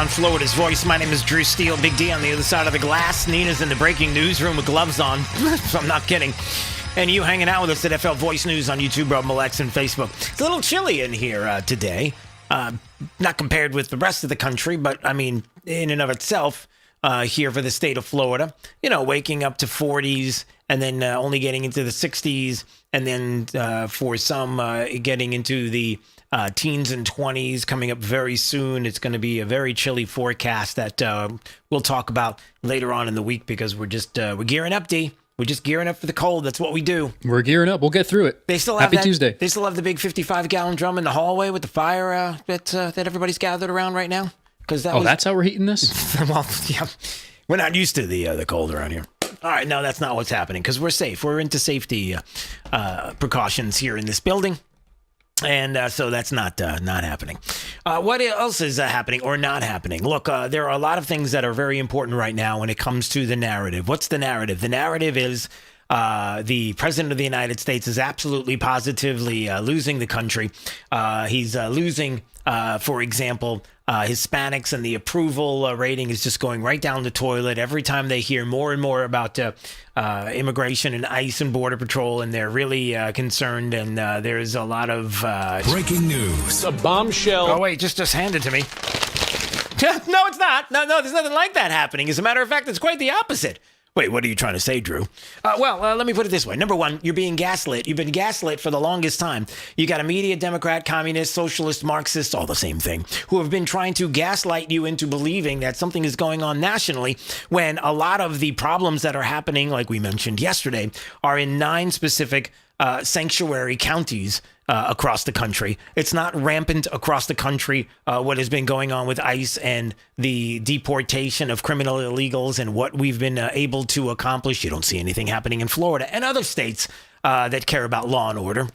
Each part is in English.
on Florida's Voice. My name is Drew Steele. Big D on the other side of the glass. Nina's in the breaking newsroom with gloves on. I'm not kidding. And you hanging out with us at FL Voice News on YouTube, Rumble X, and Facebook. It's a little chilly in here today. Not compared with the rest of the country, but I mean, in and of itself, here for the state of Florida, you know, waking up to 40s and then only getting into the 60s. And then for some, getting into the teens and 20s coming up very soon. It's going to be a very chilly forecast that we'll talk about later on in the week because we're gearing up, D. We're just gearing up for the cold. That's what we do. We're gearing up. We'll get through it. They still have Happy Tuesday. They still have the big 55-gallon drum in the hallway with the fire that everybody's gathered around right now. That's how we're heating this? Well, yeah. We're not used to the cold around here. All right, no, that's not what's happening because we're safe. We're into safety precautions here in this building. And so that's not happening. What else is happening or not happening? Look, there are a lot of things that are very important right now when it comes to the narrative. What's the narrative? The narrative is the president of the United States is absolutely positively losing the country. He's losing, for example, Hispanics, and the approval rating is just going right down the toilet every time they hear more and more about immigration and ICE and Border Patrol, and they're really concerned, and there's a lot of... breaking news. A bombshell. Oh, wait, just hand it to me. No, it's not. No, there's nothing like that happening. As a matter of fact, it's quite the opposite. Wait, what are you trying to say, Drew? Let me put it this way. Number one, you're being gaslit. You've been gaslit for the longest time. You got a media, Democrat, communist, socialist, Marxist, all the same thing, who have been trying to gaslight you into believing that something is going on nationally when a lot of the problems that are happening, like we mentioned yesterday, are in 9 specific sanctuary counties across the country. It's not rampant across the country, what has been going on with ICE and the deportation of criminal illegals and what we've been able to accomplish. You don't see anything happening in Florida and other states that care about law and order.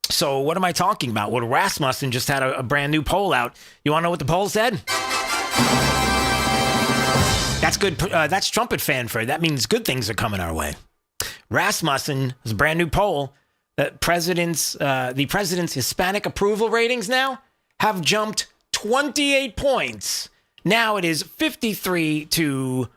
So what am I talking about? Well, Rasmussen just had a brand new poll out. You want to know what the poll said? That's good. That's trumpet fanfare. That means good things are coming our way. Rasmussen has a brand new poll. The president's Hispanic approval ratings now have jumped 28 points. Now it is 53 to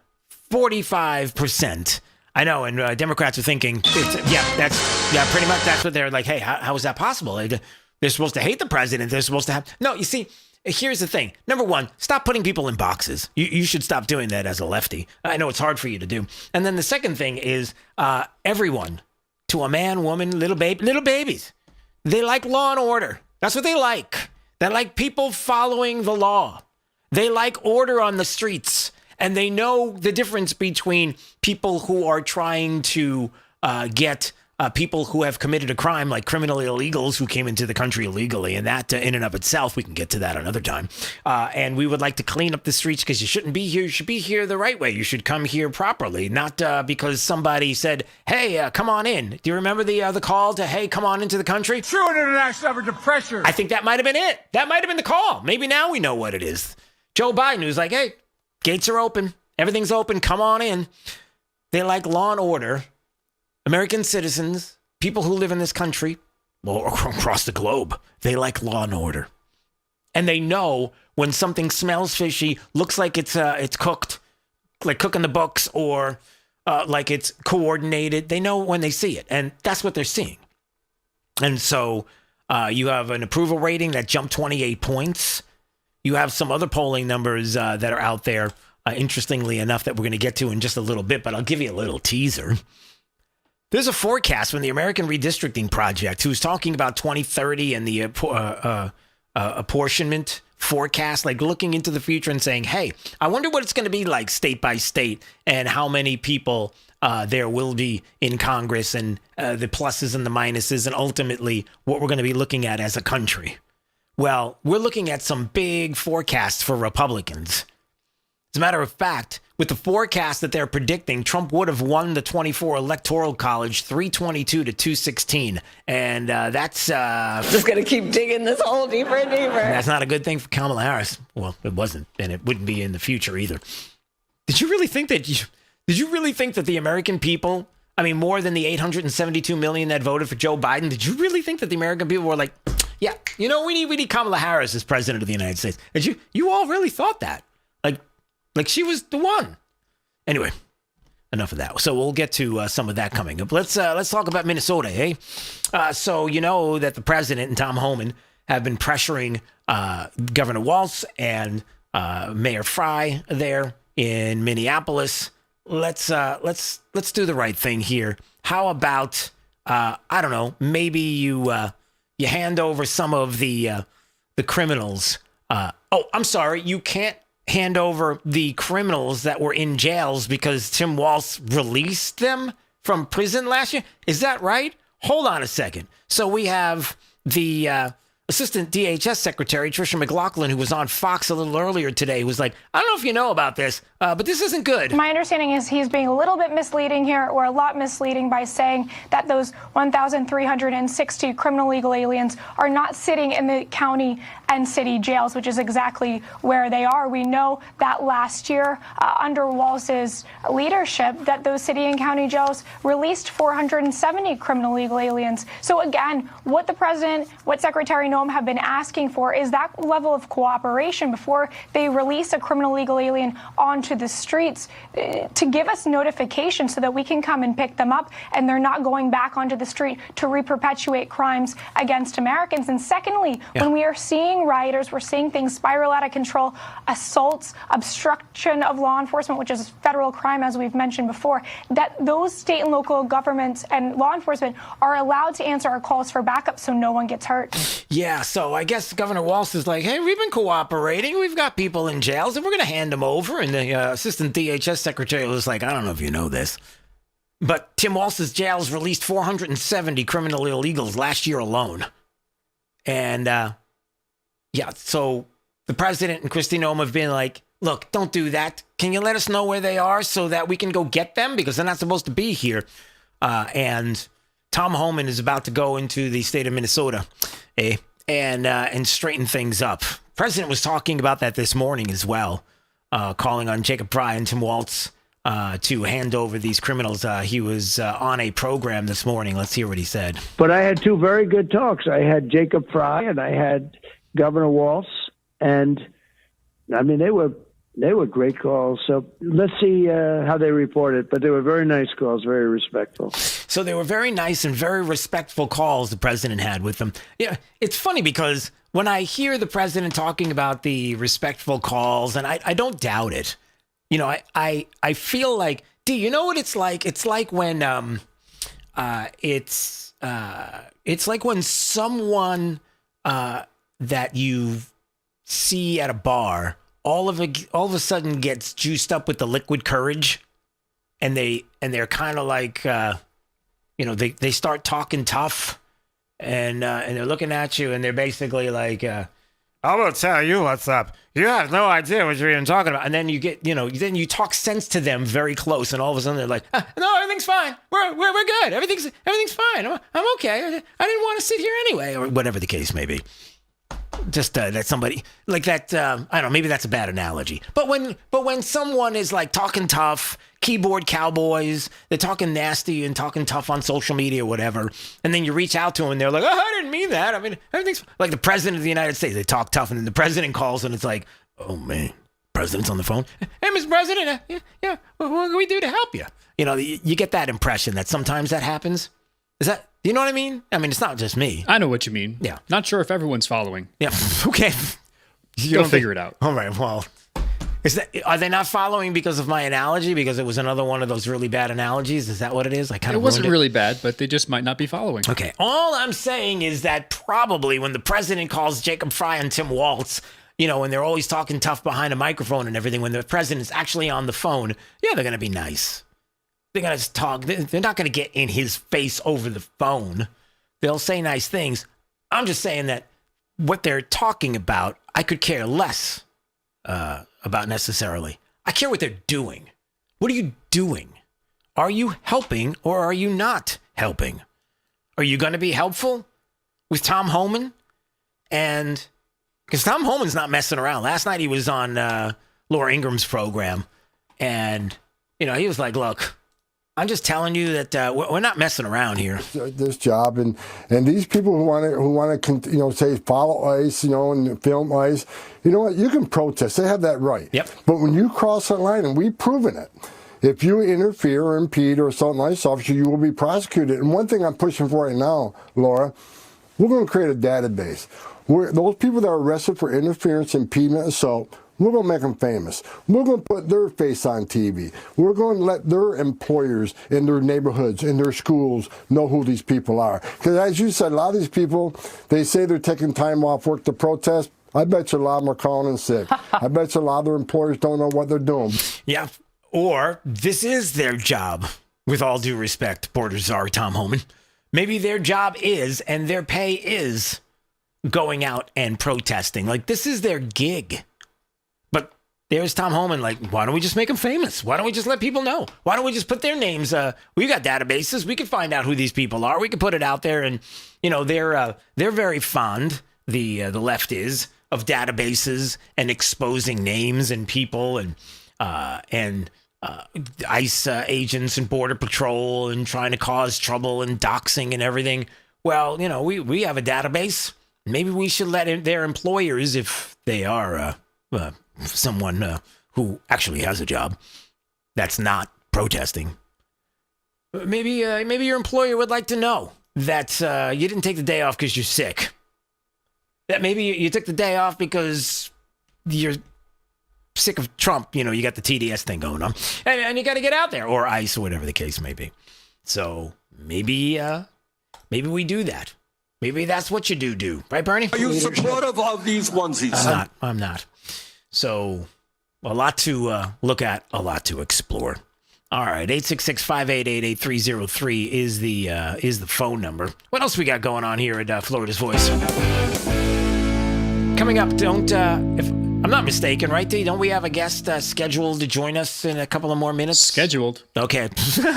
45%. I know, and Democrats are thinking, pretty much that's what they're like. Hey, how is that possible? They're supposed to hate the president. They're supposed to have no. You see, here's the thing. Number one, stop putting people in boxes. You should stop doing that as a lefty. I know it's hard for you to do. And then the second thing is everyone, to a man, woman, little babies, they like law and order. That's what they like. They like people following the law. They like order on the streets. And they know the difference between people who are trying to get people who have committed a crime, like criminal illegals who came into the country illegally. And that in and of itself, we can get to that another time. And we would like to clean up the streets because you shouldn't be here. You should be here the right way. You should come here properly, not because somebody said, hey, come on in. Do you remember the call to, hey, come on into the country? True international effort to pressure. I think that might have been it. That might have been the call. Maybe now we know what it is. Joe Biden was like, hey, gates are open. Everything's open. Come on in. They like law and order. American citizens, people who live in this country, or across the globe, they like law and order. And they know when something smells fishy, looks like it's cooked, like cooking the books, or like it's coordinated. They know when they see it, and that's what they're seeing. And so you have an approval rating that jumped 28 points. You have some other polling numbers that are out there, interestingly enough, that we're going to get to in just a little bit, but I'll give you a little teaser. There's a forecast from the American Redistricting Project who's talking about 2030 and the apportionment forecast, like looking into the future and saying, hey, I wonder what it's going to be like state by state and how many people there will be in Congress and the pluses and the minuses and ultimately what we're going to be looking at as a country. Well, we're looking at some big forecasts for Republicans. As a matter of fact, with the forecast that they're predicting, Trump would have won the 24 Electoral College 322 to 216. And that's... just going to keep digging this hole deeper and deeper. That's not a good thing for Kamala Harris. Well, it wasn't, and it wouldn't be in the future either. Did you really think that the American people, I mean, more than the 872 million that voted for Joe Biden, did you really think that the American people were like, yeah, you know, we need Kamala Harris as president of the United States? Did you all really thought that? Like she was the one. Anyway, enough of that. So we'll get to some of that coming up. Let's talk about Minnesota, eh? So you know that the president and Tom Homan have been pressuring Governor Walz and Mayor Fry there in Minneapolis. Let's do the right thing here. How about I don't know, maybe you hand over some of the criminals. I'm sorry, you can't hand over the criminals that were in jails because Tim Walz released them from prison last year. Is that right? Hold on a second. So we have the Assistant DHS Secretary, Tricia McLaughlin, who was on Fox a little earlier today, who was like, I don't know if you know about this, but this isn't good. My understanding is he's being a little bit misleading here, or a lot misleading, by saying that those 1,360 criminal illegal aliens are not sitting in the county and city jails, which is exactly where they are. We know that last year, under Walz's leadership, that those city and county jails released 470 criminal illegal aliens. So again, what the president, what Secretary Noem have been asking for is that level of cooperation before they release a criminal illegal alien onto the streets, to give us notification so that we can come and pick them up and they're not going back onto the street to re-perpetuate crimes against Americans. And secondly, when we are seeing rioters, we're seeing things spiral out of control, assaults, obstruction of law enforcement, which is federal crime, as we've mentioned before, that those state and local governments and law enforcement are allowed to answer our calls for backup so no one gets hurt. Yeah, so I guess Governor Walz is like, hey, we've been cooperating. We've got people in jails, and we're going to hand them over. And the Assistant DHS Secretary was like, I don't know if you know this, but Tim Walz's jails released 470 criminal illegals last year alone. And, so the president and Kristi Noem have been like, look, don't do that. Can you let us know where they are so that we can go get them? Because they're not supposed to be here. And Tom Homan is about to go into the state of Minnesota, and straighten things up. President was talking about that this morning as well, calling on Jacob Fry and Tim Walz to hand over these criminals. He was on a program this morning. Let's hear what he said. But I had two very good talks. I had Jacob Fry and I had Governor Walz, and I mean they were great calls. So let's see how they report it. But they were very nice calls, very respectful. So they were very nice and very respectful calls the president had with them. Yeah, it's funny because when I hear the president talking about the respectful calls, and I don't doubt it, you know, I feel like, do you know what it's like? It's like when it's like when someone that you see at a bar all of a sudden gets juiced up with the liquid courage, and they're kind of like they start talking tough, and they're looking at you, and they're basically like, I'm gonna tell you what's up. You have no idea what you're even talking about. And then you get, then you talk sense to them very close, and all of a sudden they're like, no, everything's fine. We're good. Everything's fine. I'm okay. I didn't want to sit here anyway, or whatever the case may be. Just that somebody like that. I don't know. Maybe that's a bad analogy. But when someone is like talking tough, keyboard cowboys, they're talking nasty and talking tough on social media or whatever, and then you reach out to them and they're like, oh, I didn't mean that. I mean, everything's like the president of the United States. They talk tough, and then the president calls, and it's like, oh man, president's on the phone. Hey, Mr. President, yeah, what can we do to help you? You get that impression that sometimes that happens. Is that, you know what I mean? I mean, it's not just me. I know what you mean. Yeah. Not sure if everyone's following. Yeah. Okay. You'll figure it out. All right. Well, are they not following because of my analogy? Because it was another one of those really bad analogies? Is that what it is? It wasn't really bad, but they just might not be following. Okay. All I'm saying is that probably when the president calls Jacob Fry and Tim Walz, when they're always talking tough behind a microphone and everything, when the president's actually on the phone, yeah, they're going to be nice. They're going to talk. They're not going to get in his face over the phone. They'll say nice things. I'm just saying that what they're talking about, I could care less about necessarily. I care what they're doing. What are you doing? Are you helping or are you not helping? Are you going to be helpful with Tom Homan? And because Tom Homan's not messing around. Last night he was on Laura Ingram's program, and he was like, look, I'm just telling you that we're not messing around here. This job and these people who want to say follow ICE, and film ICE, you know what? You can protest. They have that right. Yep. But when you cross that line, and we've proven it, if you interfere or impede or assault an ICE officer, you will be prosecuted. And one thing I'm pushing for right now, Laura, we're going to create a database where those people that are arrested for interference, impediment, assault, we're going to make them famous. We're going to put their face on TV. We're going to let their employers in their neighborhoods, in their schools, know who these people are. Because as you said, a lot of these people, they say they're taking time off work to protest. I bet you a lot of them are calling in sick. I bet you a lot of their employers don't know what they're doing. Yeah. Or this is their job, with all due respect, Border Czar Tom Homan. Maybe their job is, and their pay is, going out and protesting. Like, this is their gig. But there's Tom Homan, like, why don't we just make them famous? Why don't we just let people know? Why don't we just put their names? We got databases. We can find out who these people are. We can put it out there. And, they're very fond, the left is, of databases and exposing names and people and ICE agents and Border Patrol and trying to cause trouble and doxing and everything. Well, we have a database. Maybe we should let their employers, if they are someone who actually has a job that's not protesting, maybe your employer would like to know that you didn't take the day off because you're sick. That maybe you took the day off because you're sick of Trump. You got the TDS thing going on, and you got to get out there, or ICE, or whatever the case may be. So maybe we do that. Maybe that's what you do, right, Bernie? Are you supportive of these onesies? I'm not. So a lot to look at, a lot to explore. All right, 866-588-8303 is the phone number. What else we got going on here at Florida's Voice? Coming up, if I'm not mistaken, right, D? Don't we have a guest scheduled to join us in a couple of more minutes? Scheduled. Okay,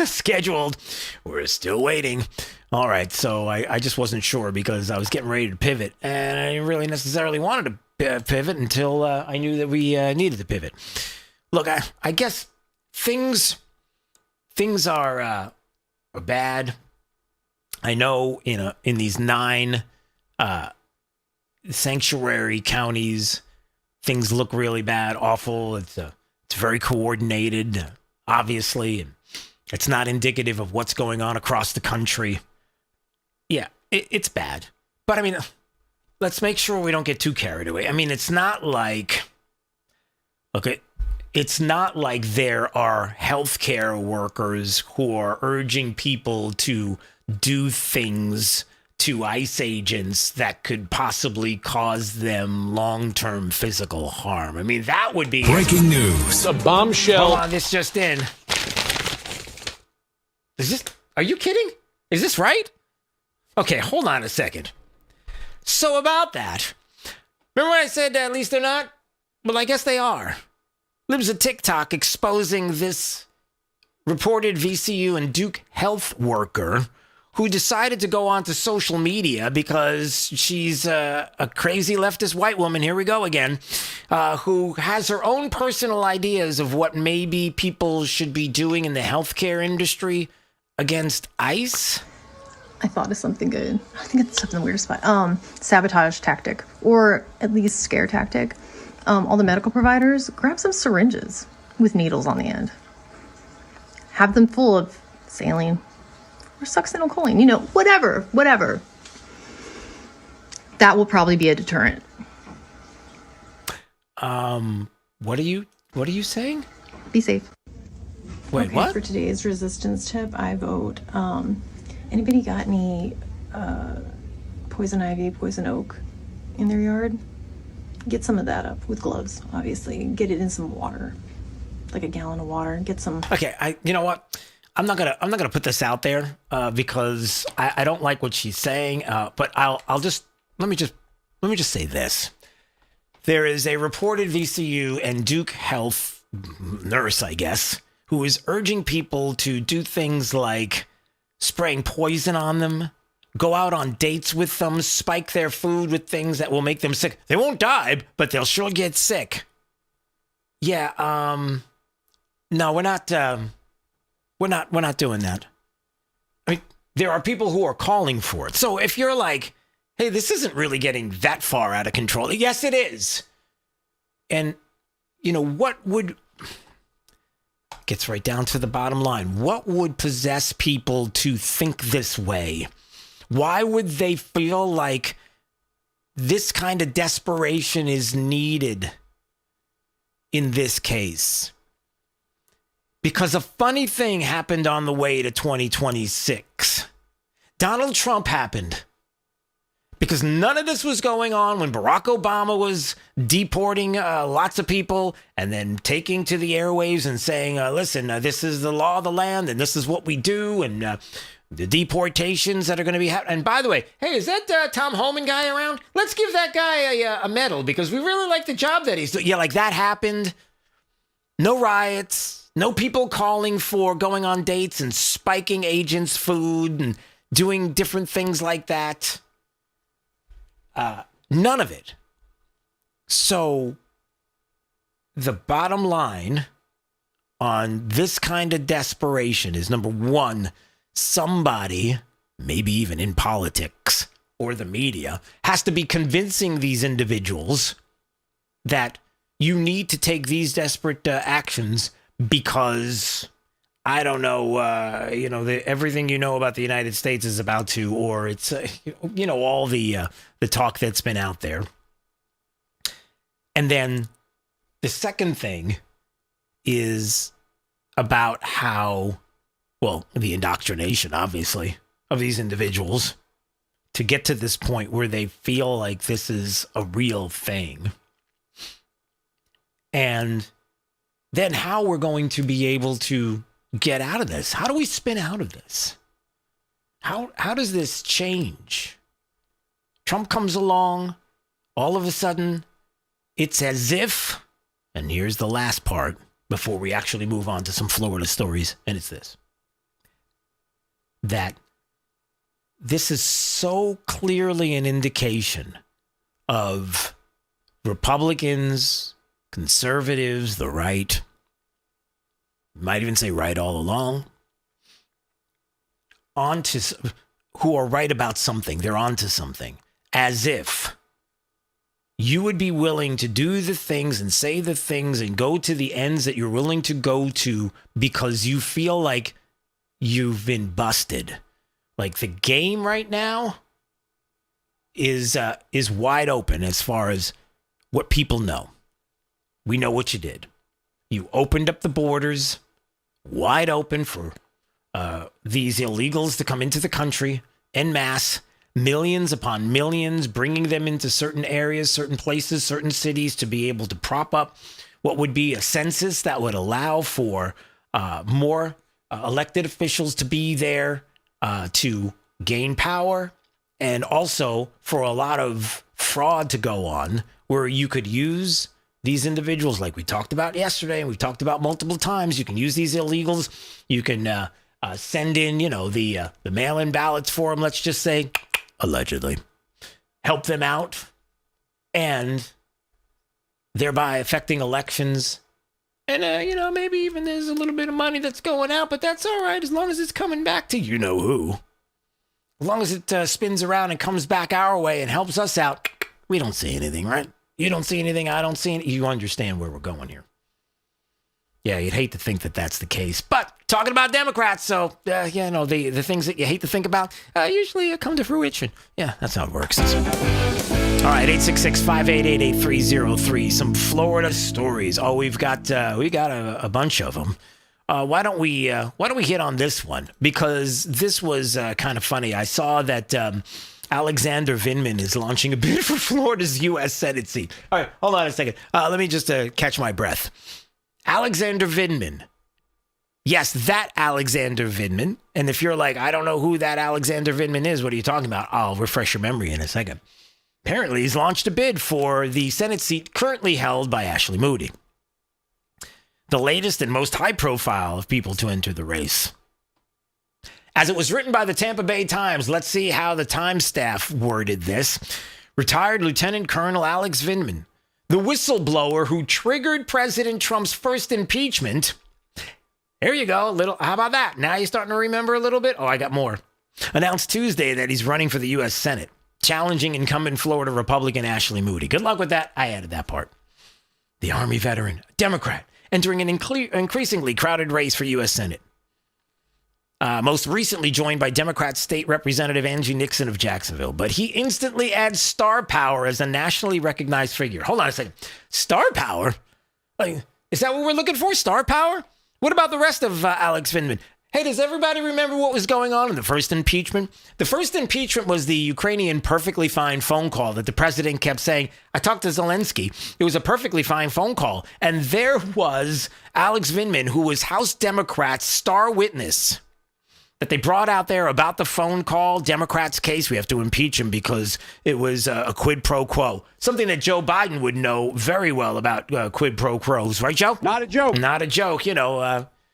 scheduled. We're still waiting. All right, so I just wasn't sure because I was getting ready to pivot, and I didn't really necessarily wanted to pivot until I knew that we needed to pivot. Look, I guess things are bad. I know in these 9 sanctuary counties, things look really bad, awful. It's very coordinated, obviously, and it's not indicative of what's going on across the country. Yeah, it's bad. But I mean, let's make sure we don't get too carried away. I mean, it's not like there are healthcare workers who are urging people to do things to ICE agents that could possibly cause them long-term physical harm. I mean, that would be breaking news. A bombshell. Hold on, this just in. Are you kidding? Is this right? Okay, hold on a second. So about that, remember when I said at least they're not? Well, I guess they are. Libs of TikTok exposing this reported VCU and Duke health worker who decided to go onto social media because she's a crazy leftist white woman, here we go again, who has her own personal ideas of what maybe people should be doing in the healthcare industry against ICE. I thought of something good. I think it's something weird spot. Sabotage tactic, or at least scare tactic. All the medical providers, grab some syringes with needles on the end. Have them full of saline or succinylcholine, whatever. That will probably be a deterrent. What are you saying? Be safe. Wait, okay, what? For today's resistance tip, I vote, anybody got any poison ivy, poison oak in their yard? Get some of that up with gloves, obviously. Get it in some water, like a gallon of water. Get some. Okay, you know what? I'm not gonna put this out there because I don't like what she's saying. But let me just say this. There is a reported VCU and Duke Health nurse, I guess, who is urging people to do things like spraying poison on them, go out on dates with them, spike their food with things that will make them sick. They won't die, but they'll sure get sick. Yeah, no, we're not We're not doing that. I mean, there are people who are calling for it. So if you're like, hey, this isn't really getting that far out of control. Yes, it is. And, what would... Gets right down to the bottom line. What would possess people to think this way? Why would they feel like this kind of desperation is needed in this case? Because a funny thing happened on the way to 2026. Donald Trump happened. Because none of this was going on when Barack Obama was deporting lots of people and then taking to the airwaves and saying, listen, this is the law of the land and this is what we do, and the deportations that are going to be happening. And by the way, hey, is that Tom Homan guy around? Let's give that guy a medal because we really like the job that he's doing. Yeah, like that happened. No riots, no people calling for going on dates and spiking agents' food and doing different things like that. None of it. So the bottom line on this kind of desperation is, number one, somebody, maybe even in politics or the media, has to be convincing these individuals that you need to take these desperate actions because, I don't know, everything you know about the United States is about to, or it's, all the talk that's been out there. And then the second thing is about how, the indoctrination, obviously, of these individuals to get to this point where they feel like this is a real thing. And then how we're going to be able to get out of this. How do we spin out of this? How does this change? Trump comes along, all of a sudden, it's as if, and here's the last part before we actually move on to some Florida stories, and it's this, that this is so clearly an indication of Republicans, conservatives, the right, might even say right all along, who are right about something. They're onto something. As if you would be willing to do the things and say the things and go to the ends that you're willing to go to because you feel like you've been busted. Like the game right now is wide open as far as what people know. We know what you did. You opened up the borders wide open for these illegals to come into the country en masse, millions upon millions, bringing them into certain areas, certain places, certain cities to be able to prop up what would be a census that would allow for more elected officials to be there to gain power, and also for a lot of fraud to go on where you could use these individuals like we talked about yesterday and we've talked about multiple times. You can use these illegals. You can send in, the mail-in ballots for them, let's just say, allegedly. Help them out and thereby affecting elections. And, maybe even there's a little bit of money that's going out, but that's all right as long as it's coming back to you-know-who. As long as it spins around and comes back our way and helps us out, we don't see anything, right? You don't see anything, I don't see anything. You understand where we're going here. Yeah, you'd hate to think that that's the case. But talking about Democrats, so, the things that you hate to think about usually come to fruition. Yeah, that's how it works. All right, 866-588-8303. Some Florida stories. Oh, we got a bunch of them. Why don't we hit on this one? Because this was kind of funny. I saw that Alexander Vindman is launching a bid for Florida's U.S. Senate seat. All right, hold on a second. Let me just catch my breath. Alexander Vindman. Yes, that Alexander Vindman. And if you're like, I don't know who that Alexander Vindman is, what are you talking about? I'll refresh your memory in a second. Apparently, he's launched a bid for the Senate seat currently held by Ashley Moody, the latest and most high-profile of people to enter the race. As it was written by the Tampa Bay Times, let's see how the Times staff worded this. Retired Lieutenant Colonel Alex Vindman, the whistleblower who triggered President Trump's first impeachment, Here you go. How about that? Now you're starting to remember a little bit? Oh, I got more. Announced Tuesday that he's running for the U.S. Senate, challenging incumbent Florida Republican Ashley Moody. Good luck with that. I added that part. The Army veteran, Democrat, entering an increasingly crowded race for U.S. Senate. Most recently joined by Democrat State Representative Angie Nixon of Jacksonville. But he instantly adds star power as a nationally recognized figure. Hold on a second. Star power? Is that what we're looking for? Star power? What about the rest of Alex Vindman? Hey, does everybody remember what was going on in the first impeachment? The first impeachment was the Ukrainian perfectly fine phone call that the president kept saying, I talked to Zelensky. It was a perfectly fine phone call. And there was Alex Vindman, who was House Democrats' star witness that they brought out there about the phone call. Democrats' case, we have to impeach him because it was a quid pro quo. Something that Joe Biden would know very well about quid pro quos. Right, Joe? Not a joke. Not a joke.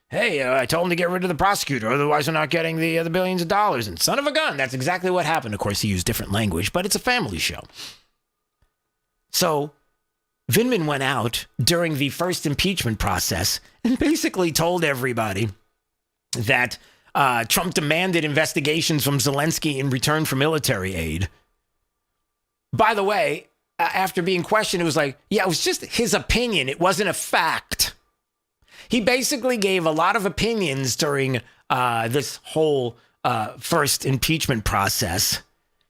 Hey, I told him to get rid of the prosecutor, otherwise we're not getting the billions of dollars. And son of a gun, that's exactly what happened. Of course, he used different language, but it's a family show. So Vindman went out during the first impeachment process and basically told everybody that Trump demanded investigations from Zelensky in return for military aid. By the way, after being questioned, it was like, yeah, it was just his opinion. It wasn't a fact. He basically gave a lot of opinions during this whole first impeachment process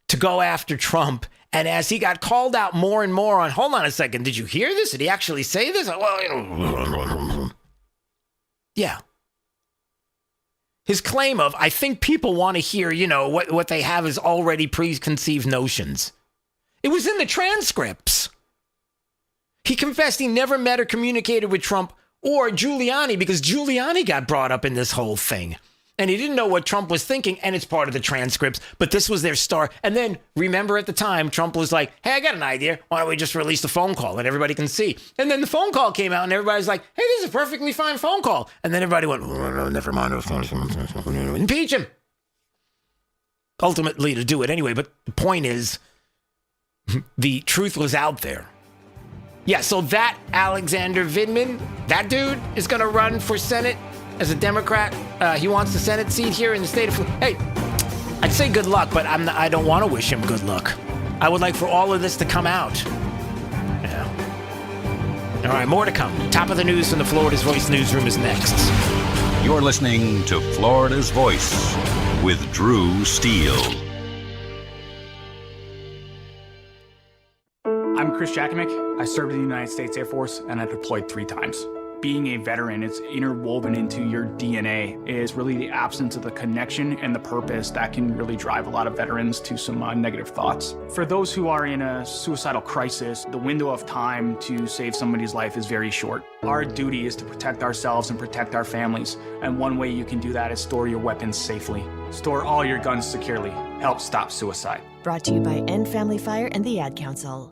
to go after Trump. And as he got called out more and more on, hold on a second, did you hear this? Did he actually say this? Well, yeah. His claim of, I think people want to hear, what they have is already preconceived notions. It was in the transcripts. He confessed he never met or communicated with Trump or Giuliani because Giuliani got brought up in this whole thing. And he didn't know what Trump was thinking, and it's part of the transcripts, but this was their star. And then, remember at the time, Trump was like, hey, I got an idea. Why don't we just release the phone call and everybody can see? And then the phone call came out, and everybody's like, hey, this is a perfectly fine phone call. And then everybody went, oh, never mind. Impeach him. Ultimately, to do it anyway, but the point is, the truth was out there. Yeah, so that Alexander Vindman, that dude is going to run for Senate as a Democrat. He wants the Senate seat here in the state of Florida. Hey, I'd say good luck, but I don't want to wish him good luck. I would like for all of this to come out. Yeah. All right, more to come. Top of the news from the Florida's Voice newsroom is next. You're listening to Florida's Voice with Drew Steele. I'm Chris Jakovic. I served in the United States Air Force and I deployed 3 times. Being a veteran, it's interwoven into your DNA. It is really the absence of the connection and the purpose that can really drive a lot of veterans to some negative thoughts. For those who are in a suicidal crisis, the window of time to save somebody's life is very short. Our duty is to protect ourselves and protect our families. And one way you can do that is store your weapons safely. Store all your guns securely. Help stop suicide. Brought to you by End Family Fire and the Ad Council.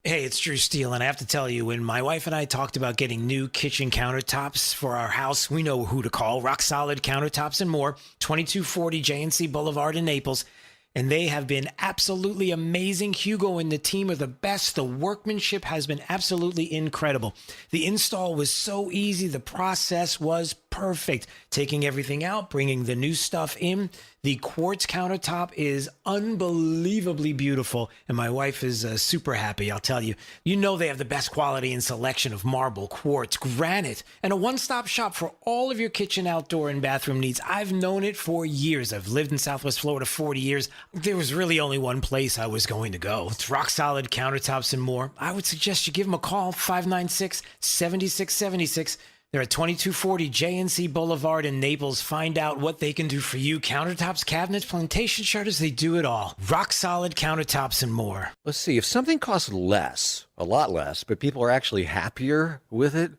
Hey, it's Drew Steele, and I have to tell you, when my wife and I talked about getting new kitchen countertops for our house, we know who to call. Rock Solid Countertops and More, 2240 JNC Boulevard in Naples. And they have been absolutely amazing. Hugo and the team are the best. The workmanship has been absolutely incredible. The install was so easy. The process was perfect. Taking everything out, bringing the new stuff in. The quartz countertop is unbelievably beautiful, and my wife is super happy, I'll tell you. You know they have the best quality and selection of marble, quartz, granite, and a one-stop shop for all of your kitchen, outdoor, and bathroom needs. I've known it for years. I've lived in Southwest Florida 40 years. There was really only one place I was going to go. It's Rock Solid Countertops and More. I would suggest you give them a call, 596-7676. They're at 2240 JNC Boulevard in Naples. Find out what they can do for you. Countertops, cabinets, plantation shutters, they do it all. Rock Solid Countertops and More. Let's see, if something costs less, a lot less, but people are actually happier with it,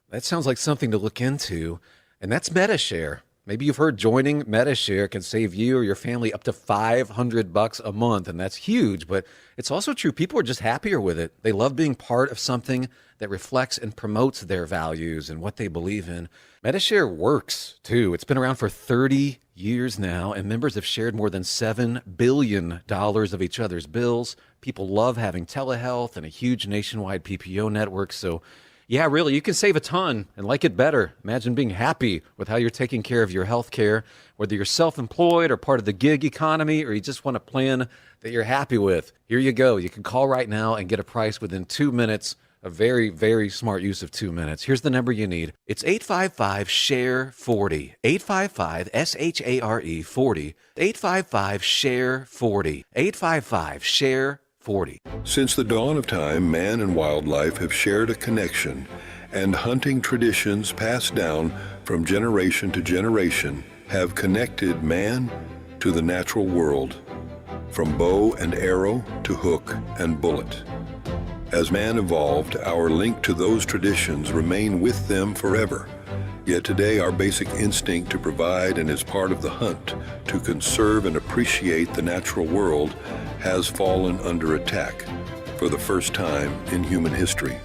that sounds like something to look into, and that's MediShare. Maybe you've heard joining MediShare can save you or your family up to $500 a month, and that's huge, but it's also true. People are just happier with it. They love being part of something that reflects and promotes their values and what they believe in. MediShare works, too. It's been around for 30 years now, and members have shared more than $7 billion of each other's bills. People love having telehealth and a huge nationwide PPO network, so Yeah, really, you can save a ton and like it better. Imagine being happy with how you're taking care of your health care, whether you're self-employed or part of the gig economy, or you just want a plan that you're happy with. Here you go. You can call right now and get a price within 2 minutes. A very, very smart use of 2 minutes. Here's the number you need. It's 855-SHARE-40. 855-SHARE 40. 855-SHARE-40. 855-SHARE-40. Since the dawn of time, man and wildlife have shared a connection, and hunting traditions passed down from generation to generation have connected man to the natural world, from bow and arrow to hook and bullet. As man evolved, our link to those traditions remain with them forever. Yet today, our basic instinct to provide and as part of the hunt to conserve and appreciate the natural world has fallen under attack for the first time in human history.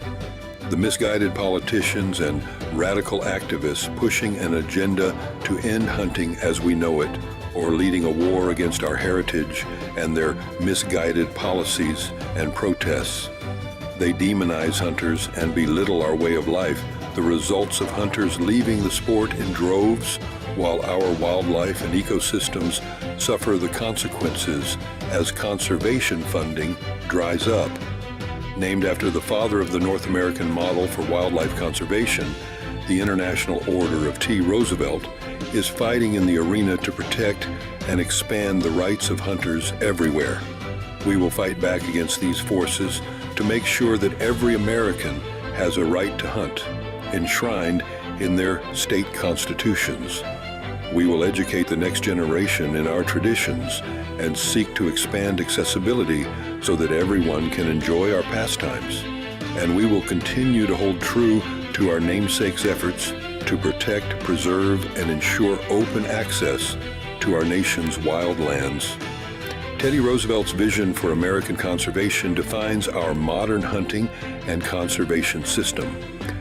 The misguided politicians and radical activists pushing an agenda to end hunting as we know it, or leading a war against our heritage and their misguided policies and protests. They demonize hunters and belittle our way of life, the results of hunters leaving the sport in droves, while our wildlife and ecosystems suffer the consequences as conservation funding dries up. Named after the father of the North American model for wildlife conservation, the International Order of T. Roosevelt is fighting in the arena to protect and expand the rights of hunters everywhere. We will fight back against these forces to make sure that every American has a right to hunt, enshrined in their state constitutions. We will educate the next generation in our traditions and seek to expand accessibility so that everyone can enjoy our pastimes. And we will continue to hold true to our namesake's efforts to protect, preserve, and ensure open access to our nation's wild lands. Teddy Roosevelt's vision for American conservation defines our modern hunting and conservation system,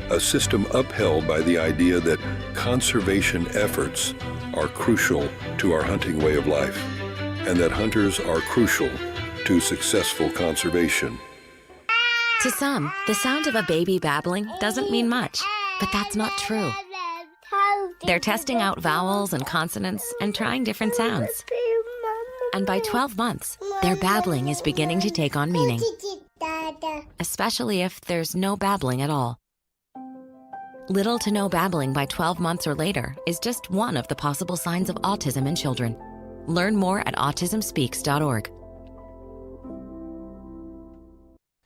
a system upheld by the idea that conservation efforts are crucial to our hunting way of life, and that hunters are crucial to successful conservation. To some, the sound of a baby babbling doesn't mean much, but that's not true. They're testing out vowels and consonants and trying different sounds. And by 12 months, their babbling is beginning to take on meaning, especially if there's no babbling at all. Little to no babbling by 12 months or later is just one of the possible signs of autism in children. Learn more at autismspeaks.org.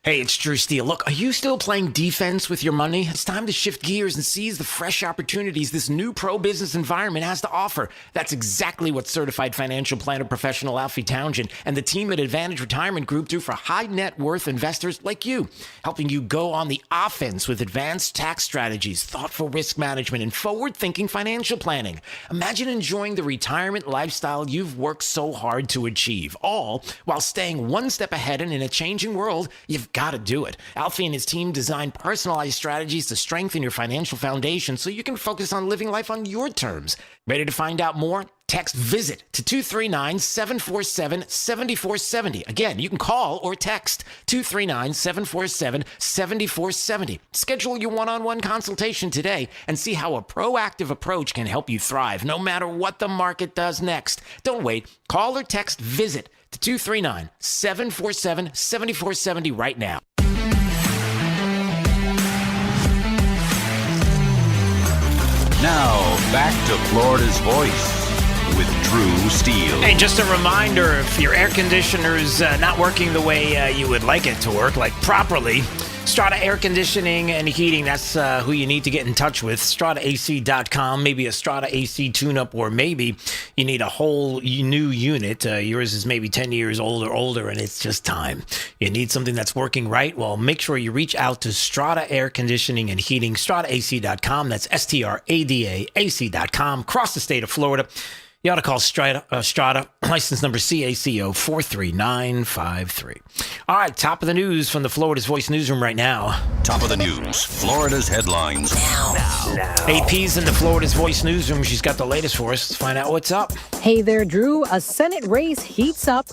Hey, it's Drew Steele. Look, are you still playing defense with your money? It's time to shift gears and seize the fresh opportunities this new pro-business environment has to offer. That's exactly what certified financial planner professional Alfie Townsend and the team at Advantage Retirement Group do for high net worth investors like you, helping you go on the offense with advanced tax strategies, thoughtful risk management, and forward-thinking financial planning. Imagine enjoying the retirement lifestyle you've worked so hard to achieve, all while staying one step ahead, and in a changing world, you've got to do it. Alfie and his team design personalized strategies to strengthen your financial foundation so you can focus on living life on your terms. Ready to find out more? Text VISIT to 239-747-7470. Again, you can call or text 239-747-7470. Schedule your one-on-one consultation today and see how a proactive approach can help you thrive no matter what the market does next. Don't wait. Call or text VISIT to 239-747-7470 right now. Now, back to Florida's Voice with Drew Steele. Hey, just a reminder, if your air conditioner's not working the way you would like it to work, like properly, Strata Air Conditioning and Heating, that's who you need to get in touch with. StrataAC.com, maybe a Strata AC tune-up, or maybe you need a whole new unit. Yours is maybe 10 years old or older, and it's just time. You need something that's working right? Well, make sure you reach out to Strata Air Conditioning and Heating, StrataAC.com. That's STRADAAC.com, across the state of Florida. You ought to call Strata, license number CACO 43953. All right, top of the news from the Florida's Voice newsroom right now. Top of the news, Florida's headlines now. AP's in the Florida's Voice newsroom. She's got the latest for us. Let's find out what's up. Hey there, Drew. A Senate race heats up.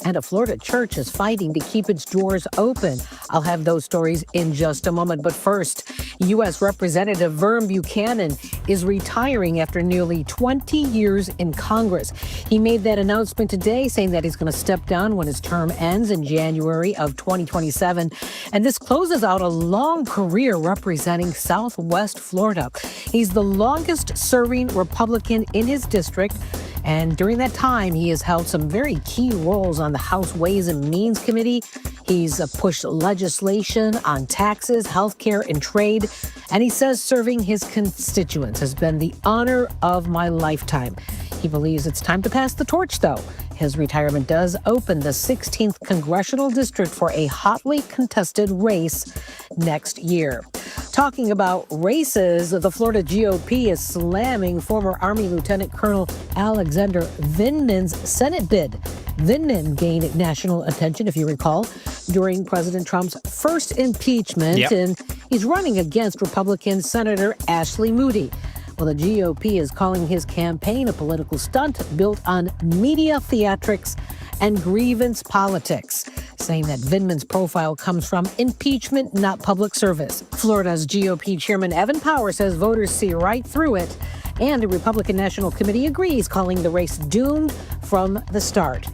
And a Florida church is fighting to keep its doors open. I'll have those stories in just a moment. But first, U.S. Representative Vern Buchanan is retiring after nearly 20 years in Congress. He made that announcement today, saying that he's going to step down when his term ends in January of 2027. And this closes out a long career representing Southwest Florida. He's the longest-serving Republican in his district. And during that time, he has held some very key roles on the House Ways and Means Committee. He's pushed legislation on taxes, health care, and trade. And he says serving his constituents has been the honor of my lifetime. He believes it's time to pass the torch, though. His retirement does open the 16th Congressional District for a hotly contested race next year. Talking about races, the Florida GOP is slamming former Army Lieutenant Colonel Alexander Vindman's Senate bid. Vindman gained national attention, if you recall, during President Trump's first impeachment, and he's running against Republican Senator Ashley Moody. Well, the GOP is calling his campaign a political stunt built on media theatrics and grievance politics, saying that Vindman's profile comes from impeachment, not public service. Florida's GOP Chairman Evan Power says voters see right through it, and the Republican National Committee agrees, calling the race doomed from the start.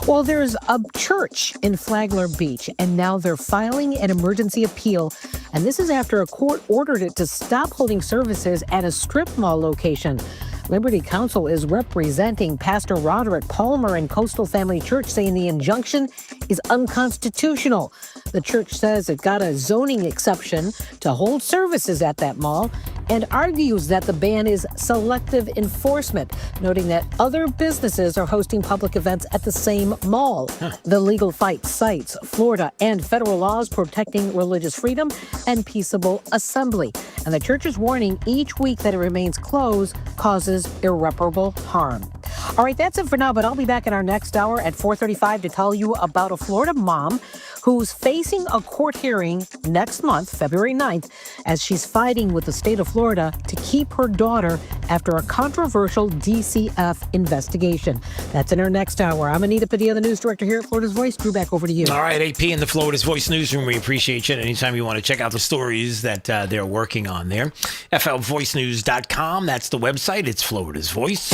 Well, there's a church in Flagler Beach, and now they're filing an emergency appeal. And this is after a court ordered it to stop holding services at a strip mall location. Liberty Counsel is representing Pastor Roderick Palmer and Coastal Family Church, saying the injunction is unconstitutional. The church says it got a zoning exception to hold services at that mall and argues that the ban is selective enforcement, noting that other businesses are hosting public events at the same mall. The legal fight cites Florida and federal laws protecting religious freedom and peaceable assembly. And the church is warning each week that it remains closed causes irreparable harm. All right, that's it for now, but I'll be back in our next hour at 4:35 to tell you about a Florida mom who's facing a court hearing next month, February 9th, as she's fighting with the state of Florida to keep her daughter after a controversial DCF investigation. That's in our next hour. I'm Anita Padilla, the news director here at Florida's Voice. Drew, back over to you. All right, AP in the Florida's Voice newsroom. We appreciate you. Anytime you want to check out the stories that they're working on there. FLVoiceNews.com. That's the website. It's Florida's Voice.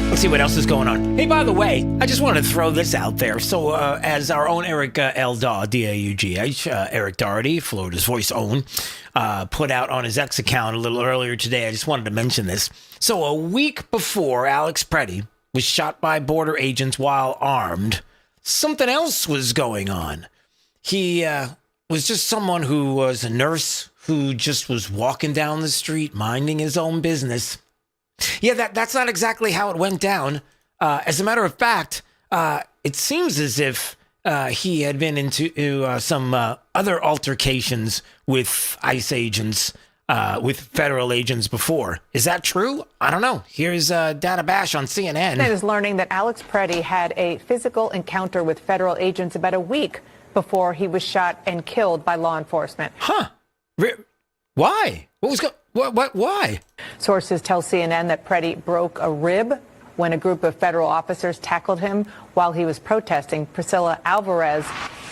Let's see what else is going on. Hey, by the way, I just wanted to throw this out there. So, as our own Eric L. Daw, D-A-U-G-H, Eric Doherty, Florida's Voice own, put out on his X account a little earlier today. I just wanted to mention this. So, a week before Alex Pretti was shot by border agents while armed, something else was going on. He was just someone who was a nurse who just was walking down the street, minding his own business. Yeah, that's not exactly how it went down. As a matter of fact, it seems as if he had been into some other altercations with ICE agents, with federal agents before. Is that true? I don't know. Here's Dana Bash on CNN. It is learning that Alex Pretti had a physical encounter with federal agents about a week before he was shot and killed by law enforcement. Huh. Why? What was why? Sources tell CNN that Pretti broke a rib when a group of federal officers tackled him while he was protesting. Priscilla Alvarez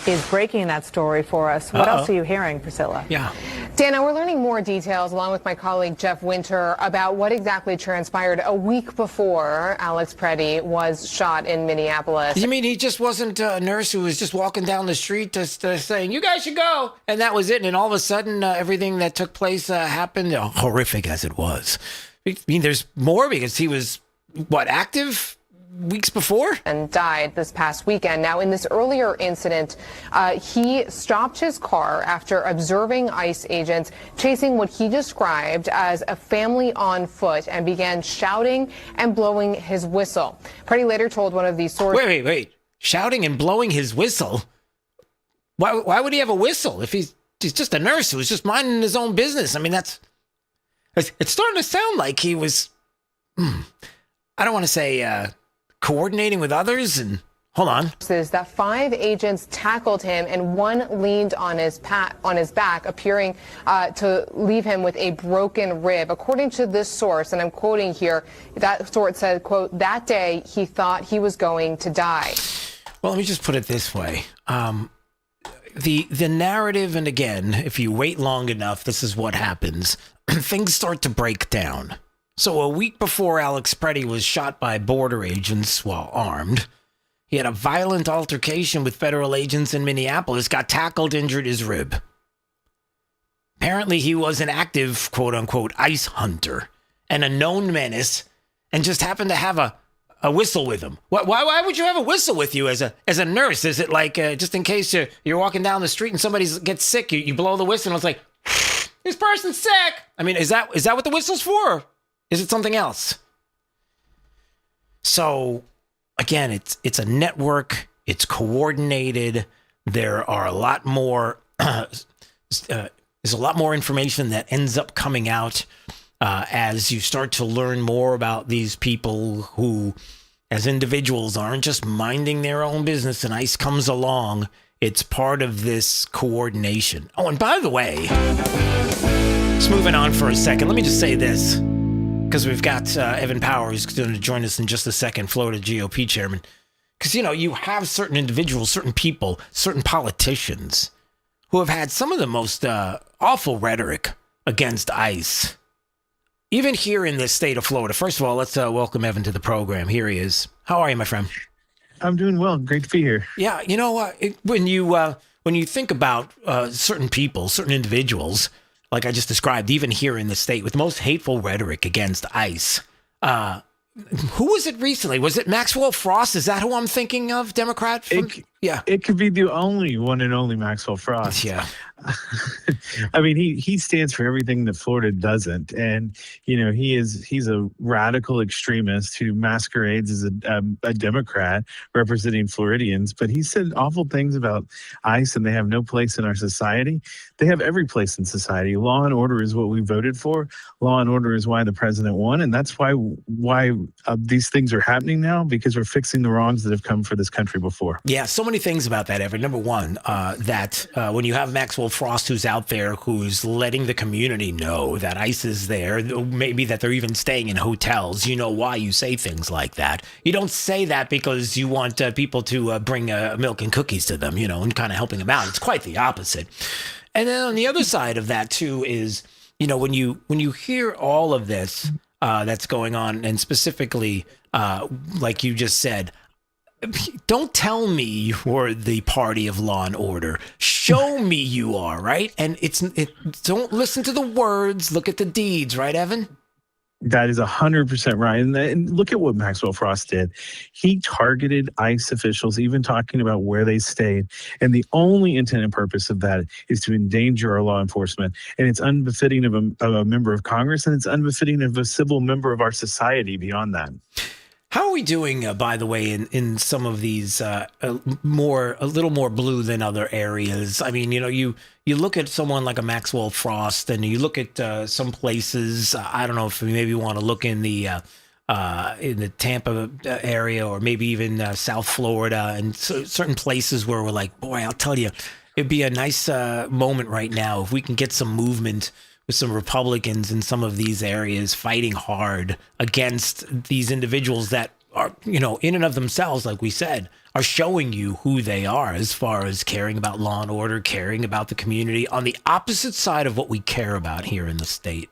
is breaking that story for us. What else are you hearing, Priscilla? Yeah. Dana, we're learning more details along with my colleague Jeff Winter about what exactly transpired a week before Alex Pretti was shot in Minneapolis. You mean he just wasn't a nurse who was just walking down the street just saying, you guys should go, and that was it, and then all of a sudden everything that took place happened, horrific as it was. I mean, there's more because he was, active weeks before? And died this past weekend. Now, in this earlier incident, he stopped his car after observing ICE agents chasing what he described as a family on foot and began shouting and blowing his whistle. Pretti later told one of these sources... Wait. Shouting and blowing his whistle? Why would he have a whistle if he's just a nurse who was just minding his own business? I mean, it's starting to sound like he was... I don't want to say... coordinating with others, and hold on. Says that 5 agents tackled him and one leaned on his back, appearing to leave him with a broken rib. According to this source, and I'm quoting here, that source said, quote, that day he thought he was going to die. Well, let me just put it this way. The narrative, and again, if you wait long enough, this is what happens. Things start to break down. So a week before Alex Pretti was shot by border agents while armed, he had a violent altercation with federal agents in Minneapolis, got tackled, injured his rib. Apparently, he was an active, quote-unquote, ICE hunter and a known menace and just happened to have a whistle with him. Why would you have a whistle with you as a nurse? Is it like just in case you're walking down the street and somebody gets sick, you blow the whistle and it's like, this person's sick? I mean, is that what the whistle's for? Or is it something else? So, again, it's a network. It's coordinated. There are a lot more... there's a lot more information that ends up coming out as you start to learn more about these people who, as individuals, aren't just minding their own business and ICE comes along. It's part of this coordination. Oh, and by the way, just moving on for a second, let me just say this, because we've got Evan Powers going to join us in just a second, Florida GOP chairman. Because, you have certain individuals, certain people, certain politicians who have had some of the most awful rhetoric against ICE. Even here in the state of Florida. First of all, let's welcome Evan to the program. Here he is. How are you, my friend? I'm doing well. Great to be here. Yeah, when you think about certain people, certain individuals, like I just described, even here in the state, with the most hateful rhetoric against ICE, who was it recently? Was it Maxwell Frost? Is that who I'm thinking of, Democrat? Yeah. It could be the only one and only Maxwell Frost. Yeah. I mean, he stands for everything that Florida doesn't. And, he's a radical extremist who masquerades as a Democrat representing Floridians. But he said awful things about ICE and they have no place in our society. They have every place in society. Law and order is what we voted for. Law and order is why the president won. And that's why these things are happening now, because we're fixing the wrongs that have come for this country before. Yeah, so many things about that, Evan. Number one, that when you have Maxwell Frost who's out there, who's letting the community know that ICE is there, maybe that they're even staying in hotels, you know why you say things like that. You don't say that because you want people to bring milk and cookies to them, and kind of helping them out. It's quite the opposite. And then on the other side of that, too, is, when you hear all of this that's going on, and specifically, like you just said, don't tell me you're the party of law and order. Show me you are, right? And don't listen to the words, look at the deeds, right, Evan? That is 100% right. And look at what Maxwell Frost did. He targeted ICE officials, even talking about where they stayed. And the only intent and purpose of that is to endanger our law enforcement. And it's unbefitting of a member of Congress, and it's unbefitting of a civil member of our society beyond that. How are we doing, by the way, in some of these a little more blue than other areas? I mean, you look at someone like a Maxwell Frost, and you look at some places. I don't know if we maybe want to look in the Tampa area, or maybe even South Florida, and certain places where we're like, boy, I'll tell you, it'd be a nice moment right now if we can get some movement with some Republicans in some of these areas fighting hard against these individuals that are, in and of themselves, like we said, are showing you who they are as far as caring about law and order, caring about the community, on the opposite side of what we care about here in the state.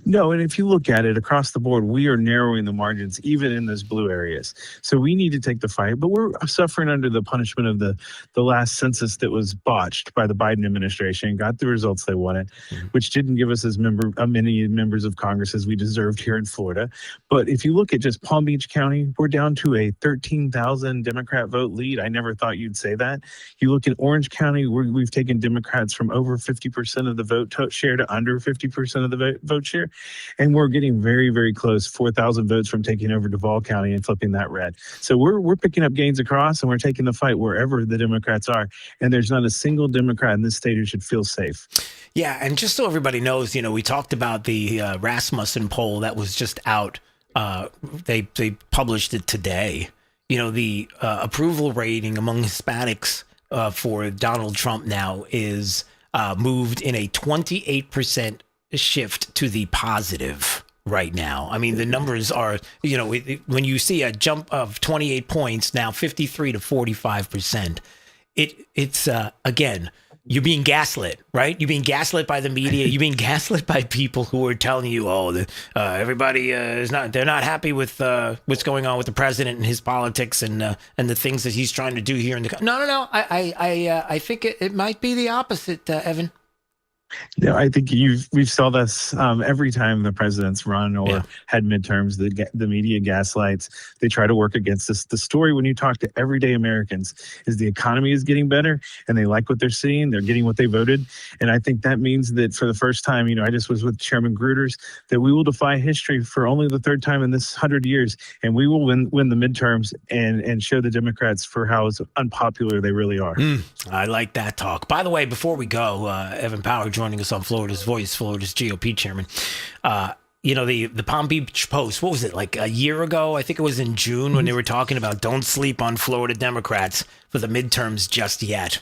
No, and if you look at it across the board, we are narrowing the margins even in those blue areas. So we need to take the fight, but we're suffering under the punishment of the last census that was botched by the Biden administration, got the results they wanted, which didn't give us as many members of Congress as we deserved here in Florida. But if you look at just Palm Beach County, we're down to a 13,000 Democrat vote lead. I never thought you'd say that. You look at Orange County, we've taken Democrats from over 50% of the vote share to under 50% of the vote share. And we're getting very, very close, 4,000 votes from taking over Duval County and flipping that red. So we're picking up gains across, and we're taking the fight wherever the Democrats are. And there's not a single Democrat in this state who should feel safe. Yeah, and just so everybody knows, we talked about the Rasmussen poll that was just out. They published it today. The approval rating among Hispanics for Donald Trump now is moved in a 28% shift to the positive, right now. I mean, the numbers are, when you see a jump of 28 points, now 53 to 45%, it's again, you're being gaslit, right? You're being gaslit by the media. You're being gaslit by people who are telling you, everybody they're not happy with what's going on with the president and his politics and the things that he's trying to do here in the country. No. I think it might be the opposite, Evan. Yeah, I think we've saw this every time the president's run or had midterms. The media gaslights. They try to work against us. The story, when you talk to everyday Americans, is the economy is getting better and they like what they're seeing. They're getting what they voted, and I think that means that for the first time, I just was with Chairman Gruters, that we will defy history for only the third time in this 100 years, and we will win the midterms and show the Democrats for how unpopular they really are. I like that talk. By the way, before we go, Evan Power joining us on Florida's Voice, Florida's GOP chairman. The Palm Beach Post, what was it, like a year ago? I think it was in June when they were talking about don't sleep on Florida Democrats for the midterms just yet.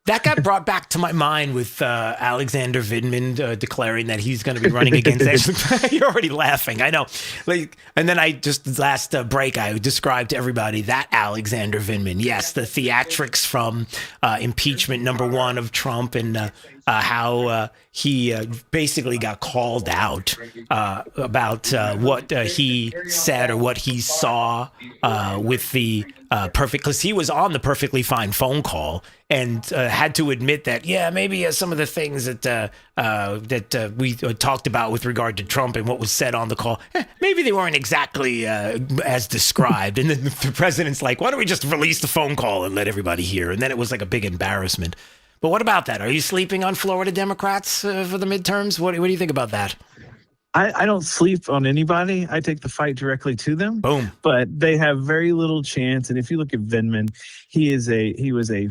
That got brought back to my mind with Alexander Vindman declaring that he's going to be running against Ashley. You're already laughing, I know. And then last break, I described to everybody that Alexander Vindman. Yes, the theatrics from impeachment #1 of Trump and how he basically got called out about what he said or what he saw with the perfect, because he was on the perfectly fine phone call and had to admit that, maybe some of the things that we talked about with regard to Trump and what was said on the call, maybe they weren't exactly as described. And then the president's like, why don't we just release the phone call and let everybody hear? And then it was like a big embarrassment. But what about that? Are you sleeping on Florida Democrats for the midterms? What do you think about that? I don't sleep on anybody. I take the fight directly to them. Boom. But they have very little chance. And if you look at Vindman, he was a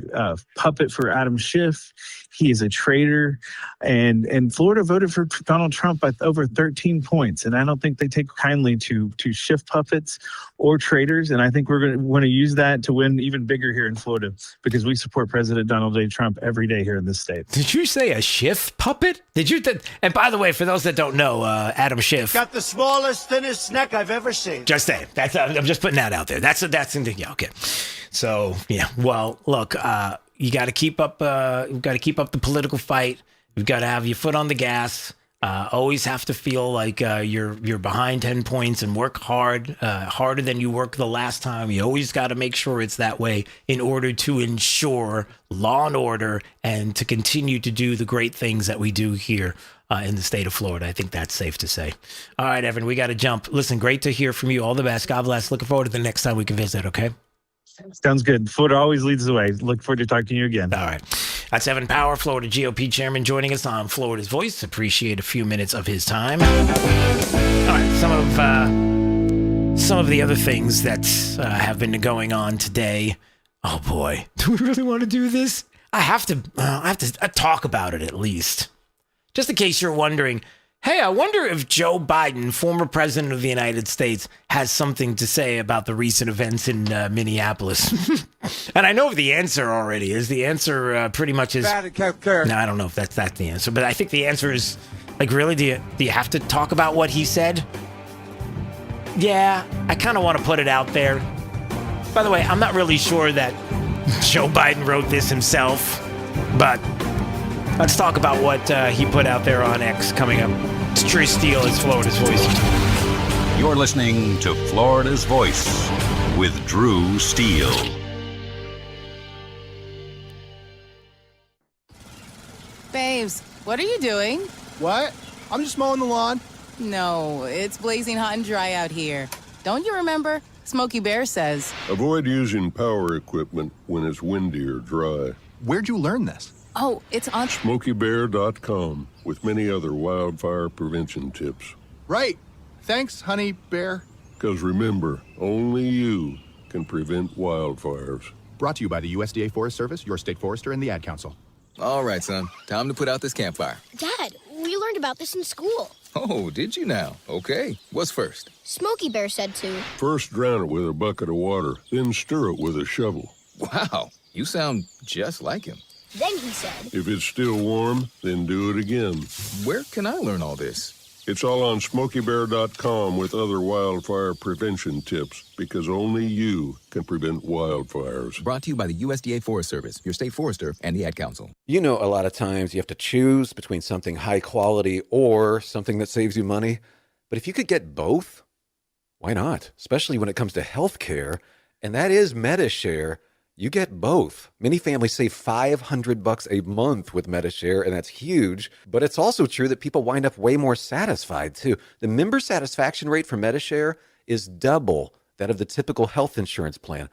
puppet for Adam Schiff. He is a traitor. And Florida voted for Donald Trump by over 13 points. And I don't think they take kindly to Schiff puppets or traitors. And I think we're going to want to use that to win even bigger here in Florida, because we support President Donald J. Trump every day here in this state. Did you say a Schiff puppet? Did you? And by the way, for those that don't know, Adam Schiff got the smallest, thinnest neck I've ever seen. Just saying. That's I'm just putting that out there. That's okay. So well, look, you got to keep up. You've got to keep up the political fight. You've got to have your foot on the gas. Always have to feel like you're behind 10 points and work hard, harder than you worked the last time. You always got to make sure it's that way in order to ensure law and order and to continue to do the great things that we do here in the state of Florida. I think that's safe to say. All right, Evan, we got to jump. Listen, great to hear from you. All the best. God bless. Looking forward to the next time we can visit, okay? Sounds good. Florida always leads the way. Look forward to talking to you again. All right. That's Evan Power, Florida GOP chairman, joining us on Florida's Voice. Appreciate a few minutes of his time. All right. Some of the other things that have been going on today. Oh boy, do we really want to do this? I have to talk about it at least. Just in case you're wondering, hey, I wonder if Joe Biden, former president of the United States, has something to say about the recent events in Minneapolis. And I know the answer already is. The answer pretty much is... No, I don't know if that's the answer, but I think the answer is, like, really, do you have to talk about what he said? Yeah, I kind of want to put it out there. By the way, I'm not really sure that Joe Biden wrote this himself, but... let's talk about what he put out there on X coming up. It's Drew Steele, it's Florida's Voice. You're listening to Florida's Voice with Drew Steele. Babes, what are you doing? What? I'm just mowing the lawn. No, it's blazing hot and dry out here. Don't you remember? Smokey Bear says. Avoid using power equipment when it's windy or dry. Where'd you learn this? Oh, it's on SmokeyBear.com with many other wildfire prevention tips. Right. Thanks, Honey Bear. Because remember, only you can prevent wildfires. Brought to you by the USDA Forest Service, your state forester, and the Ad Council. All right, son. Time to put out this campfire. Dad, we learned about this in school. Oh, did you now? Okay. What's first? Smokey Bear said to. First drown it with a bucket of water, then stir it with a shovel. Wow, you sound just like him. Then he said. If it's still warm, then do it again. Where can I learn all this? It's all on SmokeyBear.com with other wildfire prevention tips, because only you can prevent wildfires. Brought to you by the USDA Forest Service, your state forester, and the Ad Council. You know, a lot of times you have to choose between something high quality or something that saves you money. But if you could get both, why not? Especially when it comes to healthcare, and that is MediShare. You get both. Many families save $500 a month with MediShare, and that's huge. But it's also true that people wind up way more satisfied, too. The member satisfaction rate for MediShare is double that of the typical health insurance plan.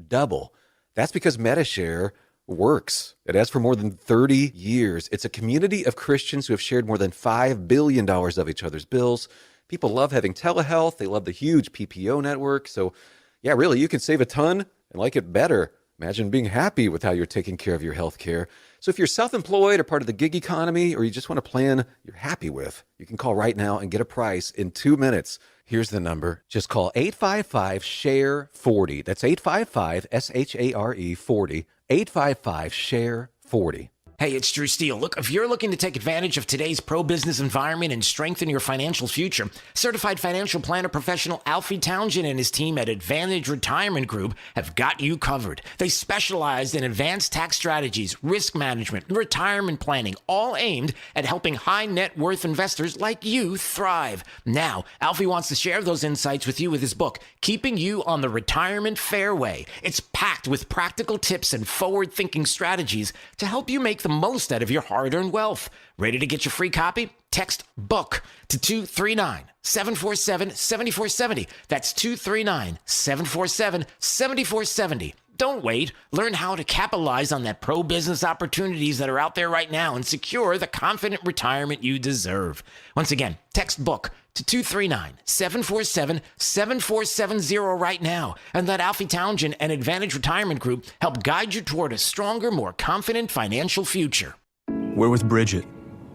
Double. That's because MediShare works. It has for more than 30 years. It's a community of Christians who have shared more than $5 billion of each other's bills. People love having telehealth. They love the huge PPO network. So, yeah, really, you can save a ton and like it better. Imagine being happy with how you're taking care of your health care. So if you're self-employed or part of the gig economy, or you just want a plan you're happy with, you can call right now and get a price in 2 minutes. Here's the number. Just call 855-SHARE-40. That's 855-SHARE-40. 855-SHARE-40. Hey, it's Drew Steele. Look, if you're looking to take advantage of today's pro-business environment and strengthen your financial future, certified financial planner professional Alfie Townsend and his team at Advantage Retirement Group have got you covered. They specialize in advanced tax strategies, risk management, and retirement planning, all aimed at helping high net worth investors like you thrive. Now, Alfie wants to share those insights with you with his book, Keeping You on the Retirement Fairway. It's packed with practical tips and forward-thinking strategies to help you make the most out of your hard-earned wealth. Ready to get your free copy? Text BOOK to 239-747-7470. That's 239-747-7470. Don't wait. Learn how to capitalize on that pro-business opportunities that are out there right now and secure the confident retirement you deserve. Once again, text BOOK to 239-747-7470 right now, and let Alfie Townsend and Advantage Retirement Group help guide you toward a stronger, more confident financial future. We're with Bridget,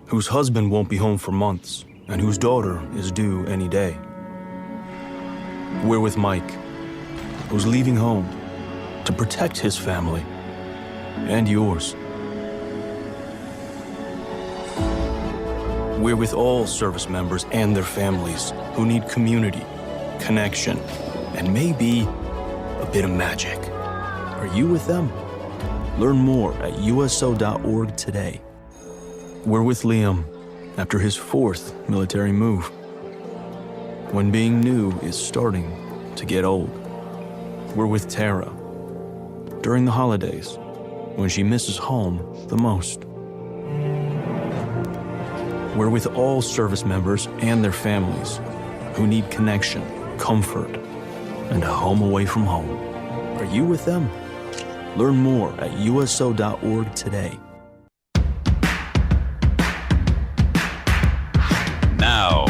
whose husband won't be home for months and whose daughter is due any day. We're with Mike, who's leaving home to protect his family and yours. We're with all service members and their families who need community, connection, and maybe a bit of magic. Are you with them? Learn more at USO.org today. We're with Liam after his 4th military move, when being new is starting to get old. We're with Tara during the holidays, when she misses home the most. We're with all service members and their families who need connection, comfort, and a home away from home. Are you with them? Learn more at USO.org today. Now,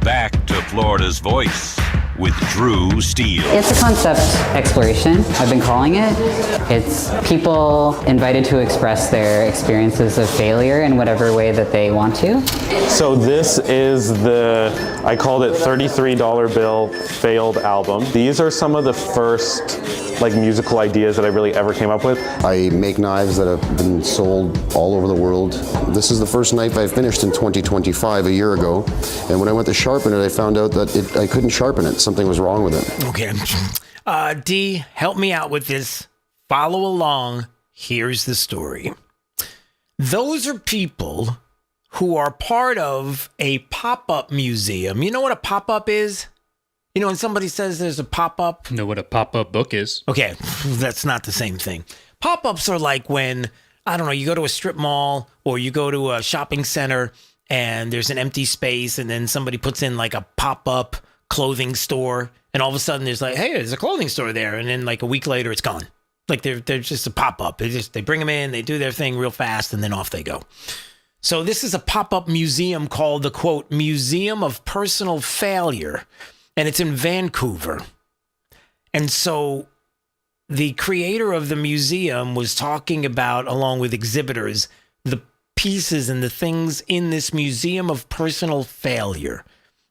back to Florida's Voice with Drew Steele. It's a concept exploration, I've been calling it. It's people invited to express their experiences of failure in whatever way that they want to. So this is I called it $33 bill failed album. These are some of the first musical ideas that I really ever came up with. I make knives that have been sold all over the world. This is the first knife I finished in 2025, a year ago. And when I went to sharpen it, I found out that I couldn't sharpen it. Something was wrong with it. Okay. D, help me out with this. Follow along. Here's the story. Those are people who are part of a pop-up museum. You know what a pop-up is? You know, when somebody says there's a pop-up. Know what a pop-up book is? Okay, that's not the same thing. Pop-ups are like when, I don't know, you go to a strip mall or you go to a shopping center and there's an empty space and then somebody puts in like a pop-up clothing store and all of a sudden there's like, hey, there's a clothing store there. And then like a week later, it's gone. Like they're just a pop-up. They bring them in, they do their thing real fast and then off they go. So this is a pop-up museum called the, quote, Museum of Personal Failure. And it's in Vancouver. And so the creator of the museum was talking about, along with exhibitors, the pieces and the things in this Museum of Personal Failure.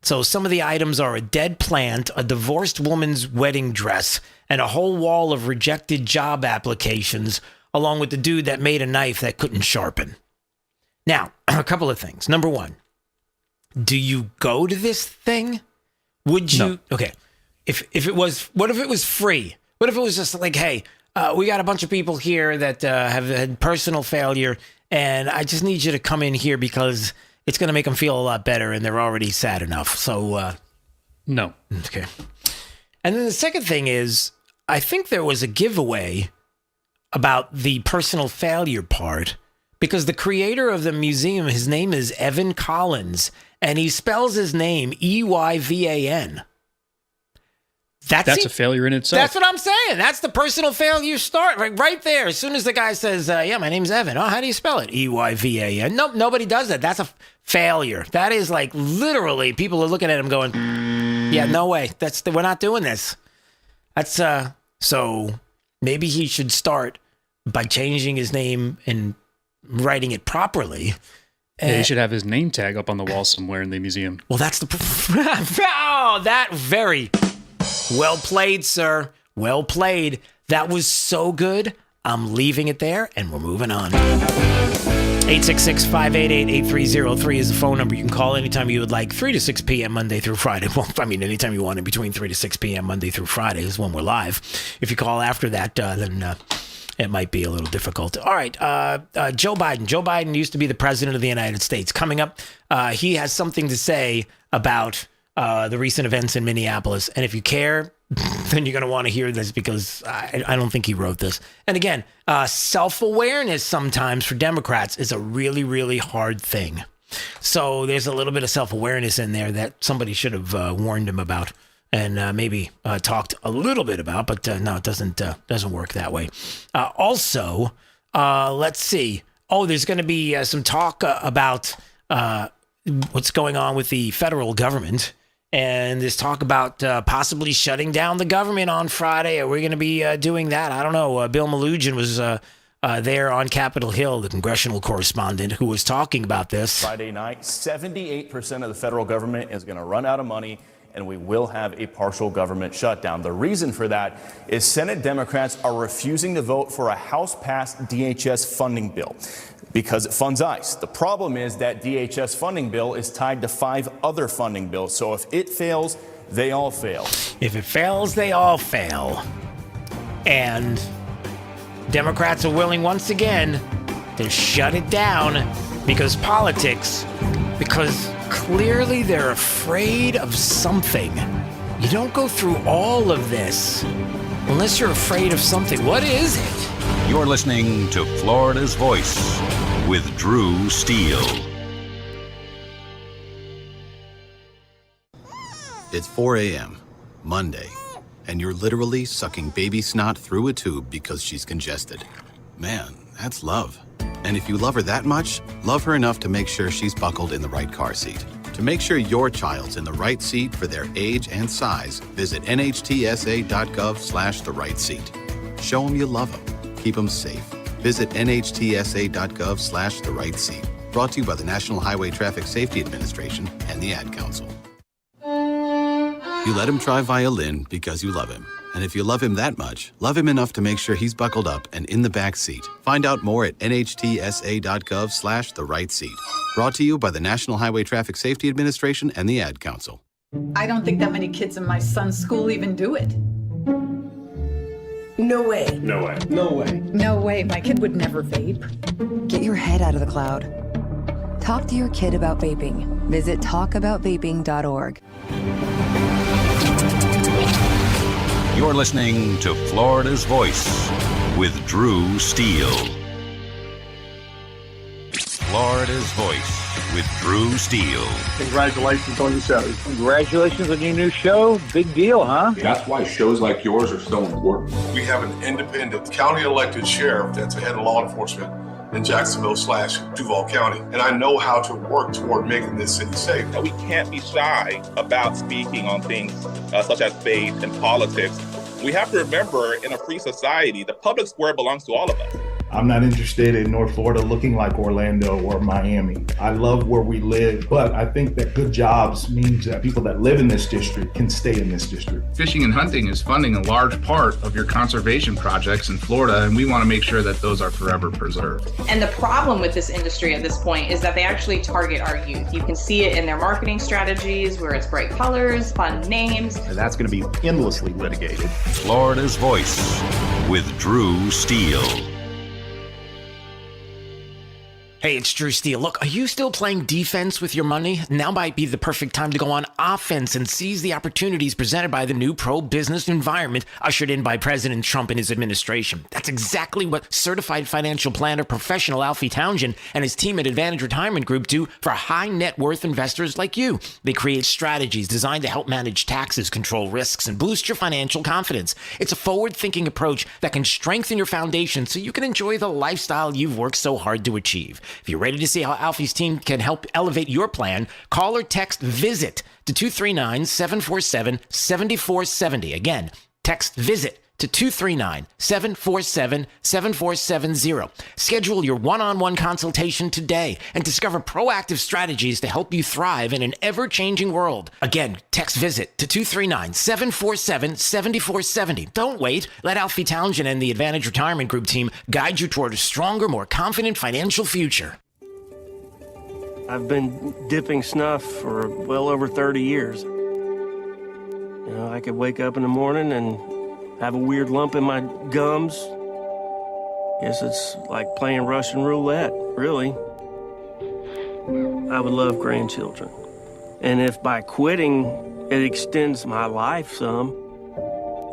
So some of the items are a dead plant, a divorced woman's wedding dress, and a whole wall of rejected job applications, along with the dude that made a knife that couldn't sharpen. Now, a couple of things. Number one, do you go to this thing? Would you? No. Okay. If it was, what if it was free? What if it was just like, hey, we got a bunch of people here that have had personal failure, and I just need you to come in here because it's going to make them feel a lot better, and they're already sad enough. So, no. Okay. And then the second thing is, I think there was a giveaway about the personal failure part, because the creator of the museum, his name is Evan Collins, and he spells his name Eyvan. That's a failure in itself. That's what I'm saying. That's the personal failure start right there. As soon as the guy says, yeah, my name's Evan. Oh, how do you spell it? Eyvan. Nope, nobody does that. That's a failure. That is like literally people are looking at him going, yeah, no way. We're not doing this. That's so maybe he should start by changing his name and writing it properly. Yeah, he should have his name tag up on the wall somewhere in the museum. Well, that's that very well played, sir. Well played. That was so good. I'm leaving it there, and we're moving on. 866-588-8303 is the phone number. You can call anytime you would like, 3 to 6 p.m. Monday through Friday. Well, I mean, anytime you want in between 3 to 6 p.m. Monday through Friday is when we're live. If you call after that, then it might be a little difficult. All right, Joe Biden. Joe Biden used to be the president of the United States. Coming up, he has something to say about the recent events in Minneapolis. And if you care, then you're going to want to hear this because I don't think he wrote this. And again, self-awareness sometimes for Democrats is a really, really hard thing. So there's a little bit of self-awareness in there that somebody should have warned him about and maybe talked a little bit about. But no, it doesn't work that way. Also, let's see. Oh, there's going to be some talk about what's going on with the federal government. And there's talk about possibly shutting down the government on Friday. Are we going to be doing that? I don't know. Bill Malugin was there on Capitol Hill, the congressional correspondent, who was talking about this. Friday night, 78% of the federal government is going to run out of money, and we will have a partial government shutdown. The reason for that is Senate Democrats are refusing to vote for a House-passed DHS funding bill because it funds ICE. The problem is that DHS funding bill is tied to 5 other funding bills. So if it fails, they all fail. If it fails, they all fail. And Democrats are willing once again to shut it down because politics, because clearly they're afraid of something. You don't go through all of this unless you're afraid of something. What is it? You're listening to Florida's Voice with Drew Steele. It's 4 a.m., Monday, and you're literally sucking baby snot through a tube because she's congested. Man, that's love. And if you love her that much, love her enough to make sure she's buckled in the right car seat. To make sure your child's in the right seat for their age and size, visit nhtsa.gov/the right seat. Show them you love them. Keep them safe. Visit nhtsa.gov/the right seat. Brought to you by the National Highway Traffic Safety Administration and the Ad Council. You let him try violin because you love him. And if you love him that much, love him enough to make sure he's buckled up and in the back seat. Find out more at nhtsa.gov/the right seat. Brought to you by the National Highway Traffic Safety Administration and the Ad Council. I don't think that many kids in my son's school even do it. No way. No way. No way. No way. My kid would never vape. Get your head out of the cloud. Talk to your kid about vaping. Visit talkaboutvaping.org. You're listening to Florida's Voice with Drew Steele. Florida's Voice with Drew Steele. Congratulations on your show. Congratulations on your new show. Big deal, huh? That's why shows like yours are so important. We have an independent county elected sheriff that's the head of law enforcement in Jacksonville/Duval County. And I know how to work toward making this city safe. We can't be shy about speaking on things such as faith and politics. We have to remember, in a free society, the public square belongs to all of us. I'm not interested in North Florida looking like Orlando or Miami. I love where we live, but I think that good jobs means that people that live in this district can stay in this district. Fishing and hunting is funding a large part of your conservation projects in Florida, and we want to make sure that those are forever preserved. And the problem with this industry at this point is that they actually target our youth. You can see it in their marketing strategies where it's bright colors, fun names. And that's going to be endlessly litigated. Florida's Voice with Drew Steele. Hey, it's Drew Steele. Look, are you still playing defense with your money? Now might be the perfect time to go on offense and seize the opportunities presented by the new pro-business environment ushered in by President Trump and his administration. That's exactly what certified financial planner professional Alfie Townsend and his team at Advantage Retirement Group do for high net worth investors like you. They create strategies designed to help manage taxes, control risks, and boost your financial confidence. It's a forward-thinking approach that can strengthen your foundation so you can enjoy the lifestyle you've worked so hard to achieve. If you're ready to see how Alfie's team can help elevate your plan, call or text VISIT to 239-747-7470. Again, text VISIT to 239-747-7470. Schedule your one-on-one consultation today and discover proactive strategies to help you thrive in an ever-changing world. Again, text VISIT to 239-747-7470. Don't wait. Let Alfie Townsend and the Advantage Retirement Group team guide you toward a stronger, more confident financial future. I've been dipping snuff for well over 30 years. You know, I could wake up in the morning and have a weird lump in my gums. Guess it's like playing Russian roulette, really. I would love grandchildren. And if by quitting it extends my life some,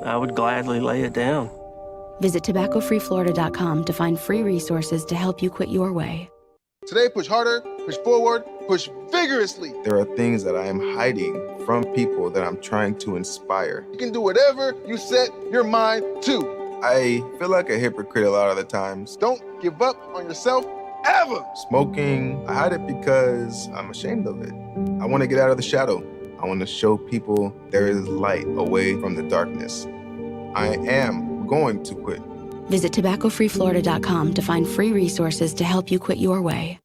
I would gladly lay it down. Visit tobaccofreeflorida.com to find free resources to help you quit your way. Today, push harder, push forward, push vigorously. There are things that I am hiding from people that I'm trying to inspire. You can do whatever you set your mind to. I feel like a hypocrite a lot of the times. Don't give up on yourself ever. Smoking, I hide it because I'm ashamed of it. I want to get out of the shadow. I want to show people there is light away from the darkness. I am going to quit. Visit tobaccofreeflorida.com to find free resources to help you quit your way.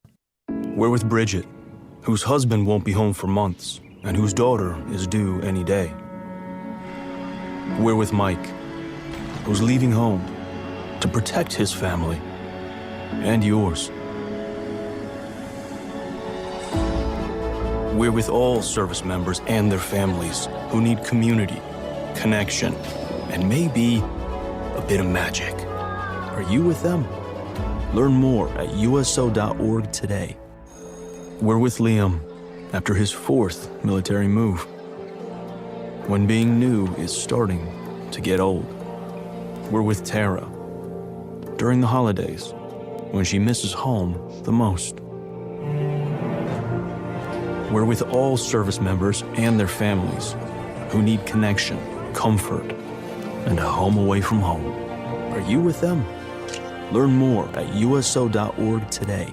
We're with Bridget, whose husband won't be home for months and whose daughter is due any day. We're with Mike, who's leaving home to protect his family and yours. We're with all service members and their families who need community, connection, and maybe a bit of magic. Are you with them? Learn more at uso.org today. We're with Liam after his 4th military move, when being new is starting to get old. We're with Tara during the holidays, when she misses home the most. We're with all service members and their families who need connection, comfort, and a home away from home. Are you with them? Learn more at uso.org today.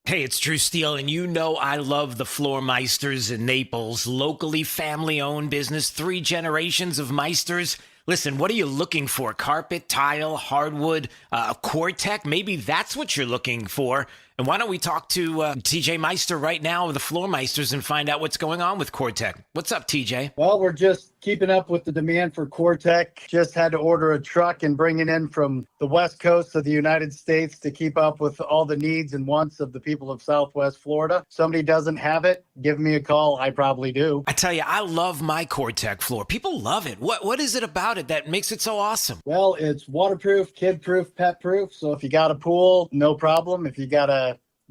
Hey, it's Drew Steele, and you know I love the Floor Meisters in Naples. Locally family-owned business, 3 generations of Meisters. Listen, what are you looking for? Carpet, tile, hardwood, Quartec? Maybe that's what you're looking for. And why don't we talk to TJ Meister right now of the Floor Meisters and find out what's going on with Quartec. What's up, TJ? Well, we're just keeping up with the demand for Quartec. Just had to order a truck and bring it in from the West Coast of the United States to keep up with all the needs and wants of the people of Southwest Florida. Somebody doesn't have it, give me a call. I probably do. I tell you, I love my Quartec floor. People love it. What is it about it that makes it so awesome? Well, it's waterproof, kid-proof, pet-proof. So if you got a pool, no problem. If you got a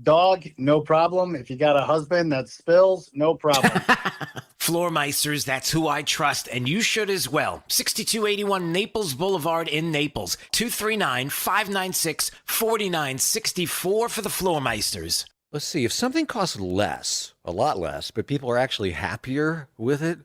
dog, no problem. If you got a husband that spills, no problem. Floor Meisters, that's who I trust, and you should as well. 6281 Naples Boulevard in Naples. 239-596-4964 for the Floor Meisters. Let's see, if something costs less, a lot less, but people are actually happier with it,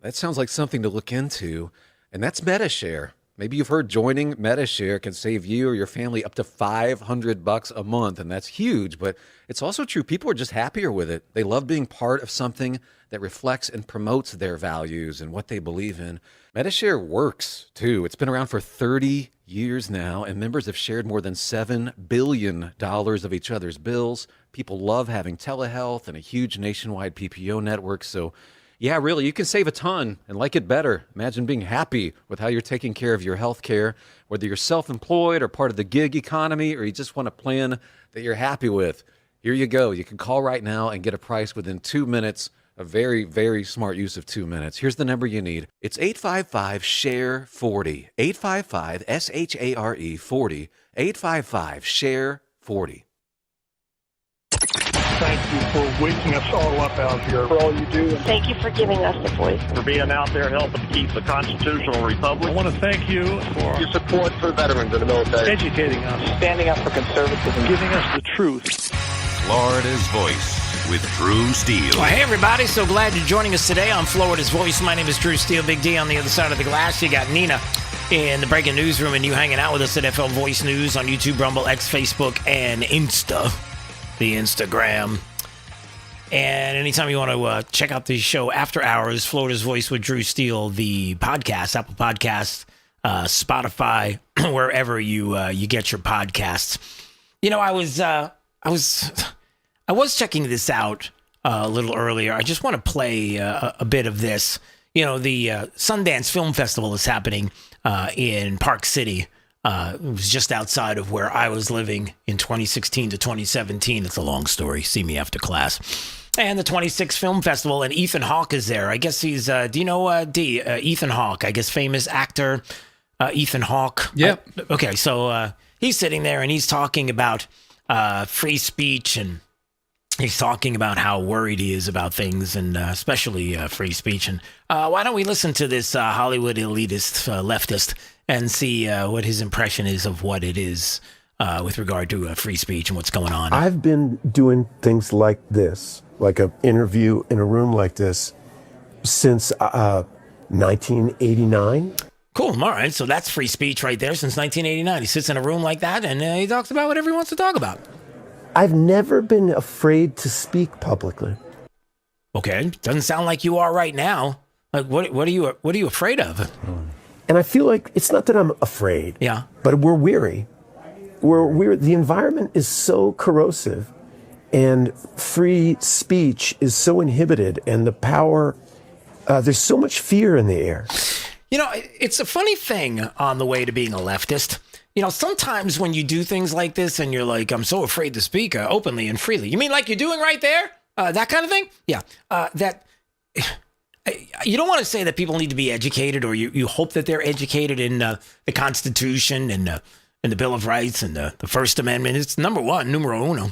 that sounds like something to look into, and that's MetaShare. Maybe you've heard joining Medi-Share can save you or your family up to $500 a month, and that's huge, but it's also true. People are just happier with it. They love being part of something that reflects and promotes their values and what they believe in. Medi-Share works, too. It's been around for 30 years now, and members have shared more than $7 billion of each other's bills. People love having telehealth and a huge nationwide PPO network, so yeah, really, you can save a ton and like it better. Imagine being happy with how you're taking care of your health care, whether you're self-employed or part of the gig economy, or you just want a plan that you're happy with. Here you go. You can call right now and get a price within 2 minutes. A very, very smart use of 2 minutes. Here's the number you need. It's 855-SHARE-40. 855-SHARE 40. 855-SHARE-40. Thank you for waking us all up out here, for all you do. Thank you for giving us a voice. For being out there helping keep the constitutional republic. I want to thank you for your support for veterans in the military. Educating us. Standing up for conservatism. Giving us the truth. Florida's Voice with Drew Steele. Well, hey, everybody. So glad you're joining us today on Florida's Voice. My name is Drew Steele. Big D on the other side of the glass. You got Nina in the breaking newsroom, and you hanging out with us at FL Voice News on YouTube, Rumble, X, Facebook, and the Instagram. And anytime you want to check out the show after hours, Florida's Voice with Drew Steele, the podcast, Apple Podcasts, Spotify, wherever you get your podcasts. You know, I was checking this out a little earlier. I just want to play a bit of this. You know, the Sundance Film Festival is happening in Park City. It was just outside of where I was living in 2016 to 2017. It's a long story. See me after class. And the 26th Film Festival, and Ethan Hawke is there. I guess he's, do you know Ethan Hawke? I guess famous actor Ethan Hawke. Yeah. Okay, so he's sitting there and he's talking about free speech, and he's talking about how worried he is about things, and especially free speech. And why don't we listen to this Hollywood elitist leftist and see what his impression is of what it is with regard to free speech and what's going on. I've been doing things like this, like an interview in a room like this, since 1989. Cool. All right. So that's free speech right there since 1989. He sits in a room like that and he talks about whatever he wants to talk about. I've never been afraid to speak publicly. Okay. Doesn't sound like you are right now. Like, what are you afraid of? And I feel like it's not that I'm afraid. Yeah. But we're weary. The environment is so corrosive, and free speech is so inhibited, and the power, there's so much fear in the air. You know, it's a funny thing on the way to being a leftist. You know, sometimes when you do things like this and you're like, I'm so afraid to speak openly and freely. You mean like you're doing right there? That kind of thing? Yeah. You don't want to say that people need to be educated, or you hope that they're educated in the Constitution and the Bill of Rights and the First Amendment. It's number one, numero uno.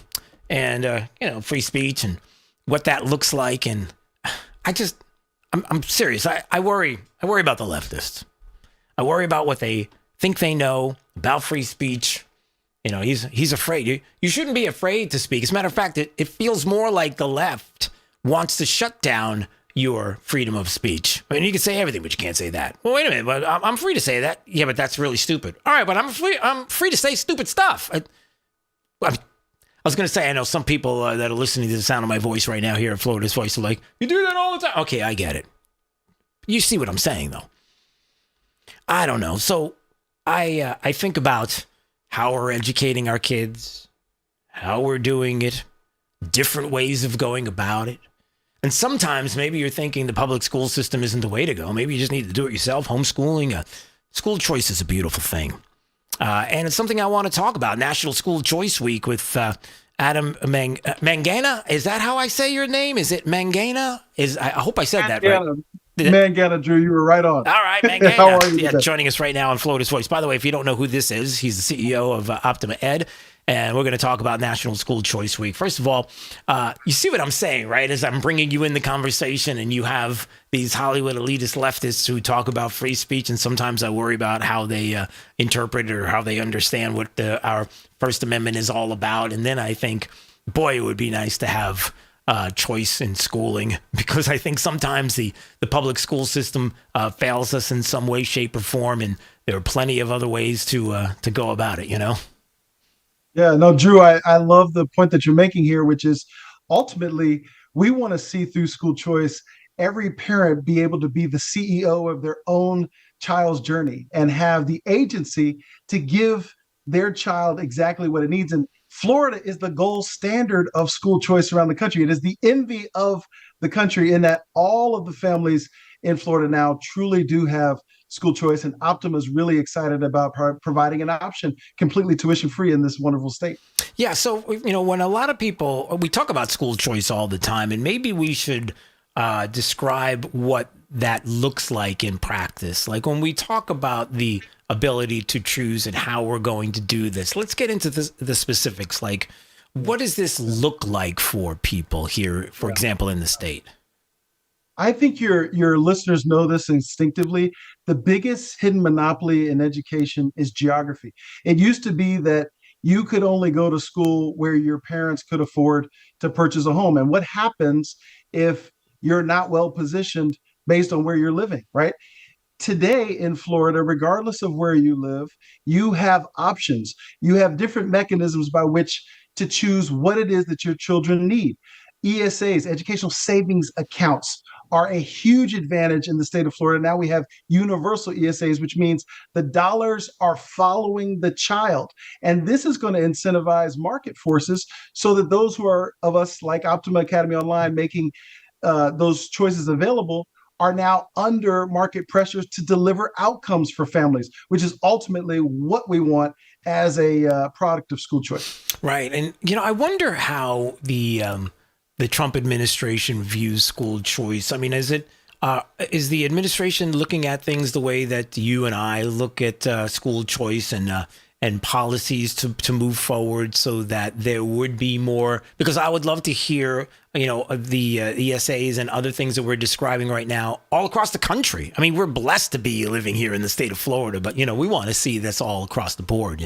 And, free speech and what that looks like. And I'm serious. I worry about the leftists. I worry about what they think they know about free speech. You know, he's afraid. You shouldn't be afraid to speak. As a matter of fact, it feels more like the left wants to shut down your freedom of speech. I mean, you can say everything, but you can't say that. Well, wait a minute, but I'm free to say that. Yeah, but that's really stupid. All right, but I'm free to say stupid stuff. I was going to say, I know some people that are listening to the sound of my voice right now here at Florida's Voice are like, you do that all the time. Okay, I get it. You see what I'm saying, though. I don't know. So I think about how we're educating our kids, how we're doing it, different ways of going about it. And sometimes maybe you're thinking the public school system isn't the way to go. Maybe you just need to do it yourself. Homeschooling, school choice is a beautiful thing. And it's something I want to talk about. National School Choice Week with Adam Mangana. Is that how I say your name? Is it Mangana? I hope I said that right. Mangana, Drew, you were right on. All right, Mangana. How are you today? Joining us right now on Florida's Voice. By the way, if you don't know who this is, he's the CEO of Optima Ed. And we're going to talk about National School Choice Week. First of all, you see what I'm saying, right? As I'm bringing you in the conversation, and you have these Hollywood elitist leftists who talk about free speech, and sometimes I worry about how they interpret it or how they understand what our First Amendment is all about. And then I think, boy, it would be nice to have choice in schooling, because I think sometimes the public school system fails us in some way, shape, or form, and there are plenty of other ways to go about it, you know? Yeah, no, Drew, I love the point that you're making here, which is ultimately we want to see through school choice every parent be able to be the CEO of their own child's journey and have the agency to give their child exactly what it needs. And Florida is the gold standard of school choice around the country. It is the envy of the country in that all of the families in Florida now truly do have school choice, and Optima is really excited about providing an option completely tuition free in this wonderful state. Yeah, so when a lot of people, we talk about school choice all the time, and maybe we should describe what that looks like in practice. Like when we talk about the ability to choose and how we're going to do this, let's get into the specifics. Like, what does this look like for people here, for example, in the state? I think your listeners know this instinctively. The biggest hidden monopoly in education is geography. It used to be that you could only go to school where your parents could afford to purchase a home. And what happens if you're not well positioned based on where you're living, right? Today in Florida, regardless of where you live, you have options. You have different mechanisms by which to choose what it is that your children need. ESAs, educational savings accounts, are a huge advantage in the state of Florida. Now we have universal ESAs, which means the dollars are following the child. And this is going to incentivize market forces so that those who are of us like Optima Academy Online making those choices available are now under market pressures to deliver outcomes for families, which is ultimately what we want as a product of school choice. Right. And, I wonder how the Trump administration views school choice. I mean, is the administration looking at things the way that you and I look at school choice and policies to move forward so that there would be more? Because I would love to hear, the ESAs and other things that we're describing right now all across the country. I mean, we're blessed to be living here in the state of Florida, but, we want to see this all across the board,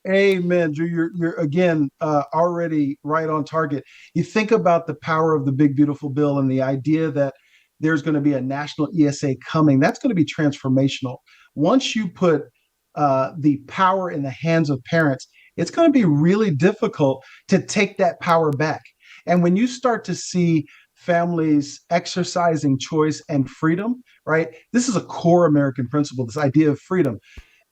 Amen, Drew. You're again already right on target. You think about the power of the big beautiful bill and the idea that there's going to be a national ESA coming. That's going to be transformational. Once you put the power in the hands of parents, it's going to be really difficult to take that power back. And when you start to see families exercising choice and freedom, right? This is a core American principle, this idea of freedom.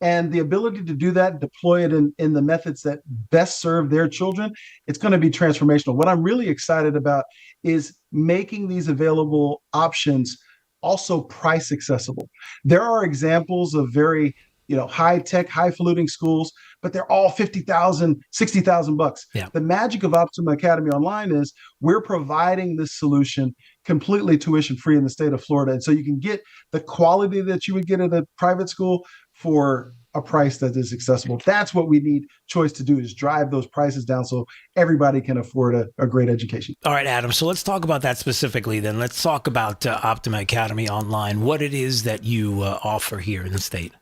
And the ability to do that, deploy it in the methods that best serve their children, it's going to be transformational. What I'm really excited about is making these available options also price accessible. There are examples of very high-tech, highfalutin schools, but they're all $50,000, $60,000. Yeah. The magic of Optima Academy Online is we're providing this solution completely tuition-free in the state of Florida. And so you can get the quality that you would get at a private school for a price that is accessible. That's what we need choice to do, is drive those prices down so everybody can afford a great education. All right, Adam. So let's talk about that specifically then. Let's talk about Optima Academy Online, what it is that you offer here in the state.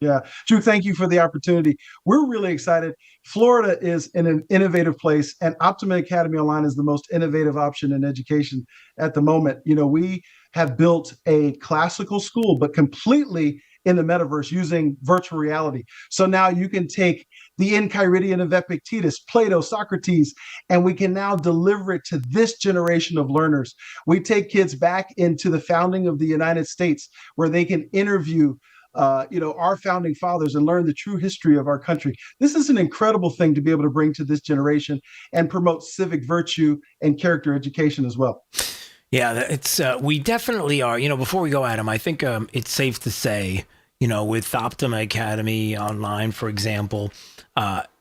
Yeah, Drew, thank you for the opportunity. We're really excited. Florida is in an innovative place, and Optima Academy Online is the most innovative option in education at the moment. We have built a classical school, but completely in the metaverse using virtual reality. So now you can take the Enchiridion of Epictetus, Plato, Socrates, and we can now deliver it to this generation of learners. We take kids back into the founding of the United States, where they can interview our founding fathers and learn the true history of our country. This is an incredible thing to be able to bring to this generation and promote civic virtue and character education as well. Yeah, it's we definitely are. Before we go, Adam, I think it's safe to say, with Optima Academy Online, for example,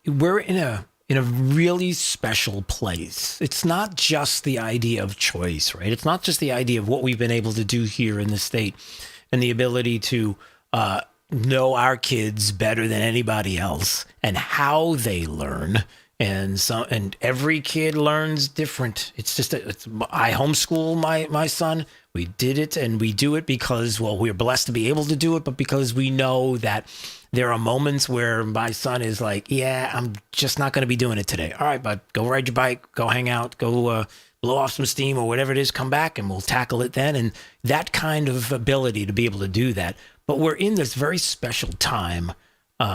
we're in a really special place. It's not just the idea of choice, right? It's not just the idea of what we've been able to do here in the state and the ability to know our kids better than anybody else and how they learn. And every kid learns different. It's just I homeschool my son. We did it, and we do it because, we're blessed to be able to do it, but because we know that there are moments where my son is like, yeah, I'm just not going to be doing it today. All right, bud, go ride your bike, go hang out, go blow off some steam or whatever it is, come back and we'll tackle it then. And that kind of ability to be able to do that. But we're in this very special time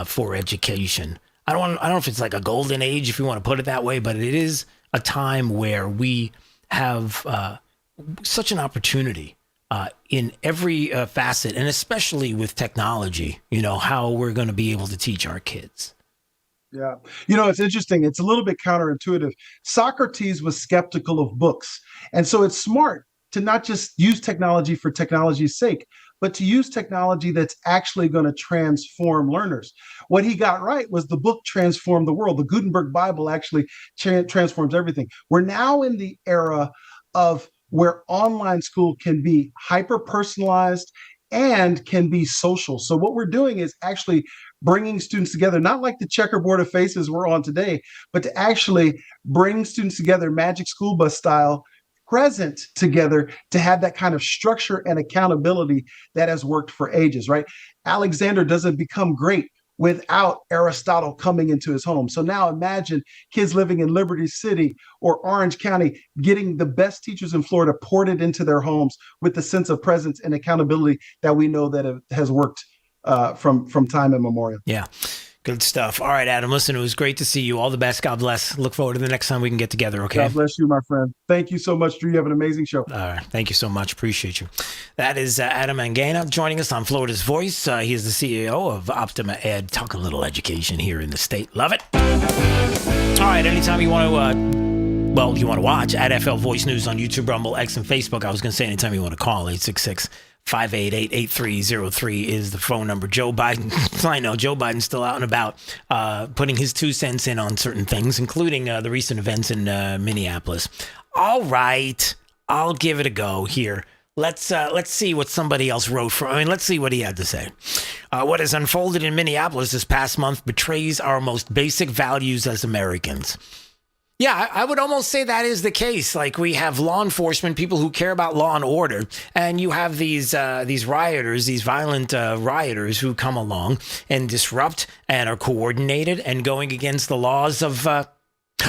for education. I don't know if it's like a golden age, if you want to put it that way, but it is a time where we have such an opportunity in every facet, and especially with technology, how we're going to be able to teach our kids. Yeah. It's interesting. It's a little bit counterintuitive. Socrates was skeptical of books. And so it's smart to not just use technology for technology's sake, but to use technology that's actually going to transform learners. What he got right was the book transformed the world. The Gutenberg Bible actually transforms everything. We're now in the era of where online school can be hyper-personalized and can be social. So what we're doing is actually bringing students together, not like the checkerboard of faces we're on today, but to actually bring students together, Magic School Bus style, present together to have that kind of structure and accountability that has worked for ages, right? Alexander doesn't become great without Aristotle coming into his home. So now imagine kids living in Liberty City or Orange County getting the best teachers in Florida ported into their homes with the sense of presence and accountability that we know that has worked from time immemorial. Yeah. Good stuff. All right, Adam, listen, it was great to see you. All the best. God bless. Look forward to the next time we can get together, okay? God bless you, my friend. Thank you so much, Drew. You have an amazing show. All right. Thank you so much. Appreciate you. That is Adam Mangana joining us on Florida's Voice. He is the CEO of Optima Ed. Talk a little education here in the state. Love it. All right, anytime you want to, you want to watch at FL Voice News on YouTube, Rumble, X, and Facebook. I was going to say anytime you want to call, 866-588-8303 is the phone number. Joe Biden, I know Joe Biden's still out and about, putting his 2 cents in on certain things, including the recent events in Minneapolis. All right, I'll give it a go here. Let's see what somebody else wrote let's see what he had to say. What has unfolded in Minneapolis this past month betrays our most basic values as Americans. Yeah, I would almost say that is the case. Like, we have law enforcement, people who care about law and order, and you have these rioters, these violent rioters who come along and disrupt and are coordinated and going against the laws of... I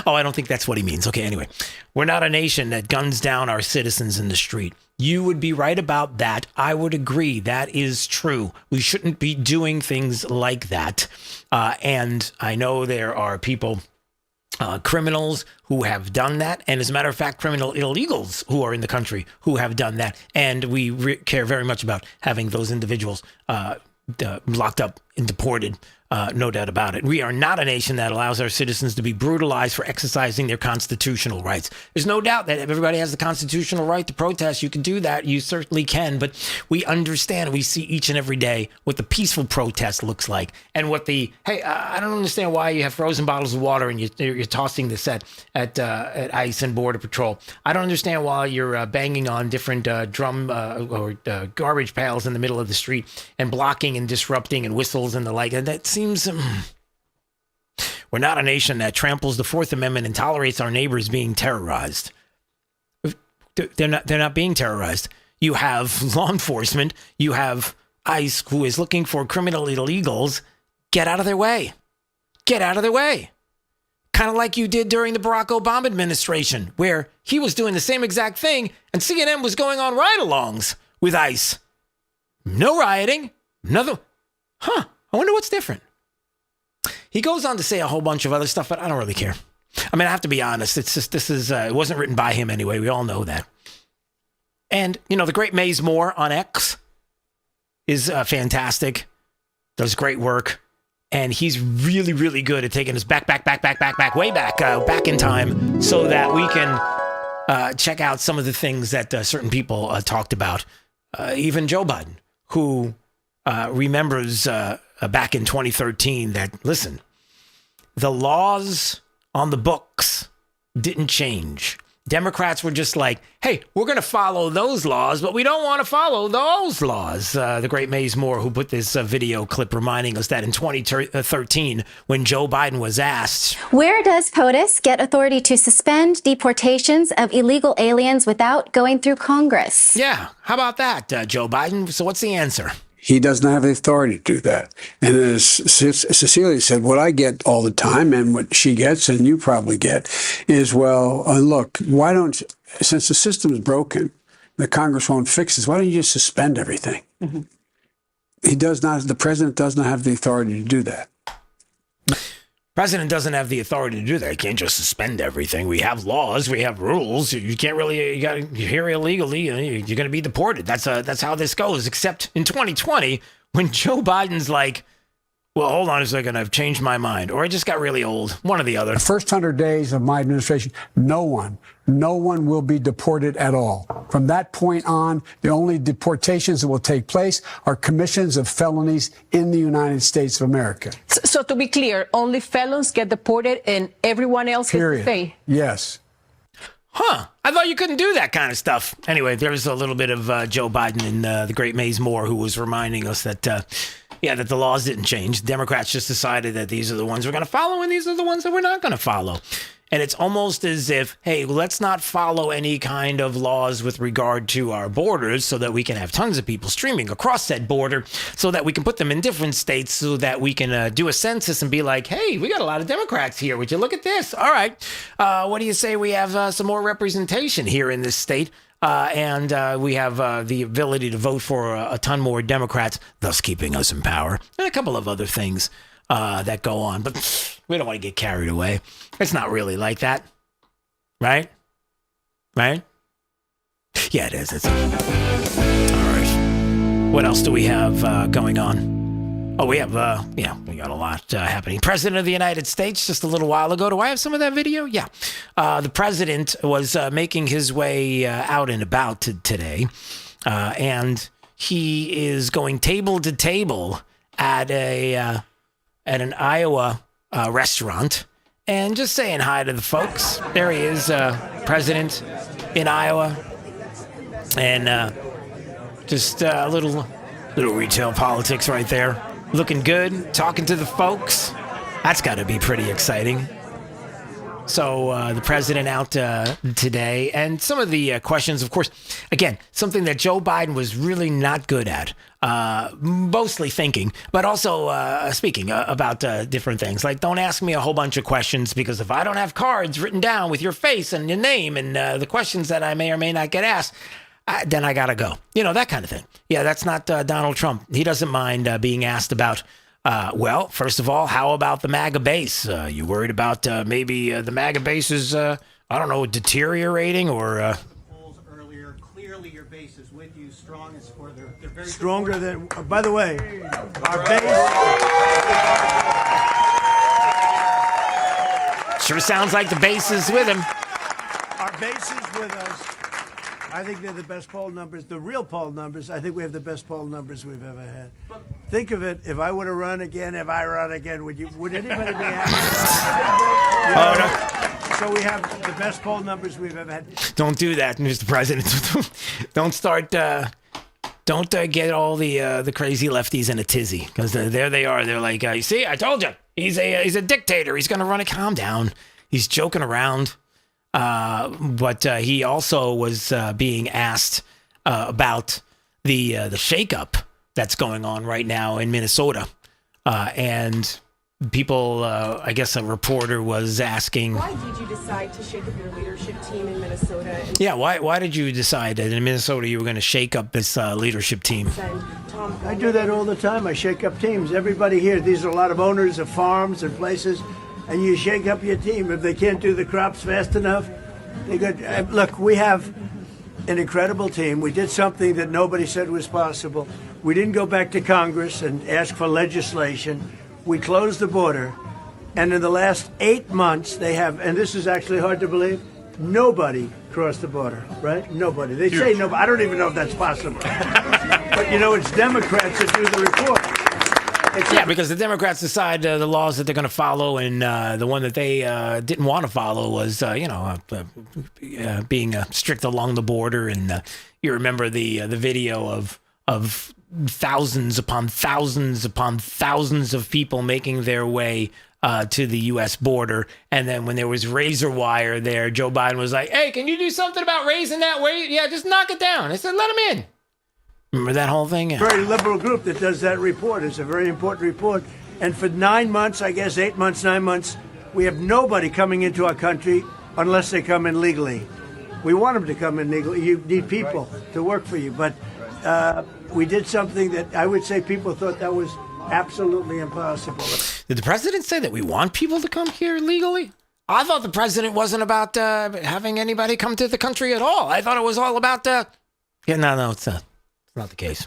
don't think that's what he means. Okay, anyway. We're not a nation that guns down our citizens in the street. You would be right about that. I would agree. That is true. We shouldn't be doing things like that. And I know there are people... criminals who have done that. And as a matter of fact, criminal illegals who are in the country who have done that. And we care very much about having those individuals locked up and deported. No doubt about it. We are not a nation that allows our citizens to be brutalized for exercising their constitutional rights. There's no doubt that everybody has the constitutional right to protest. You can do that. You certainly can. But we understand, we see each and every day what the peaceful protest looks like. And what I don't understand why you have frozen bottles of water and you're tossing this at ICE and Border Patrol. I don't understand why you're banging on different drum or garbage pails in the middle of the street and blocking and disrupting and whistles and the like. And that seems we're not a nation that tramples the Fourth Amendment and tolerates our neighbors being terrorized. They're not being terrorized. You have law enforcement, you have ICE who is looking for criminal illegals. Get out of their way. Get out of their way. Kind of like you did during the Barack Obama administration, where he was doing the same exact thing and CNN was going on ride-alongs with ICE. No rioting. Nothing. I wonder what's different. He goes on to say a whole bunch of other stuff, but I don't really care. I mean, I have to be honest. It's just, it wasn't written by him anyway. We all know that. And, the great Maze Moore on X is fantastic. Does great work. And he's really, really good at taking us back, way back in time so that we can check out some of the things that certain people talked about. Even Joe Biden, who remembers back in 2013 that, listen, the laws on the books didn't change. Democrats were just like, hey, we're going to follow those laws, but we don't want to follow those laws. The great Maze Moore, who put this video clip reminding us that in 2013, when Joe Biden was asked, where does POTUS get authority to suspend deportations of illegal aliens without going through Congress? Yeah, how about that, Joe Biden? So what's the answer? He does not have the authority to do that. And as Cecilia said, what I get all the time and what she gets and you probably get is, well, look, why don't since the system is broken, the Congress won't fix this, why don't you just suspend everything? Mm-hmm. The president does not have the authority to do that. President doesn't have the authority to do that. He can't just suspend everything. We have laws. We have rules. You can't really. You're here illegally. You're going to be deported. That's how this goes. Except in 2020, when Joe Biden's like, "Well, hold on a second. I've changed my mind," or "I just got really old." One or the other. The first 100 days of my administration, no one will be deported at all. From that point on, the only deportations that will take place are commissions of felonies in the United States of America. So to be clear, only felons get deported and everyone else gets to stay? Yes. Huh. I thought you couldn't do that kind of stuff. Anyway, there was a little bit of Joe Biden and the great Mays Moore who was reminding us that, that the laws didn't change. Democrats just decided that these are the ones we're going to follow and these are the ones that we're not going to follow. And it's almost as if, hey, let's not follow any kind of laws with regard to our borders so that we can have tons of people streaming across that border so that we can put them in different states so that we can do a census and be like, hey, we got a lot of Democrats here. Would you look at this? All right. What do you say we have some more representation here in this state? And we have the ability to vote for a ton more Democrats, thus keeping us in power, and a couple of other things that go on. But we don't want to get carried away. It's not really like that. Right? Right? Yeah, it is. All right. What else do we have going on? Oh, we have, we got a lot happening. President of the United States just a little while ago. Do I have some of that video? Yeah. The president was making his way out and about today. And he is going table to table at an Iowa restaurant and just saying hi to the folks. There he is, president in Iowa. And just a little retail politics right there. Looking good, talking to the folks. That's got to be pretty exciting. So the president out today, and some of the questions, of course, again, something that Joe Biden was really not good at, mostly thinking, but also speaking about different things. Like, don't ask me a whole bunch of questions because if I don't have cards written down with your face and your name and the questions that I may or may not get asked, then I got to go. You know, that kind of thing. Yeah, that's not Donald Trump. He doesn't mind being asked about, well, first of all, how about the MAGA base? You worried about maybe the MAGA base is, I don't know, deteriorating or... polls earlier, clearly your base is with you, strong and supportive. They're very stronger than, by the way, our base... Sure sounds like the base is with him. Our base is with us. I think they're the best poll numbers, the real poll numbers. I think we have the best poll numbers we've ever had. Think of it, if I were to run again, would anybody be happy? Oh, no. So we have the best poll numbers we've ever had. Don't do that, Mr. President. Don't start, don't get all the crazy lefties in a tizzy, because there they are. They're like, you see, I told you, he's a dictator. He's going to run it. Calm down. He's joking around. But he also was being asked about the shakeup that's going on right now in Minnesota. And people, I guess a reporter was asking... Why did you decide to shake up your leadership team in Minnesota? Yeah, why did you decide that in Minnesota you were going to shake up this leadership team? I do that all the time. I shake up teams. Everybody here, these are a lot of owners of farms and places. And you shake up your team. If they can't do the crops fast enough, they got. Look, we have an incredible team. We did something that nobody said was possible. We didn't go back to Congress and ask for legislation. We closed the border. And in the last 8 months, they have, and this is actually hard to believe, nobody crossed the border, right? Nobody. They say nobody. I don't even know if that's possible. But, you know, it's Democrats that do the report. Yeah, because the Democrats decide the laws that they're going to follow, and the one that they didn't want to follow was, being strict along the border. And you remember the video of thousands upon thousands upon thousands of people making their way to the U.S. border. And then when there was razor wire there, Joe Biden was like, hey, can you do something about raising that weight? Yeah, just knock it down. I said, let him in. Remember that whole thing? Yeah. Very liberal group that does that report. It's a very important report. And for 9 months, I guess 8 months, 9 months, we have nobody coming into our country unless they come in legally. We want them to come in legally. You need people to work for you. But we did something that I would say people thought that was absolutely impossible. Did the president say that we want people to come here legally? I thought the president wasn't about having anybody come to the country at all. I thought it was all about... no, it's not. It's not the case.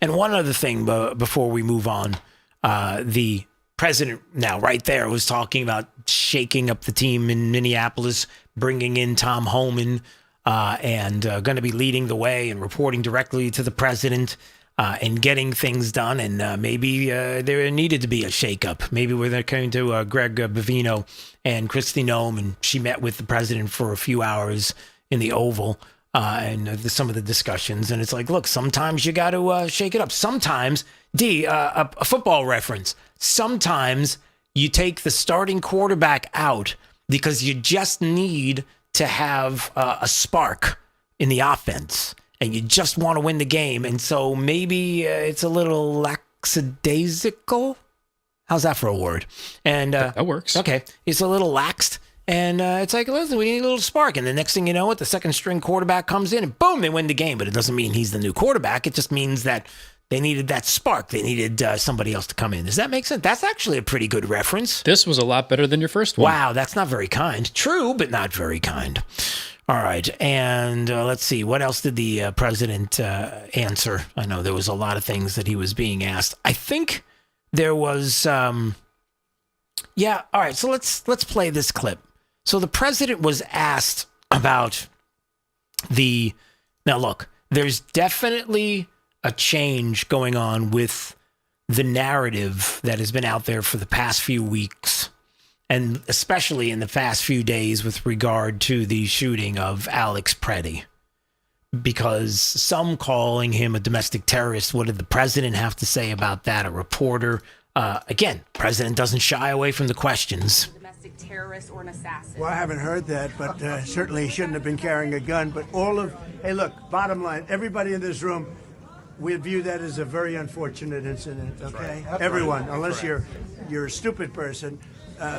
And one other thing before we move on, the president now right there was talking about shaking up the team in Minneapolis, bringing in Tom Homan, and going to be leading the way and reporting directly to the president and getting things done. And maybe there needed to be a shakeup. Maybe when they came to Greg Bavino and Kristi Noem, and she met with the president for a few hours in the Oval and some of the discussions. And it's like, look, sometimes you got to shake it up. Sometimes, a football reference, sometimes you take the starting quarterback out because you just need to have a spark in the offense and you just want to win the game. And so maybe it's a little lackadaisical. How's that for a word? And that works. Okay. It's a little laxed. And it's like, listen, we need a little spark. And the next thing you know, the second string quarterback comes in and boom, they win the game. But it doesn't mean he's the new quarterback. It just means that they needed that spark. They needed somebody else to come in. Does that make sense? That's actually a pretty good reference. This was a lot better than your first one. Wow, that's not very kind. True, but not very kind. All right. And let's see. What else did the president answer? I know there was a lot of things that he was being asked. I think there was... yeah. All right. So let's play this clip. So the president was asked about the... Now, look, there's definitely a change going on with the narrative that has been out there for the past few weeks, and especially in the past few days with regard to the shooting of Alex Pretti, because some calling him a domestic terrorist. What did the president have to say about that? A reporter. Again, president doesn't shy away from the questions. Domestic terrorist or an assassin. Well, I haven't heard that, but certainly he shouldn't have been carrying a gun. But hey, look, bottom line, everybody in this room, we view that as a very unfortunate incident, okay? Right. Everyone, right. Unless you're a stupid person.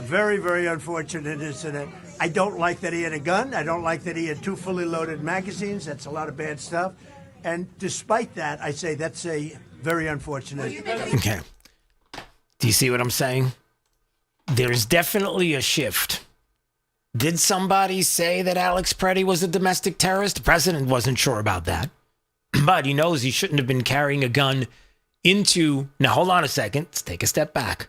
Very, very unfortunate incident. I don't like that he had a gun. I don't like that he had 2 fully loaded magazines. That's a lot of bad stuff. And despite that, I say that's a very unfortunate. Okay. Do you see what I'm saying? There's definitely a shift. Did somebody say that Alex Pretti was a domestic terrorist? The president wasn't sure about that. But he knows he shouldn't have been carrying a gun into... Now, hold on a second. Let's take a step back.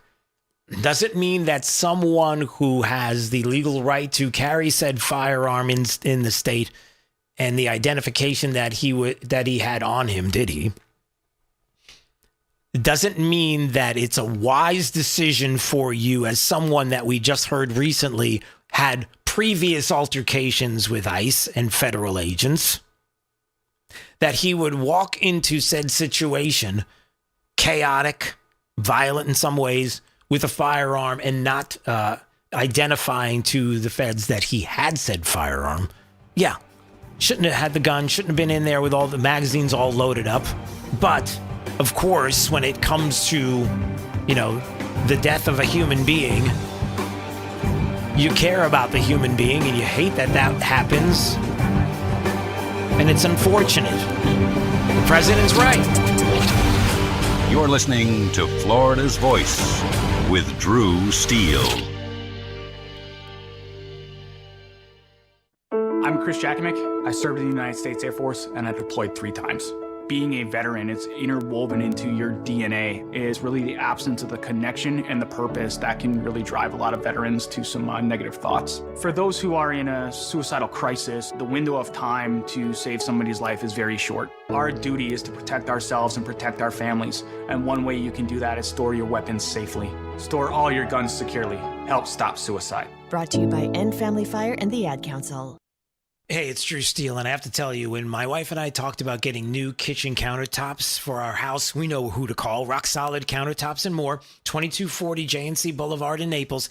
Does it mean that someone who has the legal right to carry said firearm in the state and the identification that he had on him, did he? Doesn't mean that it's a wise decision for you, as someone that we just heard recently had previous altercations with ICE and federal agents, that he would walk into said situation, chaotic, violent in some ways, with a firearm and not identifying to the feds that he had said firearm. Yeah, shouldn't have had the gun, shouldn't have been in there with all the magazines all loaded up. But, of course, when it comes to, the death of a human being, you care about the human being and you hate that happens. And it's unfortunate. The president's right. You're listening to Florida's Voice with Drew Steele. I'm Chris Jakimick. I served in the United States Air Force and I deployed 3 times. Being a veteran, it's interwoven into your DNA, is really the absence of the connection and the purpose that can really drive a lot of veterans to some negative thoughts. For those who are in a suicidal crisis, the window of time to save somebody's life is very short. Our duty is to protect ourselves and protect our families, and one way you can do that is store your weapons safely. Store all your guns securely. Help stop suicide. Brought to you by End Family Fire and the Ad Council. Hey, it's Drew Steele, and I have to tell you, when my wife and I talked about getting new kitchen countertops for our house, we know who to call. Rock Solid Countertops and More, 2240 J&C Boulevard in Naples.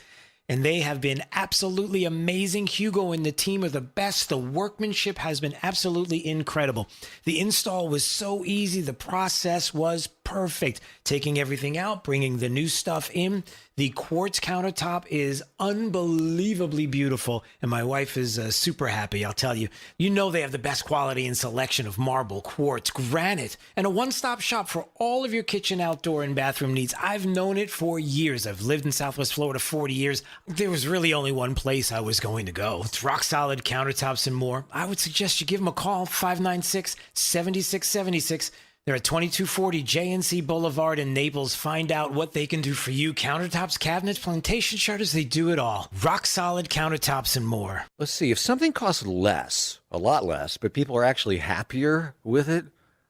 And they have been absolutely amazing. Hugo and the team are the best. The workmanship has been absolutely incredible. The install was so easy. The process was perfect. Taking everything out, bringing the new stuff in. The quartz countertop is unbelievably beautiful, and my wife is super happy, I'll tell you. You know they have the best quality and selection of marble, quartz, granite, and a one-stop shop for all of your kitchen, outdoor, and bathroom needs. I've known it for years. I've lived in Southwest Florida 40 years. There was really only one place I was going to go. It's rock-solid countertops and more. I would suggest you give them a call, 596-7676. They're at 2240 JNC Boulevard in Naples. Find out what they can do for you. Countertops, cabinets, plantation shutters, they do it all. Rock solid countertops and more. Let's see, if something costs less, a lot less, but people are actually happier with it,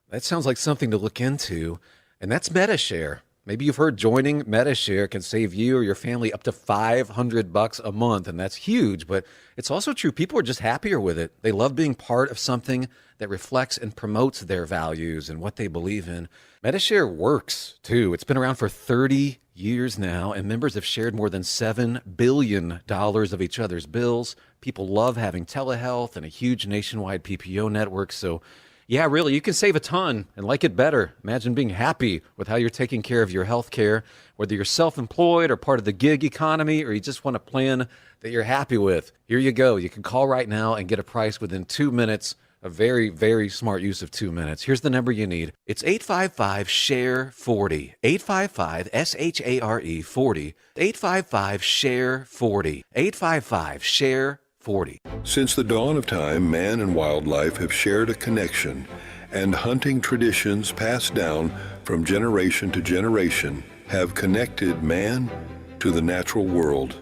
that sounds like something to look into. And that's MetaShare. Maybe you've heard joining MetaShare can save you or your family up to $500 a month, and that's huge. But it's also true, people are just happier with it. They love being part of something that reflects and promotes their values and what they believe in. MetaShare works, too. It's been around for 30 years now, and members have shared more than $7 billion of each other's bills. People love having telehealth and a huge nationwide PPO network, so yeah, really, you can save a ton and like it better. Imagine being happy with how you're taking care of your health care, whether you're self-employed or part of the gig economy, or you just want a plan that you're happy with. Here you go. You can call right now and get a price within 2 minutes. A very, very smart use of 2 minutes. Here's the number you need. It's 855-SHARE-40. 855-SHARE 40. 855-SHARE-40. 855-SHARE-40. Since the dawn of time, man and wildlife have shared a connection, and hunting traditions passed down from generation to generation have connected man to the natural world,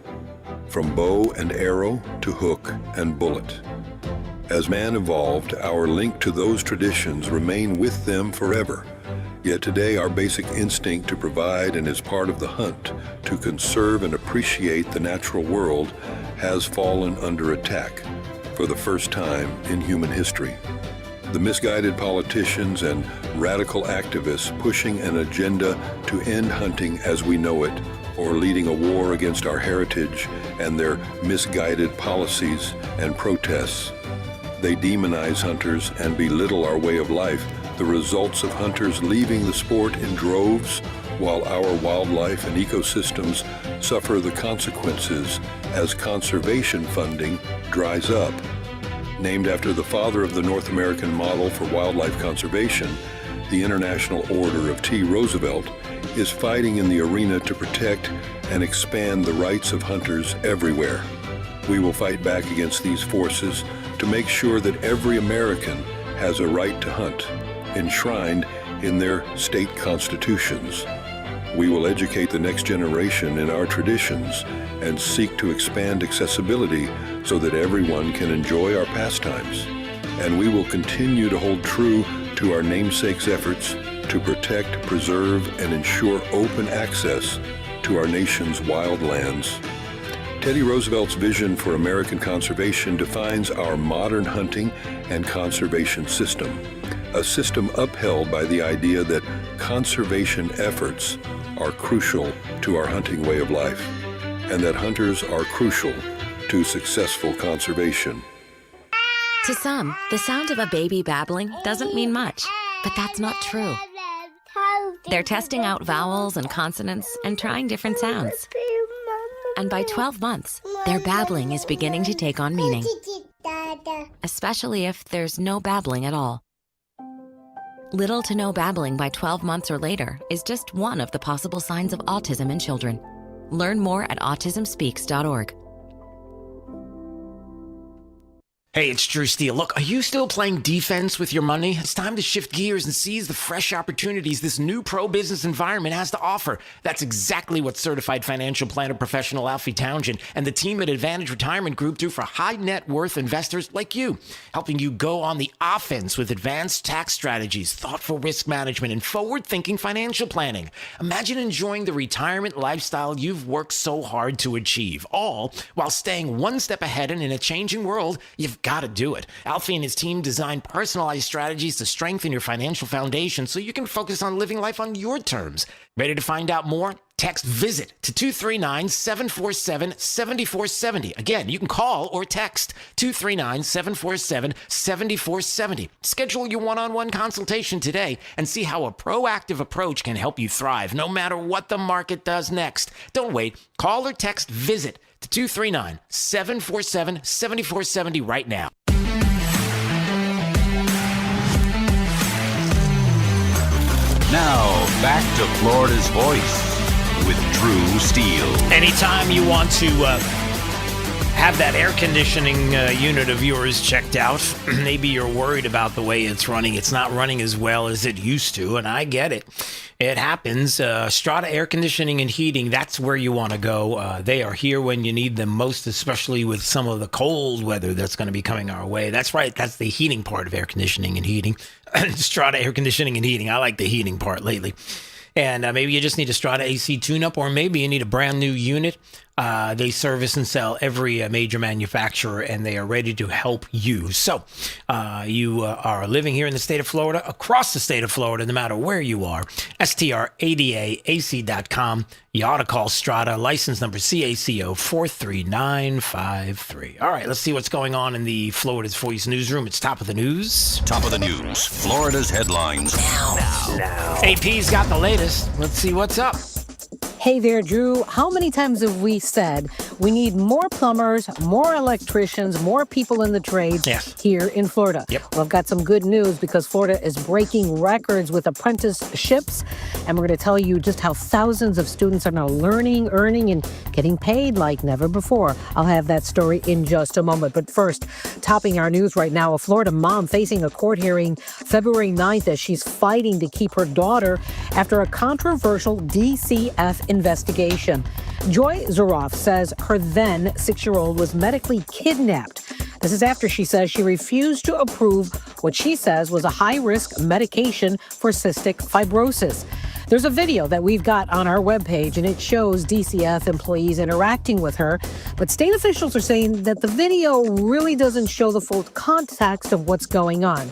from bow and arrow to hook and bullet. As man evolved, our link to those traditions remain with them forever. Yet today, our basic instinct to provide and as part of the hunt to conserve and appreciate the natural world has fallen under attack for the first time in human history. The misguided politicians and radical activists pushing an agenda to end hunting as we know it, or leading a war against our heritage and their misguided policies and protests. They demonize hunters and belittle our way of life, the results of hunters leaving the sport in droves, while our wildlife and ecosystems suffer the consequences as conservation funding dries up. Named after the father of the North American model for wildlife conservation, the International Order of T. Roosevelt is fighting in the arena to protect and expand the rights of hunters everywhere. We will fight back against these forces to make sure that every American has a right to hunt, enshrined in their state constitutions. We will educate the next generation in our traditions and seek to expand accessibility so that everyone can enjoy our pastimes. And we will continue to hold true to our namesake's efforts to protect, preserve, and ensure open access to our nation's wild lands. Teddy Roosevelt's vision for American conservation defines our modern hunting and conservation system, a system upheld by the idea that conservation efforts are crucial to our hunting way of life, and that hunters are crucial to successful conservation. To some, the sound of a baby babbling doesn't mean much, but that's not true. They're testing out vowels and consonants and trying different sounds. And by 12 months, their babbling is beginning to take on meaning, especially if there's no babbling at all. Little to no babbling by 12 months or later is just one of the possible signs of autism in children. Learn more at autismspeaks.org. Hey, it's Drew Steele. Look, are you still playing defense with your money? It's time to shift gears and seize the fresh opportunities this new pro-business environment has to offer. That's exactly what certified financial planner professional Alfie Townsend and the team at Advantage Retirement Group do for high net worth investors like you, helping you go on the offense with advanced tax strategies, thoughtful risk management, and forward-thinking financial planning. Imagine enjoying the retirement lifestyle you've worked so hard to achieve, all while staying one step ahead and in a changing world. You've got to do it. Alfie and his team designed personalized strategies to strengthen your financial foundation so you can focus on living life on your terms. Ready to find out more? Text VISIT to 239-747-7470. Again, you can call or text 239-747-7470. Schedule your one-on-one consultation today and see how a proactive approach can help you thrive no matter what the market does next. Don't wait. Call or text VISIT to 239-747-7470 right now. Now, back to Florida's Voice with Drew Steele. Anytime you want to have that air conditioning unit of yours checked out, maybe you're worried about the way it's running. It's not running as well as it used to, and I get it. It happens. Strata Air Conditioning and Heating, that's where you want to go. They are here when you need them most, especially with some of the cold weather that's going to be coming our way. That's right. That's the heating part of air conditioning and heating. Strata Air Conditioning and Heating. I like the heating part lately. And maybe you just need a Strata AC tune-up, or maybe you need a brand new unit. They service and sell every major manufacturer, and they are ready to help you. So you are living here in the state of Florida, across the state of Florida, no matter where you are. STRADAAC.com. You ought to call Strata, license number CACO 43953. All right, let's see what's going on in the Florida's Voice newsroom. It's top of the news. Top of the news. Florida's headlines now. AP's got the latest. Let's see what's up. Hey there, Drew. How many times have we said we need more plumbers, more electricians, more people in the trades here in Florida? Well, I've got some good news because Florida is breaking records with apprenticeships. And we're going to tell you just how thousands of students are now learning, earning, and getting paid like never before. I'll have that story in just a moment. But first, topping our news right now, a Florida mom facing a court hearing February 9th as she's fighting to keep her daughter after a controversial DCF investigation. Joy Zaroff says her then 6-year-old was medically kidnapped. This is after she says she refused to approve what she says was a high-risk medication for cystic fibrosis. There's a video that we've got on our webpage, and it shows DCF employees interacting with her. But state officials are saying that the video really doesn't show the full context of what's going on.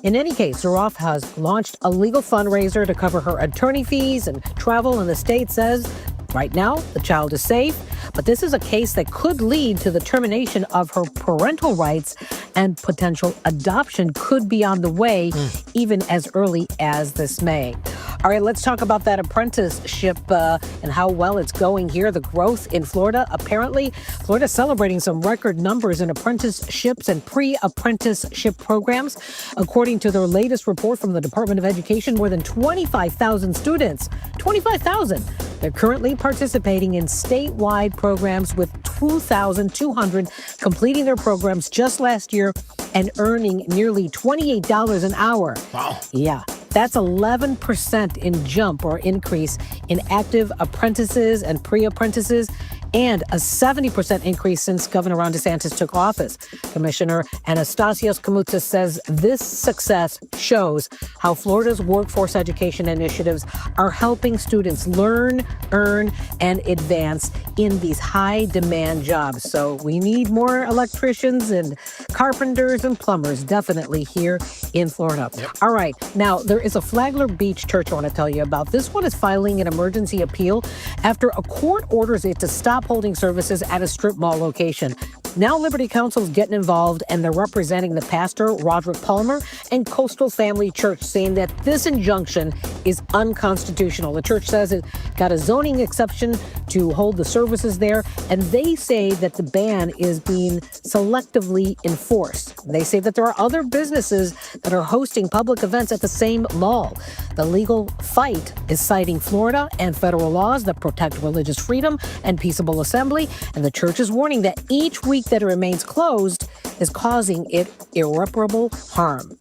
In any case, Zaroff has launched a legal fundraiser to cover her attorney fees and travel, and the state says right now the child is safe. But this is a case that could lead to the termination of her parental rights, and potential adoption could be on the way even as early as this May. All right, let's talk about that apprenticeship and how well it's going here. The growth in Florida. Apparently, Florida's celebrating some record numbers in apprenticeships and pre-apprenticeship programs. According to their latest report from the Department of Education, more than 25,000 students, 25,000. They're currently participating in statewide programs with 2,200 completing their programs just last year and earning nearly $28 an hour. Wow. Yeah. That's 11% in jump or increase in active apprentices and pre-apprentices, and a 70% increase since Governor Ron DeSantis took office. Commissioner Anastasios Koumoutsas says this success shows how Florida's workforce education initiatives are helping students learn, earn, and advance in these high-demand jobs. So we need more electricians and carpenters and plumbers definitely here in Florida. All right. Now, there is a Flagler Beach church I want to tell you about. This one is filing an emergency appeal after a court orders it to stop holding services at a strip mall location. Now Liberty Counsel is getting involved, and they're representing the pastor, Roderick Palmer, and Coastal Family Church, saying that this injunction is unconstitutional. The church says it got a zoning exception to hold the services there, and they say that the ban is being selectively enforced. They say that there are other businesses that are hosting public events at the same mall. The legal fight is citing Florida and federal laws that protect religious freedom and peaceable assembly, and the church is warning that each week that it remains closed is causing it irreparable harm.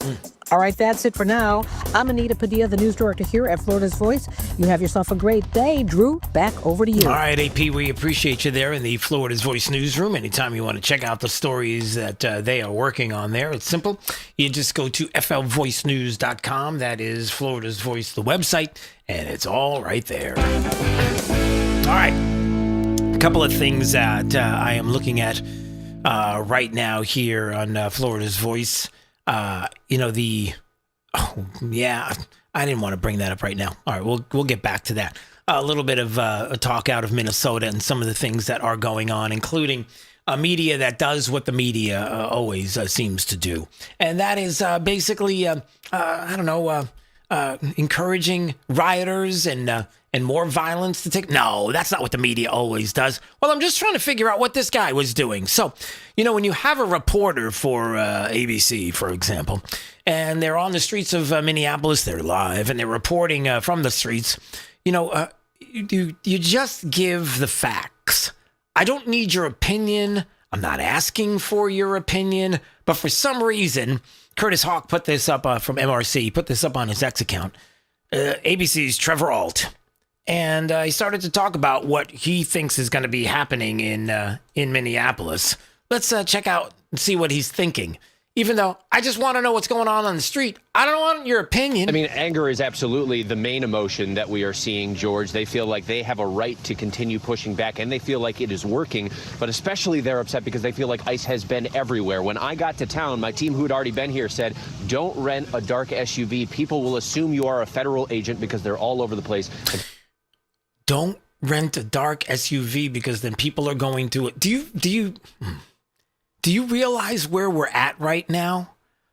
All right, that's it for now. I'm Anita Padilla, the news director here at Florida's Voice. You have yourself a great day. Drew, back over to you. All right, AP, we appreciate you there in the Florida's Voice newsroom. Anytime you want to check out the stories that they are working on there, it's simple. You just go to flvoicenews.com. That is Florida's Voice, the website, and it's all right there. All right. A couple of things that I am looking at right now here on Florida's Voice. I didn't want to bring that up right now. All right, we'll get back to that. A little bit of a talk out of Minnesota and some of the things that are going on, including a media that does what the media always seems to do. And that is basically, encouraging rioters and more violence to take. No, that's not what the media always does. Well, I'm just trying to figure out what this guy was doing. So, when you have a reporter for ABC, for example, and they're on the streets of Minneapolis, they're live, and they're reporting from the streets, you just give the facts. I don't need your opinion. I'm not asking for your opinion. But for some reason, Curtis Hawk put this up from MRC, put this up on his X account. ABC's Trevor Alt. And he started to talk about what he thinks is going to be happening in Minneapolis. Let's check out and see what he's thinking. Even though I just want to know what's going on the street. I don't want your opinion. I mean, anger is absolutely the main emotion that we are seeing, George. They feel like they have a right to continue pushing back, and they feel like it is working. But especially they're upset because they feel like ICE has been everywhere. When I got to town, my team who had already been here said, don't rent a dark SUV. People will assume you are a federal agent because they're all over the place. Don't rent a dark SUV because then people are going to it. Do you realize where we're at right now?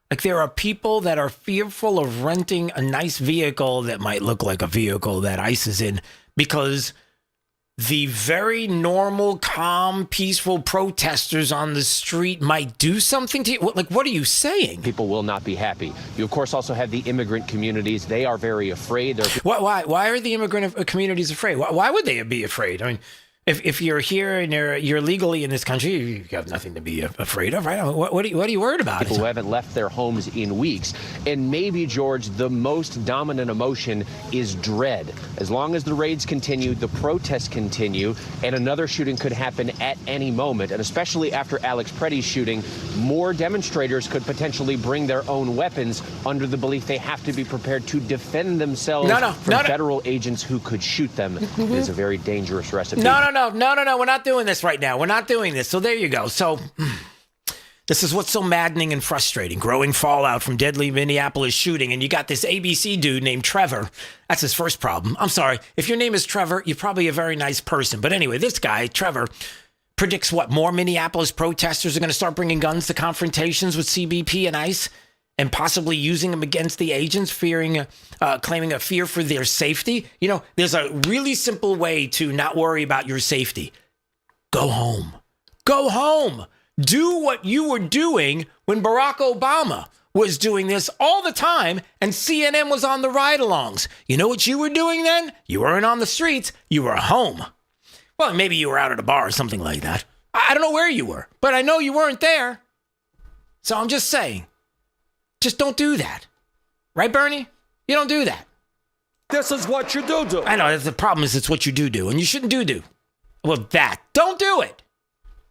Like, there are people that are fearful of renting a nice vehicle that might look like a vehicle that ICE is in because the very normal, calm, peaceful protesters on the street might do something to you. Like, what are you saying? People will not be happy. You, of course, also have the immigrant communities. They are very afraid. Why are the immigrant communities afraid? Why would they be afraid? I mean, if you're here and you're legally in this country, you have nothing to be afraid of, right? What are you worried about? People who haven't left their homes in weeks. And maybe, George, the most dominant emotion is dread. As long as the raids continue, the protests continue, and another shooting could happen at any moment. And especially after Alex Pretti's shooting, more demonstrators could potentially bring their own weapons under the belief they have to be prepared to defend themselves from federal agents who could shoot them. It is a very dangerous recipe. No, we're not doing this right now. We're not doing this. So there you go. So this is what's so maddening and frustrating. Growing fallout from deadly Minneapolis shooting. And you got this ABC dude named Trevor. That's his first problem. I'm sorry. If your name is Trevor, you're probably a very nice person. But anyway, this guy, Trevor, predicts what? More Minneapolis protesters are going to start bringing guns to confrontations with CBP and ICE and possibly using them against the agents, claiming a fear for their safety. There's a really simple way to not worry about your safety. Go home. Go home. Do what you were doing when Barack Obama was doing this all the time and CNN was on the ride-alongs. You know what you were doing then? You weren't on the streets. You were home. Well, maybe you were out at a bar or something like that. I don't know where you were, but I know you weren't there. So I'm just saying. Just don't do that. Right, Bernie? You don't do that. This is what you do. I know. The problem is it's what you do. And you shouldn't do. Well, don't do it.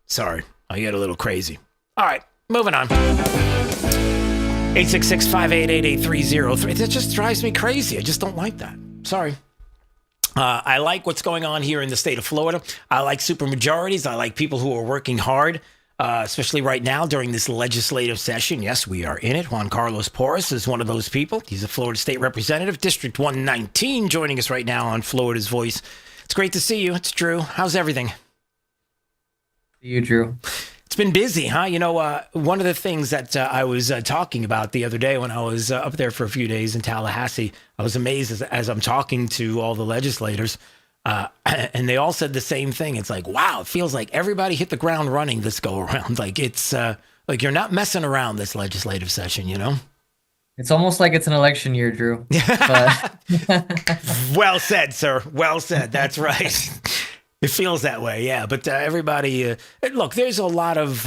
Sorry. I get a little crazy. All right. Moving on. 866-588-8303. That just drives me crazy. I just don't like that. Sorry. I like what's going on here in the state of Florida. I like supermajorities. I like people who are working hard. Especially right now during this legislative session. Yes, we are in it. Juan Carlos Porras is one of those people. He's a Florida State Representative, District 119, joining us right now on Florida's Voice. It's great to see you. It's Drew. How's everything? See you, Drew. It's been busy, huh? One of the things that I was talking about the other day when I was up there for a few days in Tallahassee, I was amazed as I'm talking to all the legislators. And they all said the same thing. It's like, wow, it feels like everybody hit the ground running this go around. Like it's like you're not messing around this legislative session, It's almost like it's an election year, Drew. But... Well said, sir. Well said. That's right. It feels that way. Yeah. But everybody, look, there's a lot of,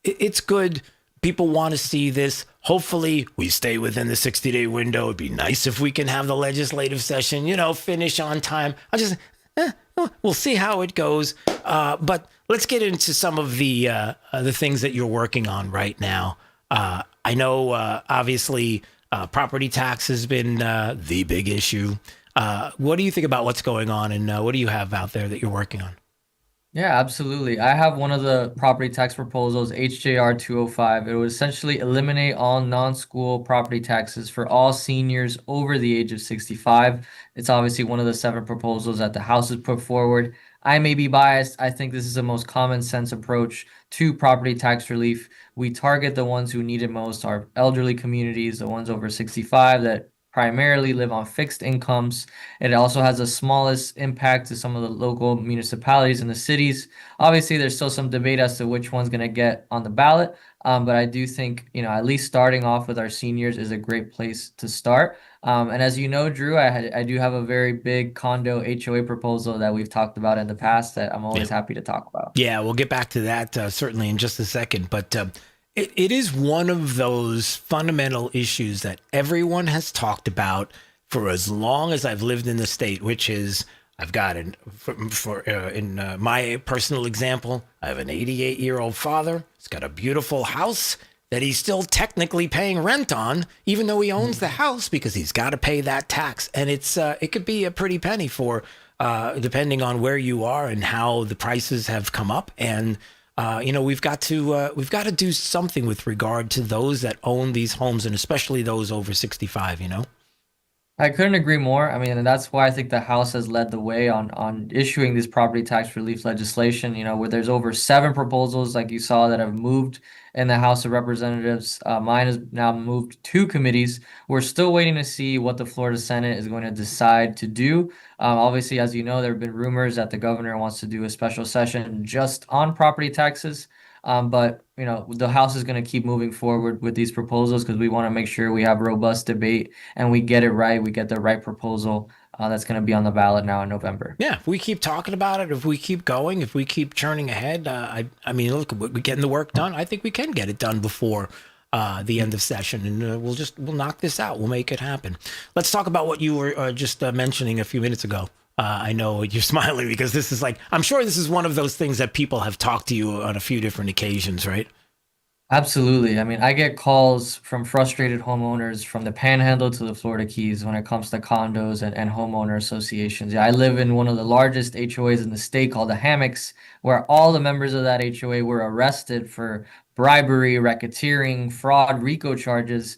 it's good. People want to see this. Hopefully we stay within the 60-day window. It'd be nice if we can have the legislative session, finish on time. We'll see how it goes. But let's get into some of the things that you're working on right now. I know, obviously, property tax has been the big issue. What do you think about what's going on, and what do you have out there that you're working on? Yeah, absolutely. I have one of the property tax proposals, HJR 205. It would essentially eliminate all non-school property taxes for all seniors over the age of 65. It's obviously one of the 7 proposals that the House has put forward. I may be biased. I think this is the most common sense approach to property tax relief. We target the ones who need it most, our elderly communities, the ones over 65 that primarily live on fixed incomes. It also has the smallest impact to some of the local municipalities and the cities. Obviously, there's still some debate as to which one's going to get on the ballot. But I do think, at least starting off with our seniors is a great place to start. And as you know, Drew, I do have a very big condo HOA proposal that we've talked about in the past that I'm always happy to talk about. Yeah, we'll get back to that certainly in just a second. But it is one of those fundamental issues that everyone has talked about for as long as I've lived in the state, which is I've got in my personal example, I have an 88-year-old father. He's got a beautiful house that he's still technically paying rent on, even though he owns the house, because he's got to pay that tax. And it could be a pretty penny for depending on where you are and how the prices have come up. And we've got to do something with regard to those that own these homes, and especially those over 65. I couldn't agree more. I mean, and that's why I think the House has led the way on issuing this property tax relief legislation, where there's over 7 proposals, like you saw, that have moved in the House of Representatives. Mine has now moved 2 committees. We're still waiting to see what the Florida Senate is going to decide to do. Obviously, as you know, there have been rumors that the governor wants to do a special session just on property taxes. But the House is going to keep moving forward with these proposals because we want to make sure we have robust debate and we get it right. We get the right proposal that's going to be on the ballot now in November. Yeah, if we keep talking about it, if we keep going, if we keep churning ahead, I mean, look, we're getting the work done. I think we can get it done before the end of session, and we'll knock this out. We'll make it happen. Let's talk about what you were just mentioning a few minutes ago. I know you're smiling because this is I'm sure this is one of those things that people have talked to you on a few different occasions, right? Absolutely. I mean, I get calls from frustrated homeowners from the Panhandle to the Florida Keys when it comes to condos and homeowner associations. Yeah, I live in one of the largest HOAs in the state called the Hammocks, where all the members of that HOA were arrested for bribery, racketeering, fraud, RICO charges,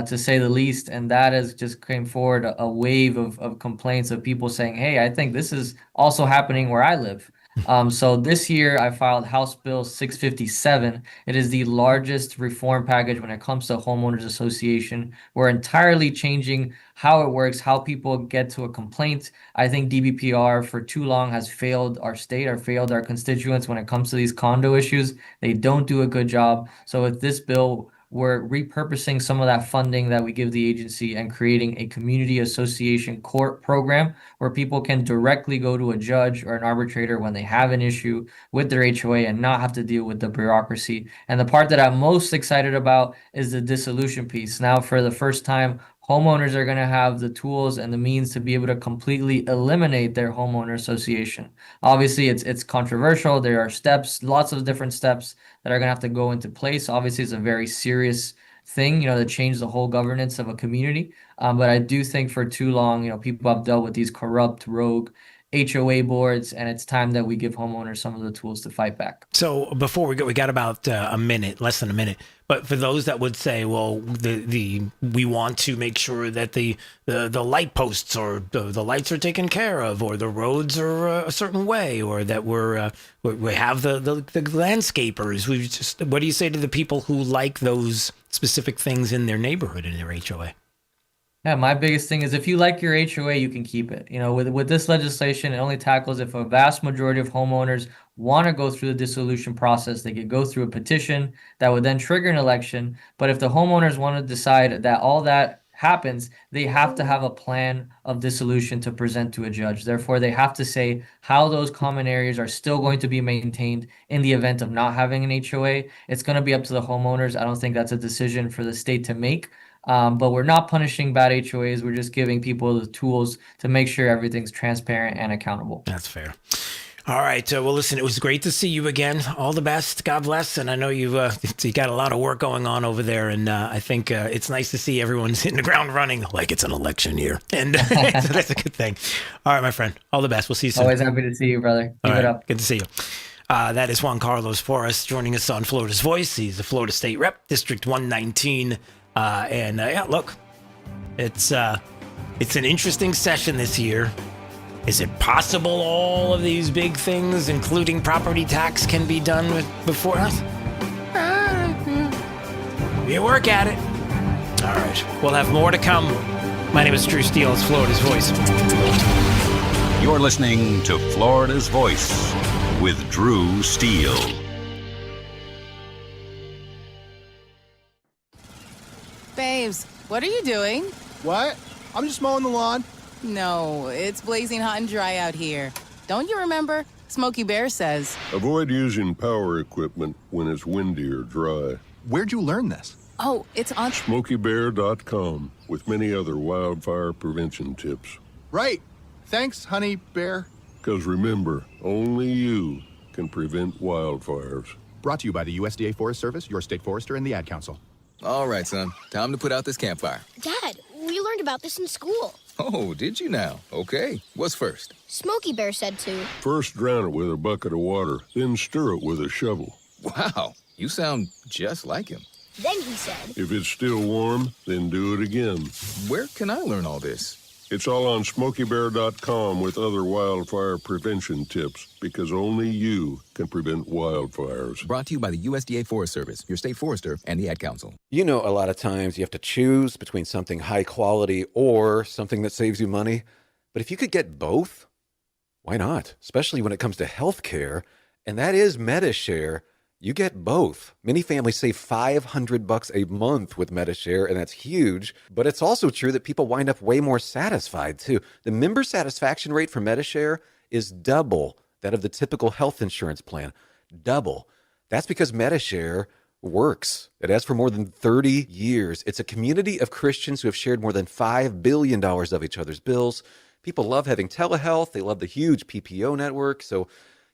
to say the least. And that has just came forward a wave of complaints of people saying, hey, I think this is also happening where I live. So this year I filed House Bill 657. It is the largest reform package when it comes to homeowners association. We're entirely changing how it works, how people get to a complaint. I think DBPR for too long has failed our state or failed our constituents when it comes to these condo issues. They don't do a good job. So with this bill, we're repurposing some of that funding that we give the agency and creating a community association court program where people can directly go to a judge or an arbitrator when they have an issue with their HOA and not have to deal with the bureaucracy. And the part that I'm most excited about is the dissolution piece. Now, for the first time, homeowners are going to have the tools and the means to be able to completely eliminate their homeowner association. Obviously, it's controversial. There are steps, lots of different steps that are going to have to go into place. Obviously, it's a very serious thing, to change the whole governance of a community. But I do think for too long, people have dealt with these corrupt, rogue HOA boards, and it's time that we give homeowners some of the tools to fight back. So before we got about a minute, less than a minute. But for those that would say, well, we want to make sure that the light posts or the lights are taken care of, or the roads are a certain way, or that we have the landscapers. What do you say to the people who like those specific things in their neighborhood, in their HOA? Yeah, my biggest thing is if you like your HOA, you can keep it. With this legislation, it only tackles if a vast majority of homeowners want to go through the dissolution process. They could go through a petition that would then trigger an election. But if the homeowners want to decide that all that happens, they have to have a plan of dissolution to present to a judge. Therefore, they have to say how those common areas are still going to be maintained in the event of not having an HOA. It's going to be up to the homeowners. I don't think that's a decision for the state to make. But we're not punishing bad HOAs. We're just giving people the tools to make sure everything's transparent and accountable. That's fair. All right. Well, listen, it was great to see you again. All the best. God bless. And I know you got a lot of work going on over there. And I think it's nice to see everyone's hitting the ground running like it's an election year. And so that's a good thing. All right, my friend. All the best. We'll see you soon. Always happy to see you, brother. Keep it up. Good to see you. That is Juan Carlos Forrest joining us on Florida's Voice. He's the Florida State Rep, District 119. Look, it's an interesting session this year. Is it possible all of these big things, including property tax, can be done before us? You work at it. All right. We'll have more to come. My name is Drew Steele. It's Florida's Voice. You're listening to Florida's Voice with Drew Steele. Babes, what are you doing? What? I'm just mowing the lawn. No, it's blazing hot and dry out here. Don't you remember? Smokey Bear says. Avoid using power equipment when it's windy or dry. Where'd you learn this? Oh, it's on SmokeyBear.com with many other wildfire prevention tips. Right. Thanks, honey bear. Because remember, only you can prevent wildfires. Brought to you by the USDA Forest Service, your state forester, and the Ad Council. All right, son. Time to put out this campfire. Dad, we learned about this in school. Oh, did you now? Okay. What's first? Smokey Bear said to. First drown it with a bucket of water, then stir it with a shovel. Wow, you sound just like him. Then he said. If it's still warm, then do it again. Where can I learn all this? It's all on SmokeyBear.com with other wildfire prevention tips, because only you can prevent wildfires. Brought to you by the USDA Forest Service, your state forester, and the Ad Council. You know, a lot of times you have to choose between something high quality or something that saves you money. But if you could get both, why not? Especially when it comes to healthcare, and that is MediShare. You get both. Many families save $500 a month with MediShare, and that's huge. But it's also true that people wind up way more satisfied, too. The member satisfaction rate for MediShare is double that of the typical health insurance plan. Double. That's because MediShare works. It has for more than 30 years. It's a community of Christians who have shared more than $5 billion of each other's bills. People love having telehealth. They love the huge PPO network. So,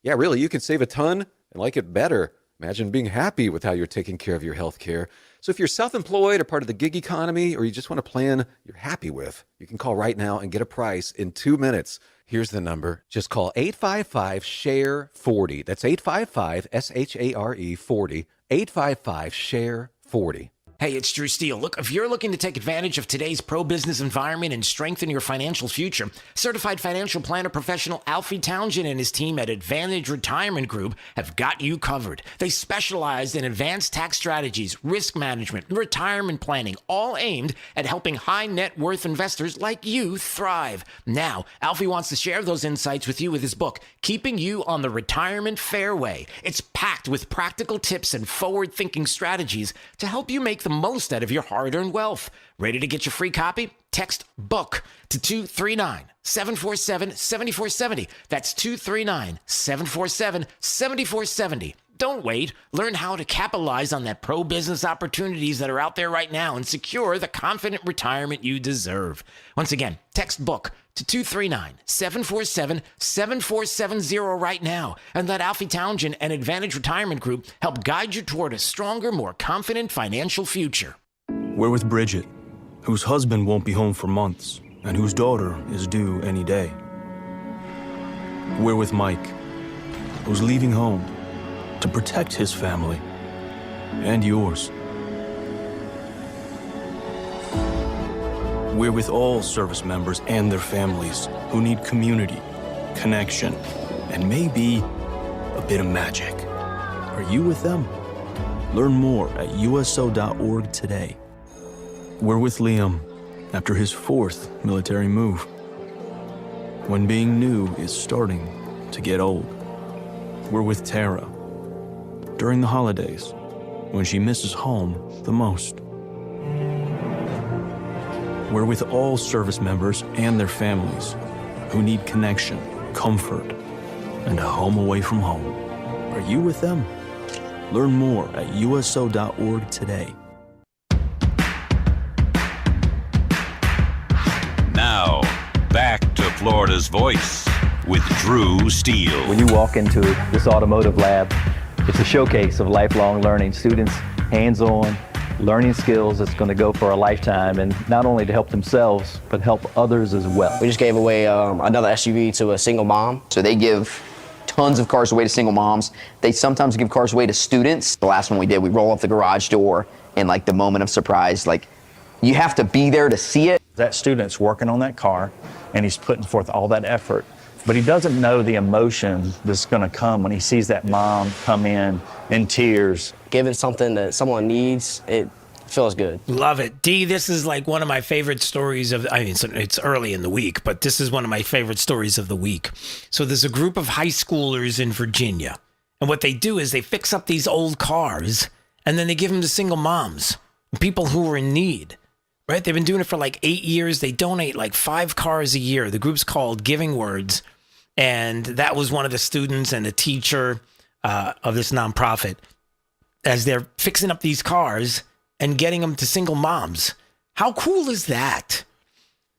yeah, really, you can save a ton and like it better. Imagine being happy with how you're taking care of your health care. So if you're self-employed or part of the gig economy, or you just want a plan you're happy with, you can call right now and get a price in 2 minutes. Here's the number. Just call 855-SHARE-40. That's 855-SHARE-40. 855-SHARE-40. Hey, it's Drew Steele. Look, if you're looking to take advantage of today's pro-business environment and strengthen your financial future, certified financial planner professional Alfie Townsend and his team at Advantage Retirement Group have got you covered. They specialize in advanced tax strategies, risk management, and retirement planning, all aimed at helping high net worth investors like you thrive. Now, Alfie wants to share those insights with you with his book, Keeping You on the Retirement Fairway. It's packed with practical tips and forward-thinking strategies to help you make the most out of your hard-earned wealth. Ready to get your free copy? Text BOOK to 239-747-7470. That's 239-747-7470. Don't wait. Learn how to capitalize on that pro-business opportunities that are out there right now and secure the confident retirement you deserve. Once again, text BOOK to 239-747-7470 right now, and let Alfie Townsend and Advantage Retirement Group help guide you toward a stronger, more confident financial future. We're with Bridget, whose husband won't be home for months, and whose daughter is due any day. We're with Mike, who's leaving home to protect his family and yours. We're with all service members and their families who need community, connection, and maybe a bit of magic. Are you with them? Learn more at USO.org today. We're with Liam after his 4th military move, when being new is starting to get old. We're with Tara during the holidays, when she misses home the most. We're with all service members and their families who need connection, comfort, and a home away from home. Are you with them? Learn more at USO.org today. Now, back to Florida's Voice with Drew Steele. When you walk into this automotive lab, it's a showcase of lifelong learning. Students, hands-on learning skills that's going to go for a lifetime, and not only to help themselves, but help others as well. We just gave away another SUV to a single mom. So they give tons of cars away to single moms. They sometimes give cars away to students. The last one we did, we roll up the garage door, and like the moment of surprise, like you have to be there to see it. That student's working on that car, and he's putting forth all that effort, but he doesn't know the emotion that's going to come when he sees that mom come in tears. Giving something that someone needs, it feels good. Love it. D, this is like one of my favorite stories of, I mean, it's early in the week, but this is one of my favorite stories of the week. So there's a group of high schoolers in Virginia, and what they do is they fix up these old cars, and then they give them to single moms, people who are in need. Right? They've been doing it for like 8 years. They donate like 5 cars a year. The group's called Giving Words. And that was one of the students and a teacher of this nonprofit as they're fixing up these cars and getting them to single moms. How cool is that?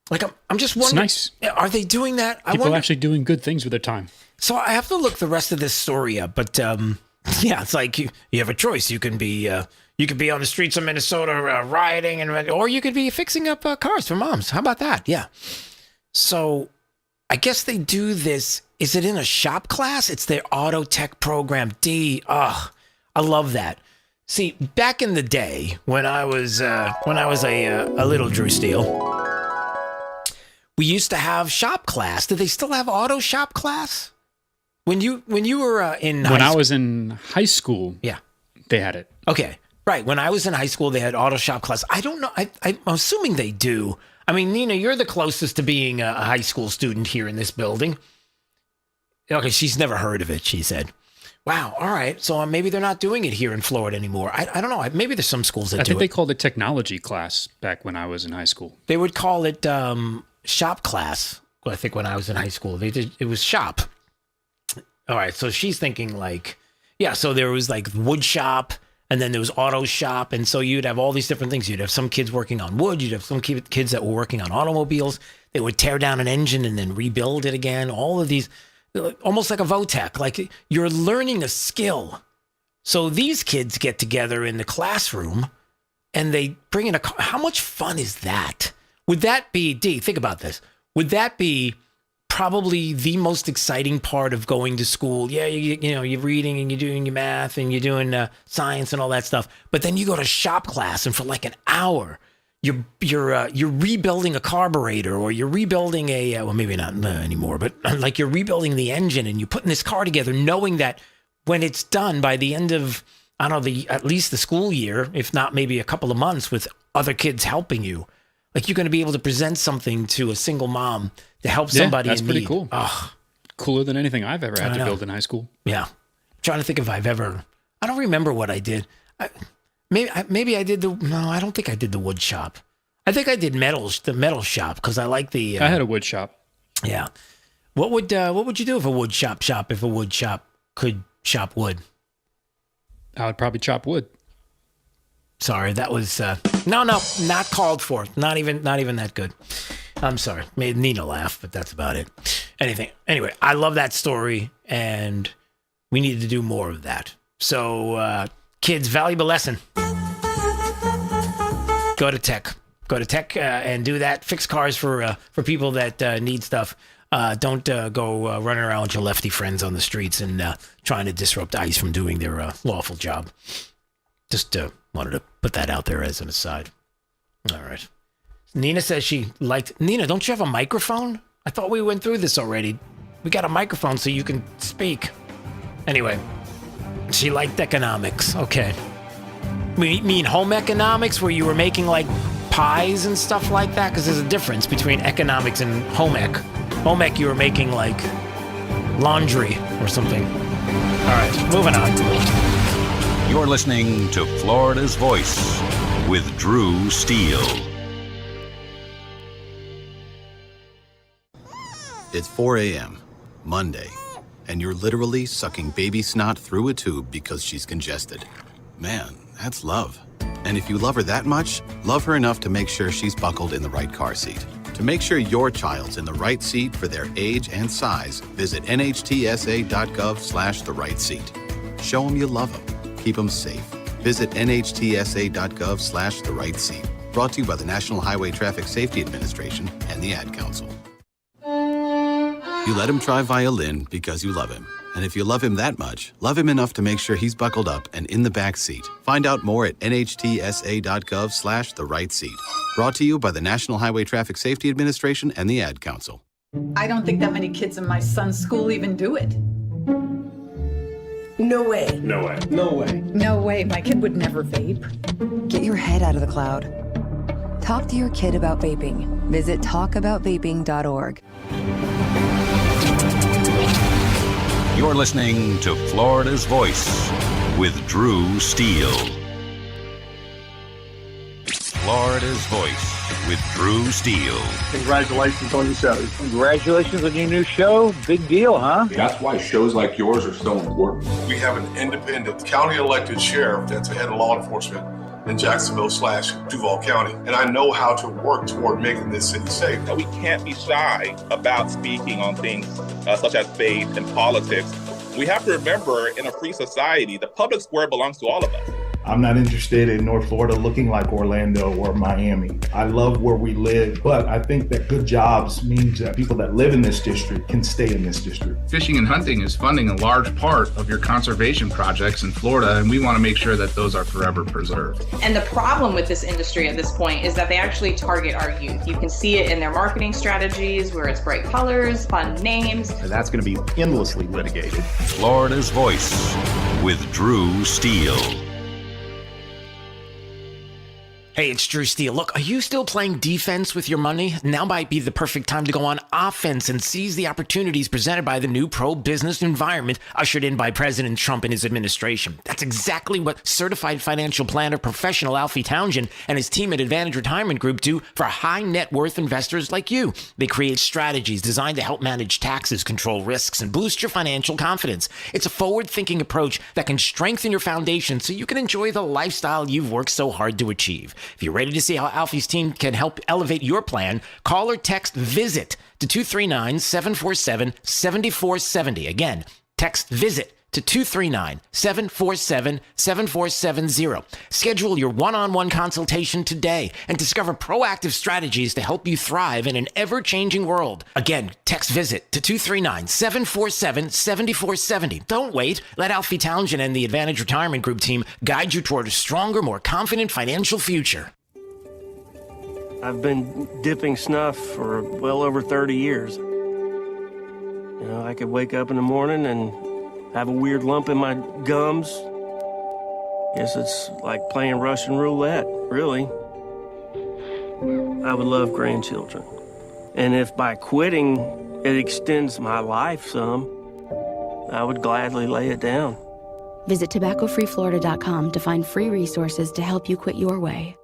Like, I'm just wondering. It's nice. Are they doing that? People are actually doing good things with their time. So I have to look the rest of this story up. But yeah, it's like you have a choice. You can be on the streets of Minnesota rioting, or you could be fixing up cars for moms. How about that? Yeah. So I guess they do this. Is it in a shop class? It's their auto tech program. D. I love that. See, back in the day when I was a little Drew Steele, we used to have shop class. Do they still have auto shop class? When you were in when I was in high school, yeah, they had it. Okay. Right. When I was in high school, they had auto shop class. I don't know. I'm assuming they do. I mean, Nina, you're the closest to being a high school student here in this building. Okay, she's never heard of it, she said. Wow. All right. So maybe they're not doing it here in Florida anymore. I don't know. Maybe there's some schools that do it. I think they called it technology class back when I was in high school. They would call it shop class. Well, I think when I was in high school, it was shop. All right. So she's thinking like, yeah, so there was like wood shop. And then there was auto shop. And so you'd have all these different things. You'd have some kids working on wood. You'd have some kids that were working on automobiles. They would tear down an engine and then rebuild it again. All of these, almost like a VOTEC. Like you're learning a skill. So these kids get together in the classroom and they bring in a car. How much fun is that? Would that be, D, think about this. Would that be probably the most exciting part of going to school? Yeah, you're reading and you're doing your math and you're doing science and all that stuff. But then you go to shop class and for like an hour, you're rebuilding a carburetor, or you're rebuilding well, maybe not anymore, but like you're rebuilding the engine and you're putting this car together, knowing that when it's done by the end of, I don't know, at least the school year, if not maybe a couple of months with other kids helping you, like you're going to be able to present something to a single mom to help somebody in need. That's pretty cool. Oh. Cooler than anything I've ever had to build in high school. Yeah. I'm trying to think if I've ever, I don't remember what I did. Maybe I did I don't think I did the wood shop. I think I did the metal shop because I like the. I had a wood shop. Yeah. What would you do if a wood shop could shop wood? I would probably chop wood. Sorry, that was no, not called for. Not even that good. I'm sorry. Made Nina laugh, but that's about it. Anyway, I love that story, and we need to do more of that. So, kids, valuable lesson. Go to tech and do that. Fix cars for people that need stuff. Don't go running around with your lefty friends on the streets and trying to disrupt ICE from doing their lawful job. Just wanted to put that out there as an aside. All right. Nina says she liked... Nina, don't you have a microphone? I thought we went through this already. We got a microphone so you can speak. Anyway, she liked economics. Okay. We mean home economics, where you were making like pies and stuff like that? Because there's a difference between economics and home ec. Home ec, you were making like laundry or something. All right, moving on. You're listening to Florida's Voice with Drew Steele. It's 4 a.m., Monday, and you're literally sucking baby snot through a tube because she's congested. Man, that's love. And if you love her that much, love her enough to make sure she's buckled in the right car seat. To make sure your child's in the right seat for their age and size, visit nhtsa.gov/the right seat. Show them you love them. Keep them safe. Visit nhtsa.gov/the right seat. Brought to you by the National Highway Traffic Safety Administration and the Ad Council. You let him try violin because you love him. And if you love him that much, love him enough to make sure he's buckled up and in the back seat. Find out more at nhtsa.gov/the right seat. Brought to you by the National Highway Traffic Safety Administration and the Ad Council. I don't think that many kids in my son's school even do it. No way. No way. No way. No way. My kid would never vape. Get your head out of the cloud. Talk to your kid about vaping. Visit talkaboutvaping.org. You're listening to Florida's Voice with Drew Steele. Florida's Voice with Drew Steele. Congratulations on your show. Congratulations on your new show. Big deal, huh? That's why shows like yours are so important. We have an independent county elected sheriff that's the head of law enforcement in Jacksonville/Duval County. And I know how to work toward making this city safe. We can't be shy about speaking on things such as faith and politics. We have to remember, in a free society, the public square belongs to all of us. I'm not interested in North Florida looking like Orlando or Miami. I love where we live, but I think that good jobs means that people that live in this district can stay in this district. Fishing and hunting is funding a large part of your conservation projects in Florida, and we want to make sure that those are forever preserved. And the problem with this industry at this point is that they actually target our youth. You can see it in their marketing strategies, where it's bright colors, fun names. And that's going to be endlessly litigated. Florida's Voice with Drew Steele. Hey, it's Drew Steele. Look, are you still playing defense with your money? Now might be the perfect time to go on offense and seize the opportunities presented by the new pro-business environment ushered in by President Trump and his administration. That's exactly what certified financial planner professional Alfie Townsend and his team at Advantage Retirement Group do for high net worth investors like you. They create strategies designed to help manage taxes, control risks, and boost your financial confidence. It's a forward-thinking approach that can strengthen your foundation so you can enjoy the lifestyle you've worked so hard to achieve. If you're ready to see how Alfie's team can help elevate your plan, call or text VISIT to 239-747-7470. Again, text VISIT to 239-747-7470. Schedule your one-on-one consultation today and discover proactive strategies to help you thrive in an ever-changing world. Again, text VISIT to 239-747-7470. Don't wait. Let Alfie Townsend and the Advantage Retirement Group team guide you toward a stronger, more confident financial future. I've been dipping snuff for well over 30 years. You know, I could wake up in the morning and have a weird lump in my gums. Guess it's like playing Russian roulette, really. I would love grandchildren. And if by quitting it extends my life some, I would gladly lay it down. Visit tobaccofreeflorida.com to find free resources to help you quit your way.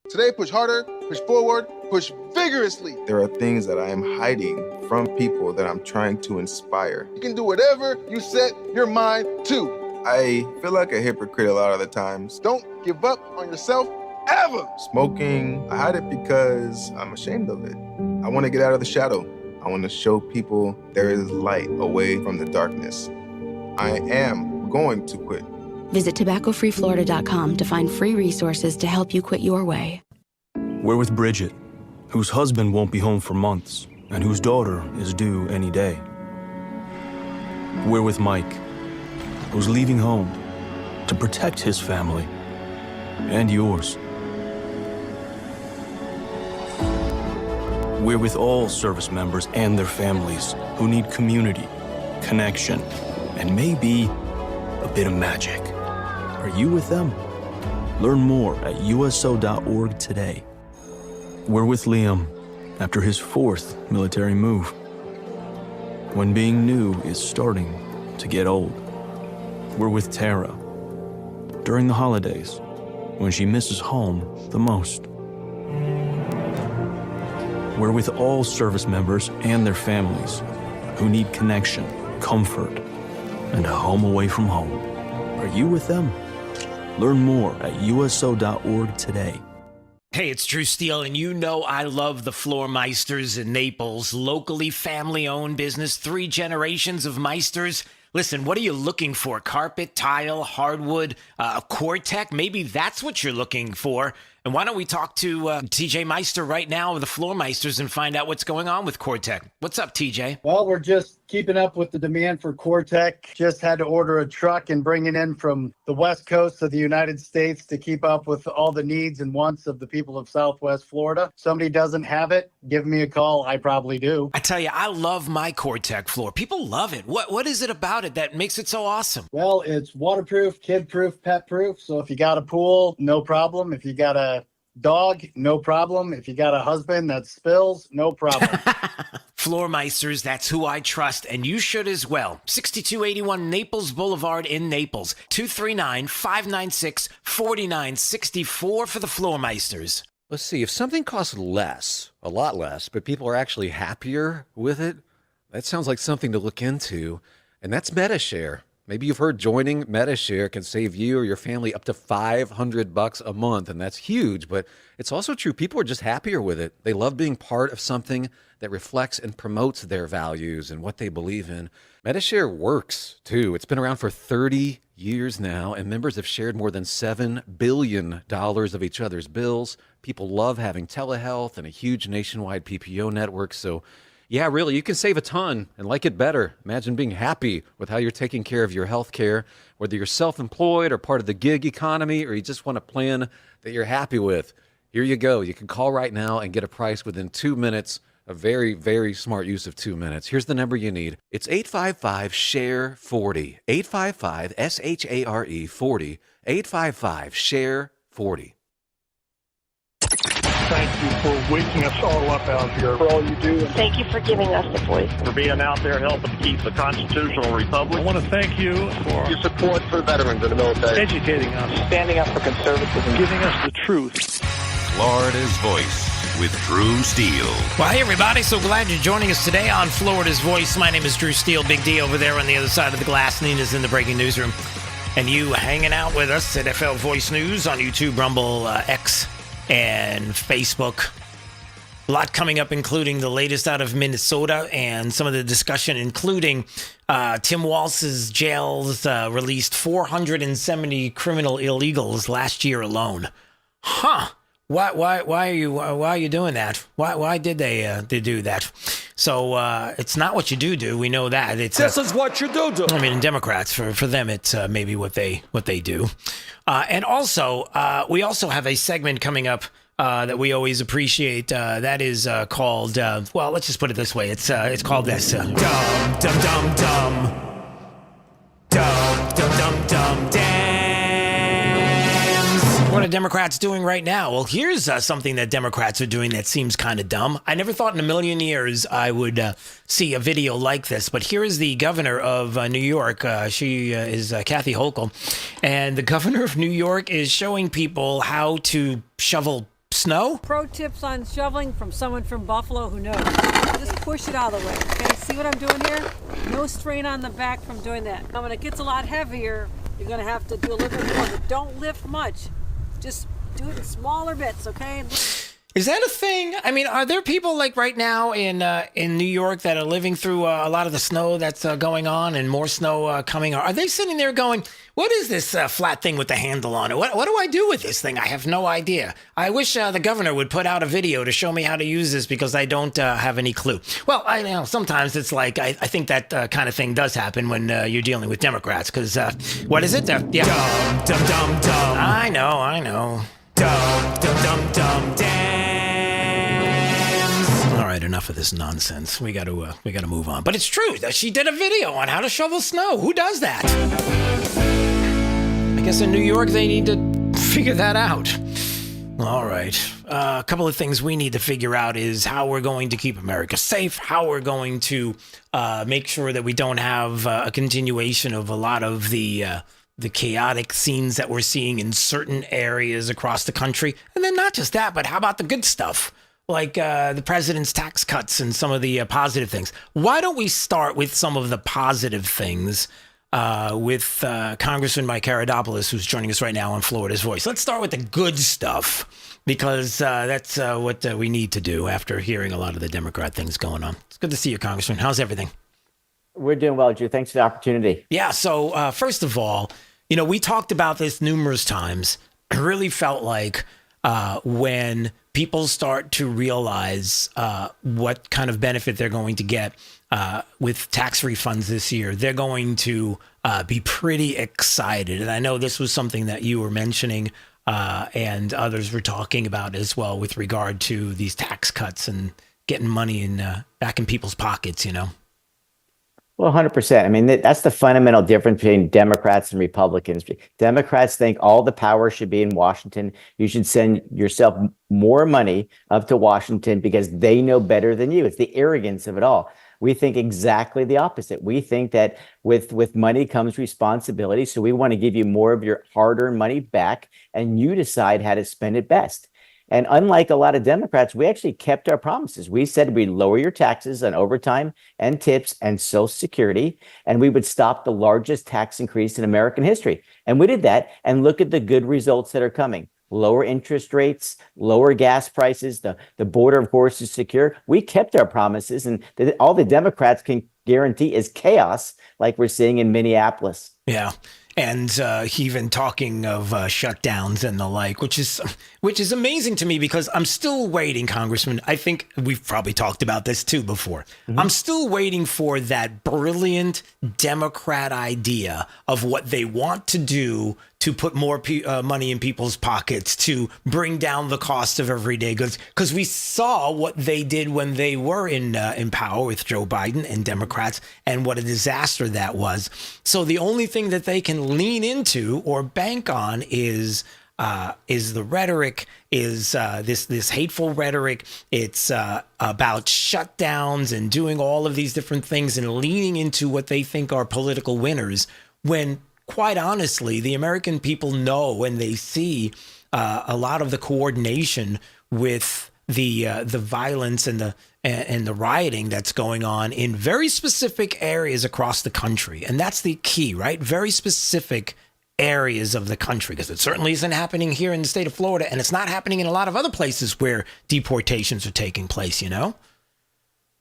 Today, push harder, push forward, push vigorously. There are things that I am hiding from people that I'm trying to inspire. You can do whatever you set your mind to. I feel like a hypocrite a lot of the times. Don't give up on yourself ever. Smoking, I hide it because I'm ashamed of it. I want to get out of the shadow. I want to show people there is light away from the darkness. I am going to quit. Visit tobaccofreeflorida.com to find free resources to help you quit your way. We're with Bridget, whose husband won't be home for months and whose daughter is due any day. We're with Mike, who's leaving home to protect his family and yours. We're with all service members and their families who need community, connection, and maybe a bit of magic. Are you with them? Learn more at uso.org today. We're with Liam after his 4th military move, when being new is starting to get old. We're with Tara during the holidays, when she misses home the most. We're with all service members and their families who need connection, comfort, and a home away from home. Are you with them? Learn more at uso.org today. Hey, it's Drew Steele, and you know I love the Floor Meisters in Naples. Locally family-owned business, 3 generations of Meisters. Listen, what are you looking for? Carpet, tile, hardwood, Core-Tech? Maybe that's what you're looking for. And why don't we talk to TJ Meister right now of the Floor Meisters and find out what's going on with Core-Tech. What's up, TJ? Well, we're just keeping up with the demand for Core-Tech. Just had to order a truck and bring it in from the West Coast of the United States to keep up with all the needs and wants of the people of Southwest Florida. Somebody doesn't have it, give me a call. I probably do. I tell you, I love my Core-Tech floor. People love it. What is it about it that makes it so awesome? Well, it's waterproof, kid-proof, pet-proof. So if you got a pool, no problem. If you got a dog, no problem. If you got a husband that spills, no problem. Floor Meisters, that's who I trust, and you should as well. 6281 Naples Boulevard in Naples. 239-596-4964 for the Floor Meisters. Let's see, if something costs less, a lot less, but people are actually happier with it, that sounds like something to look into, and that's MediShare. Maybe you've heard joining MediShare can save you or your family up to $500 a month, and that's huge, but it's also true. People are just happier with it. They love being part of something that reflects and promotes their values and what they believe in. MediShare works, too. It's been around for 30 years now, and members have shared more than $7 billion of each other's bills. People love having telehealth and a huge nationwide PPO network, so yeah, really, you can save a ton and like it better. Imagine being happy with how you're taking care of your health care, whether you're self-employed or part of the gig economy, or you just want a plan that you're happy with. Here you go. You can call right now and get a price within 2 minutes. A very, very smart use of 2 minutes. Here's the number you need. It's 855-SHARE-40. 855-SHARE-40. 855-SHARE-40. Thank you for waking us all up out here, for all you do. Thank you for giving us the voice. For being out there helping keep the constitutional republic. I want to thank you for your support for veterans in the military. Educating us. Standing up for conservatism. Giving us the truth. Florida's Voice with Drew Steele. Well, hey, everybody. So glad you're joining us today on Florida's Voice. My name is Drew Steele. Big D over there on the other side of the glass. Nina's in the breaking newsroom. And you hanging out with us at FL Voice News on YouTube, Rumble, X, and Facebook. A lot coming up, including the latest out of Minnesota and some of the discussion, including Tim Walz's jails released 470 criminal illegals last year alone. Huh? Why are you doing that? Why did they do that? So it's not what you do. We know that. This is what you do. I mean, Democrats, for them, it's maybe what they do. And also, we also have a segment coming up that we always appreciate. That is called, well, let's just put it this way. It's called this. Dumb, dumb, dumb, dumb. Dumb, dumb, dumb, dumb, dams. What are Democrats doing right now? Well, here's something that Democrats are doing that seems kind of dumb. I never thought in a million years I would see a video like this, but here is the governor of New York. She is Kathy Hochul, and the governor of New York is showing people how to shovel snow. Pro tips on shoveling from someone from Buffalo who knows. Just push it out of the way, okay? See what I'm doing here? No strain on the back from doing that. Now, when it gets a lot heavier, you're going to have to do a little bit more, but don't lift much. Just do it in smaller bits, okay? Is that a thing? I mean, are there people like right now in New York that are living through a lot of the snow that's going on and more snow coming? Are they sitting there going, what is this flat thing with the handle on it? What do I do with this thing? I have no idea. I wish the governor would put out a video to show me how to use this because I don't have any clue. Well, I know sometimes it's like I think that kind of thing does happen when you're dealing with Democrats because what is it? Yeah. Dumb, dumb, dumb, dumb. I know. Dumb, dumb, dumb, dumb, dams. All right, enough of this nonsense. We got to move on. But it's true that she did a video on how to shovel snow. Who does that? I guess in New York they need to figure that out. All right. A couple of things we need to figure out is how we're going to keep America safe, how we're going to make sure that we don't have a continuation of a lot of the chaotic scenes that we're seeing in certain areas across the country. And then not just that, but how about the good stuff? Like the president's tax cuts and some of the positive things. Why don't we start with some of the positive things with Congressman Mike Karadopoulos, who's joining us right now on Florida's Voice. Let's start with the good stuff, because that's what we need to do after hearing a lot of the Democrat things going on. It's good to see you, Congressman. How's everything? We're doing well, Drew. Thanks for the opportunity. Yeah, so first of all, we talked about this numerous times. It really felt like when people start to realize what kind of benefit they're going to get with tax refunds this year, they're going to be pretty excited. And I know this was something that you were mentioning and others were talking about as well with regard to these tax cuts and getting money back in people's pockets, Well, 100%. I mean, that's the fundamental difference between Democrats and Republicans. Democrats think all the power should be in Washington. You should send yourself more money up to Washington because they know better than you. It's the arrogance of it all. We think exactly the opposite. We think that with money comes responsibility. So we want to give you more of your hard-earned money back, and you decide how to spend it best. And unlike a lot of Democrats, we actually kept our promises. We said we'd lower your taxes on overtime and tips and Social Security, and we would stop the largest tax increase in American history. And we did that, and look at the good results that are coming. Lower interest rates, lower gas prices, the border, of course, is secure. We kept our promises, and all the Democrats can guarantee is chaos like we're seeing in Minneapolis. Yeah. And even talking of shutdowns and the like, which is amazing to me, because I'm still waiting, Congressman. I think we've probably talked about this too before. Mm-hmm. I'm still waiting for that brilliant Democrat idea of what they want to do to put more money in people's pockets, to bring down the cost of everyday goods. Because we saw what they did when they were in power with Joe Biden and Democrats, and what a disaster that was. So the only thing that they can lean into or bank on is the rhetoric, is this hateful rhetoric. It's about shutdowns and doing all of these different things and leaning into what they think are political winners, when quite honestly, the American people know when they see a lot of the coordination with the violence and the rioting that's going on in very specific areas across the country. And that's the key, right? Very specific areas of the country, because it certainly isn't happening here in the state of Florida, and it's not happening in a lot of other places where deportations are taking place,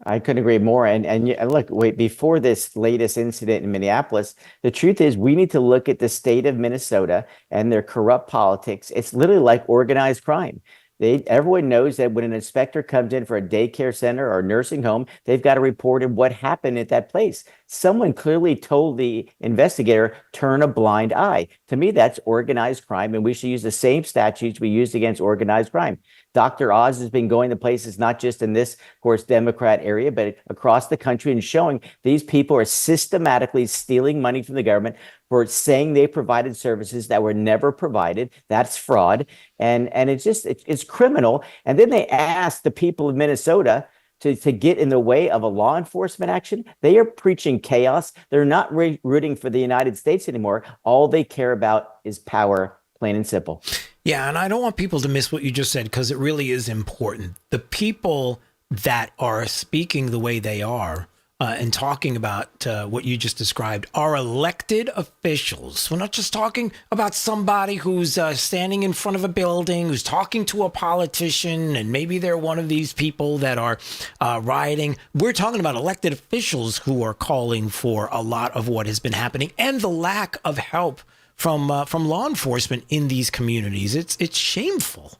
I couldn't agree more. And look, wait, before this latest incident in Minneapolis, the truth is we need to look at the state of Minnesota and their corrupt politics. It's literally like organized crime. Everyone knows that when an inspector comes in for a daycare center or a nursing home, they've got to report in what happened at that place. Someone clearly told the investigator, turn a blind eye. To me, that's organized crime, and we should use the same statutes we used against organized crime. Dr. Oz has been going to places not just in this, of course, Democrat area, but across the country, and showing these people are systematically stealing money from the government for saying they provided services that were never provided. That's fraud. And it's criminal. And then they ask the people of Minnesota to get in the way of a law enforcement action. They are preaching chaos. They're not rooting for the United States anymore. All they care about is power, plain and simple. Yeah, and I don't want people to miss what you just said, because it really is important. The people that are speaking the way they are and talking about what you just described are elected officials. We're not just talking about somebody who's standing in front of a building, who's talking to a politician, and maybe they're one of these people that are rioting. We're talking about elected officials who are calling for a lot of what has been happening and the lack of help from law enforcement in these communities. It's shameful.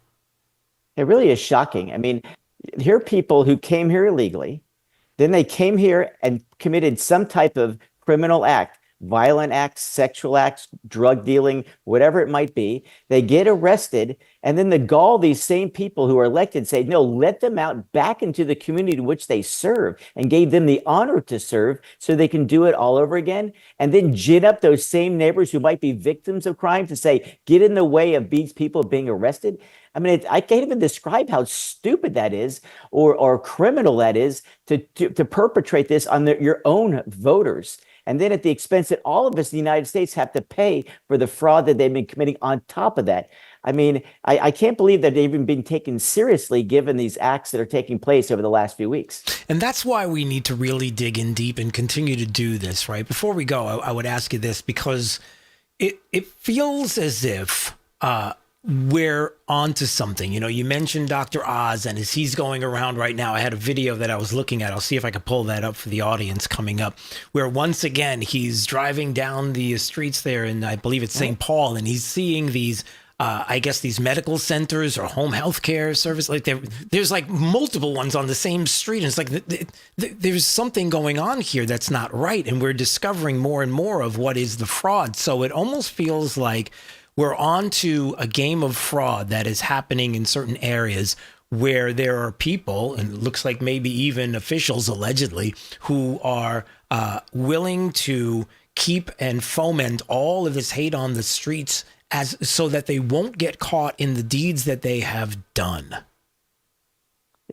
It really is shocking. I mean, here are people who came here illegally. Then they came here and committed some type of criminal act, violent acts, sexual acts, drug dealing, whatever it might be. They get arrested, and then the gall, these same people who are elected say, no, let them out back into the community in which they serve, and gave them the honor to serve so they can do it all over again. And then gin up those same neighbors who might be victims of crime to say, get in the way of these people being arrested. I mean, I can't even describe how stupid that is, or criminal that is, to perpetrate this on your own voters. and then at the expense that all of us in the United States have to pay for the fraud that they've been committing on top of that. I mean, I can't believe that they've even been taken seriously given these acts that are taking place over the last few weeks. And that's why we need to really dig in deep and continue to do this, right? Before we go, I would ask you this, because it feels as if we're onto something. You know, you mentioned Dr. Oz, and as he's going around right now, I had a video that I was looking at. I'll see if I can pull that up for the audience coming up, where once again, he's driving down the streets there in, I believe it's St. Paul, and he's seeing these I guess these medical centers or home health care service, like there's like multiple ones on the same street. And it's like there's something going on here that's not right. And we're discovering more and more of what is the fraud. So it almost feels like we're on to a game of fraud that is happening in certain areas where there are people, and it looks like maybe even officials allegedly, who are willing to keep and foment all of this hate on the streets so that they won't get caught in the deeds that they have done.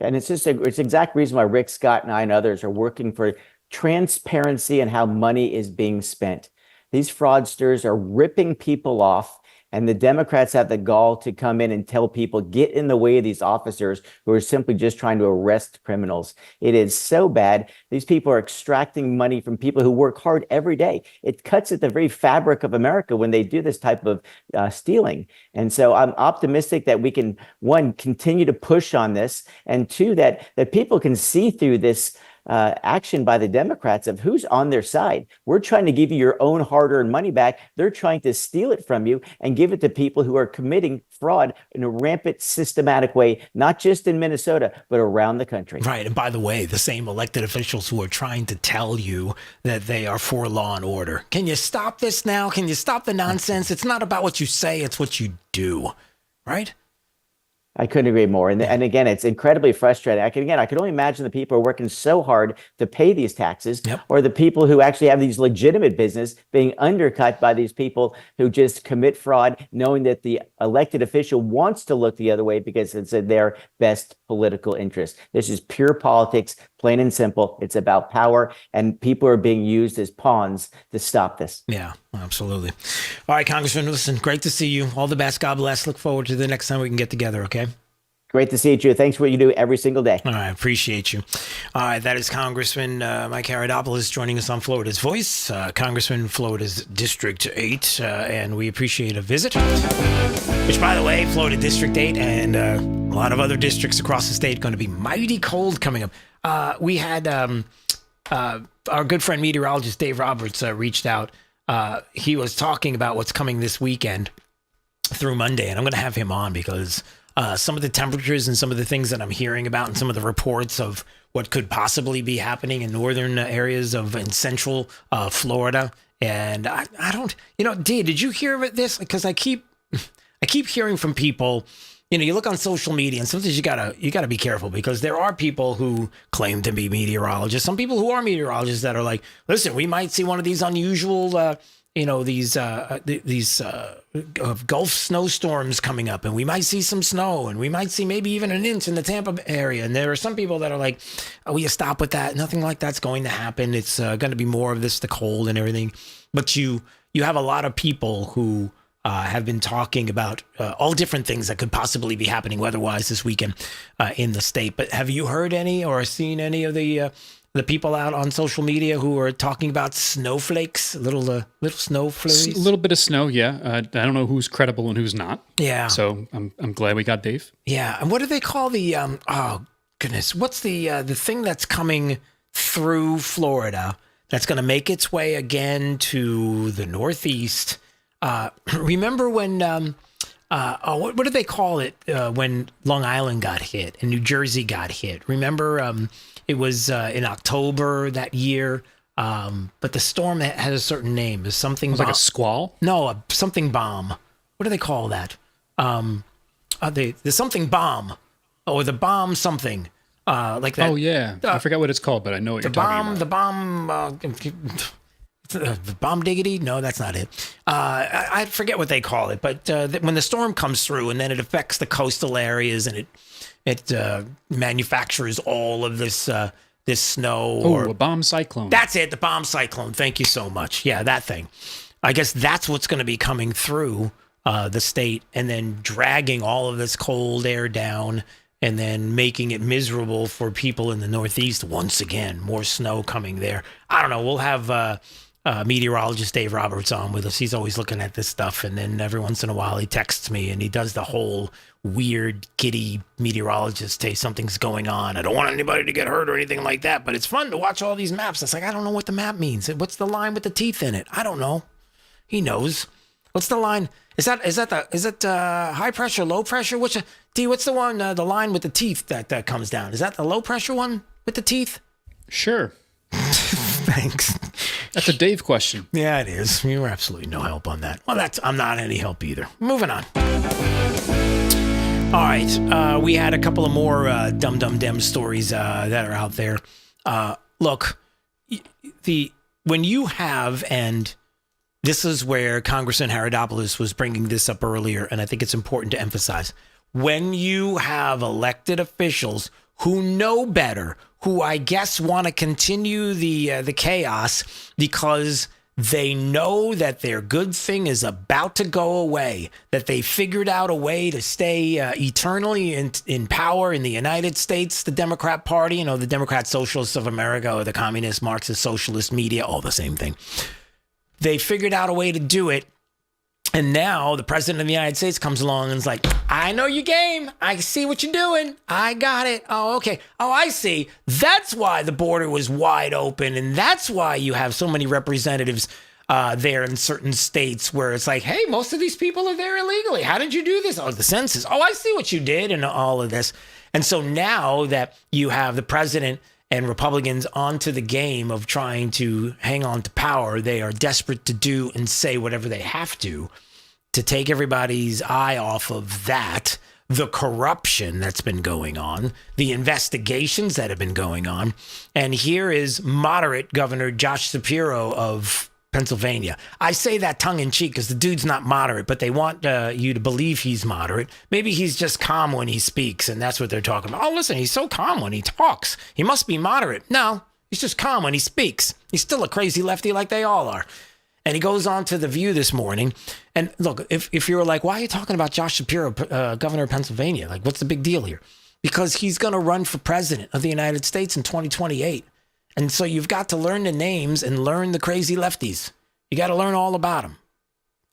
And it's the exact reason why Rick Scott and I and others are working for transparency and how money is being spent. These fraudsters are ripping people off, and the Democrats have the gall to come in and tell people, get in the way of these officers who are simply just trying to arrest criminals. It is so bad. These people are extracting money from people who work hard every day. It cuts at the very fabric of America when they do this type of stealing. And so I'm optimistic that we can, one, continue to push on this, and two, that people can see through this action by the Democrats of who's on their side. We're trying to give you your own hard-earned money back. They're trying to steal it from you and give it to people who are committing fraud in a rampant, systematic way, not just in Minnesota, but around the country. Right. And by the way, the same elected officials who are trying to tell you that they are for law and order. Can you stop this now? Can you stop the nonsense? It's not about what you say, it's what you do. Right? I couldn't agree more. And again, it's incredibly frustrating. I can only imagine the people who are working so hard to pay these taxes, or the people who actually have these legitimate business being undercut by these people who just commit fraud, knowing that the elected official wants to look the other way because it's in their best political interest. This is pure politics, plain and simple. It's about power, and people are being used as pawns to stop this. Yeah, absolutely. All right, Congressman, listen, great to see you. All the best. God bless. Look forward to the next time we can get together, okay? Great to see you, Drew. Thanks for what you do every single day. All right, appreciate you. All right, that is Congressman Mike Haradopoulos joining us on Florida's Voice, Congressman, Florida's District 8, and we appreciate a visit. Which, by the way, Florida District 8 and a lot of other districts across the state going to be mighty cold coming up. We had our good friend meteorologist Dave Roberts reached out. He was talking about what's coming this weekend through Monday, and I'm going to have him on because some of the temperatures and some of the things that I'm hearing about and some of the reports of what could possibly be happening in northern areas of in central Florida. And I don't, Dee, did you hear about this? Because I keep hearing from people, you look on social media and sometimes you gotta be careful because there are people who claim to be meteorologists. Some people who are meteorologists that are like, listen, we might see one of these unusual these Gulf snowstorms coming up, and we might see some snow, and we might see maybe even an inch in the Tampa area. And there are some people that are like, will you stop with that? Nothing like that's going to happen. It's going to be more of this, the cold and everything. But you have a lot of people who have been talking about all different things that could possibly be happening weather-wise this weekend in the state. But have you heard any or seen any of the people out on social media who are talking about snowflakes, little snow flurries? A little bit of snow, yeah. I don't know who's credible and who's not. Yeah. So I'm glad we got Dave. Yeah. And what do they call the oh goodness, what's the thing that's coming through Florida that's going to make its way again to the Northeast? Remember when what did they call it when Long Island got hit and New Jersey got hit? Remember it was in October that year, but the storm has a certain name. Is something? It was like a squall? No, something bomb. What do they call that? The something bomb, or the bomb something like that. Oh yeah, I forgot what it's called, but I know what you're talking about. The bomb diggity? No, that's not it. I forget what they call it, but when the storm comes through and then it affects the coastal areas and it manufactures all of this this snow. Oh, or a bomb cyclone. That's it, the bomb cyclone. Thank you so much. Yeah, that thing. I guess that's what's going to be coming through the state and then dragging all of this cold air down and then making it miserable for people in the Northeast once again. More snow coming there. I don't know. We'll have meteorologist Dave Roberts on with us. He's always looking at this stuff, and then every once in a while he texts me and he does the whole weird giddy meteorologist, hey, something's going on. I don't want anybody to get hurt or anything like that, but it's fun to watch all these maps. It's like, I don't know what the map means. What's the line with the teeth in it? I don't know. He knows. What's the line? Is it high pressure, low pressure? What's the one, the line with the teeth that comes down? Is that the low pressure one with the teeth? Sure. Thanks. That's a Dave question. Yeah, it is. You were absolutely no help on that. Well, I'm not any help either. Moving on. All right. We had a couple of more Dem stories that are out there. Look, when you have, and this is where Congressman Haradopoulos was bringing this up earlier, and I think it's important to emphasize, when you have elected officials who know better, who I guess want to continue the chaos because they know that their good thing is about to go away, that they figured out a way to stay eternally in power in the United States, the Democrat Party, the Democrat Socialists of America or the Communist Marxist Socialist media, all the same thing. They figured out a way to do it. And now the president of the United States comes along and is like, I know your game. I see what you're doing. I got it. Oh, okay. Oh, I see. That's why the border was wide open. And that's why you have so many representatives there in certain states where it's like, hey, most of these people are there illegally. How did you do this? Oh, the census. Oh, I see what you did and all of this. And so now that you have the president and Republicans onto the game of trying to hang on to power, they are desperate to do and say whatever they have to take everybody's eye off of that, the corruption that's been going on, the investigations that have been going on. And here is moderate Governor Josh Shapiro of Pennsylvania. I say that tongue in cheek because the dude's not moderate, but they want you to believe he's moderate. Maybe he's just calm when he speaks, and that's what they're talking about. Oh, listen, he's so calm when he talks. He must be moderate. No, he's just calm when he speaks. He's still a crazy lefty like they all are. And he goes on to The View this morning. And look, if you were like, why are you talking about Josh Shapiro, governor of Pennsylvania? Like, what's the big deal here? Because he's going to run for president of the United States in 2028. And so you've got to learn the names and learn the crazy lefties. You got to learn all about them.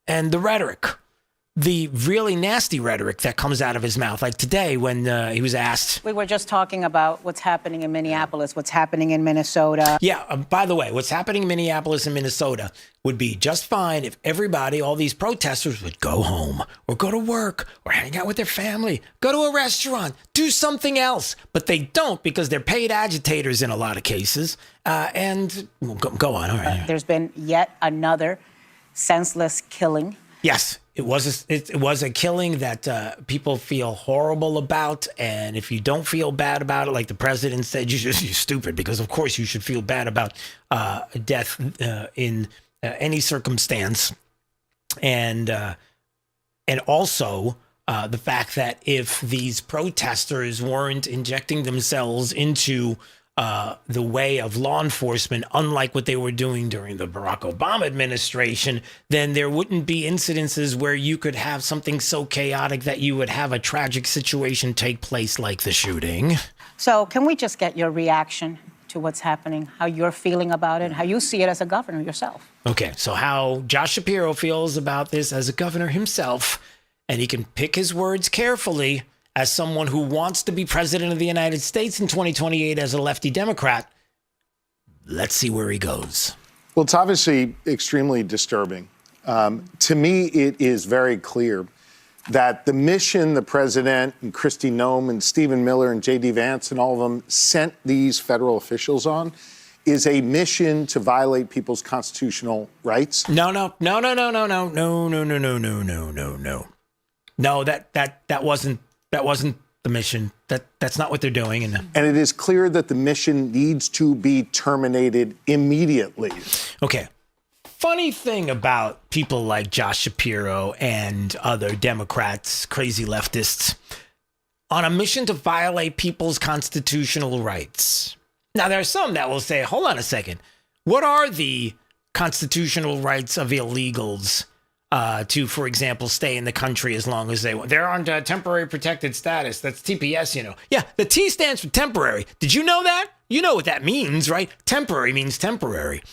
And the rhetoric, the really nasty rhetoric that comes out of his mouth. Like today when he was asked. We were just talking about what's happening in Minneapolis, what's happening in Minnesota. Yeah, by the way, what's happening in Minneapolis and Minnesota would be just fine if everybody, all these protesters would go home or go to work or hang out with their family, go to a restaurant, do something else. But they don't because they're paid agitators in a lot of cases. And go on. All right. There's been yet another senseless killing. Yes, it was a killing that people feel horrible about. And if you don't feel bad about it, like the president said, you're stupid, because of course you should feel bad about death in any circumstance. And also the fact that if these protesters weren't injecting themselves into the way of law enforcement, unlike what they were doing during the Barack Obama administration, then there wouldn't be incidences where you could have something so chaotic that you would have a tragic situation take place like the shooting. So can we just get your reaction to what's happening, how you're feeling about it, how you see it as a governor yourself? Okay, so how Josh Shapiro feels about this as a governor himself, and he can pick his words carefully. As someone who wants to be president of the United States in 2028 as a lefty Democrat, let's see where he goes. Well, it's obviously extremely disturbing. To me, it is very clear that the mission the president and Kristi Noem and Stephen Miller and J.D. Vance and all of them sent these federal officials on is a mission to violate people's constitutional rights. No, that wasn't the mission. That's not what they're doing. And it is clear that the mission needs to be terminated immediately. Okay. Funny thing about people like Josh Shapiro and other Democrats, crazy leftists, on a mission to violate people's constitutional rights. Now, there are some that will say, hold on a second. What are the constitutional rights of illegals to, for example, stay in the country as long as they want? They're on temporary protected status. That's TPS, you know. Yeah, the T stands for temporary. Did you know that? You know what that means, right? Temporary means temporary.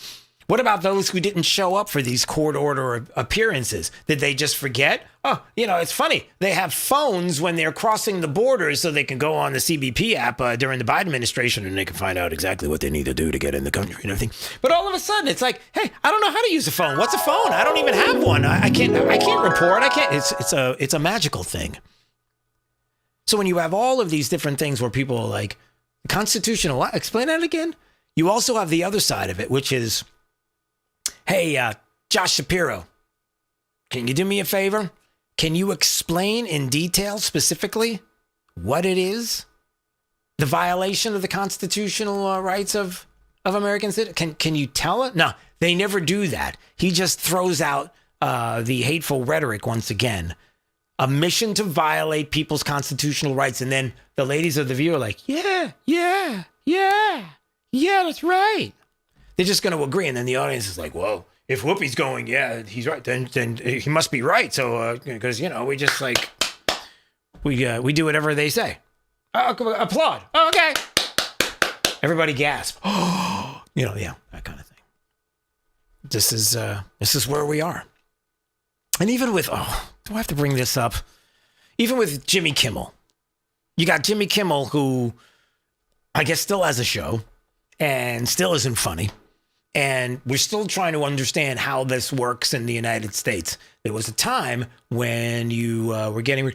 What about those who didn't show up for these court order appearances? Did they just forget? Oh, you know, it's funny. They have phones when they're crossing the borders so they can go on the CBP app during the Biden administration and they can find out exactly what they need to do to get in the country and everything. But all of a sudden, it's like, hey, I don't know how to use a phone. What's a phone? I don't even have one. I can't report. I can't. It's a magical thing. So when you have all of these different things where people are like, constitutional, explain that again. You also have the other side of it, which is, hey, Josh Shapiro, can you do me a favor? Can you explain in detail specifically what it is? The violation of the constitutional rights of American citizens? Can you tell it? No, they never do that. He just throws out the hateful rhetoric once again. A mission to violate people's constitutional rights. And then the ladies of the View are like, yeah, that's right. They're just going to agree. And then the audience is like, whoa, if Whoopi's going, yeah, he's right, then he must be right. So, because, you know, we just like, we do whatever they say. Applaud. Okay. Everybody gasp. You know, yeah, that kind of thing. This is where we are. And even with, do I have to bring this up? Even with Jimmy Kimmel. You got Jimmy Kimmel, who I guess still has a show and still isn't funny. And we're still trying to understand how this works in the United States. There was a time when you were getting,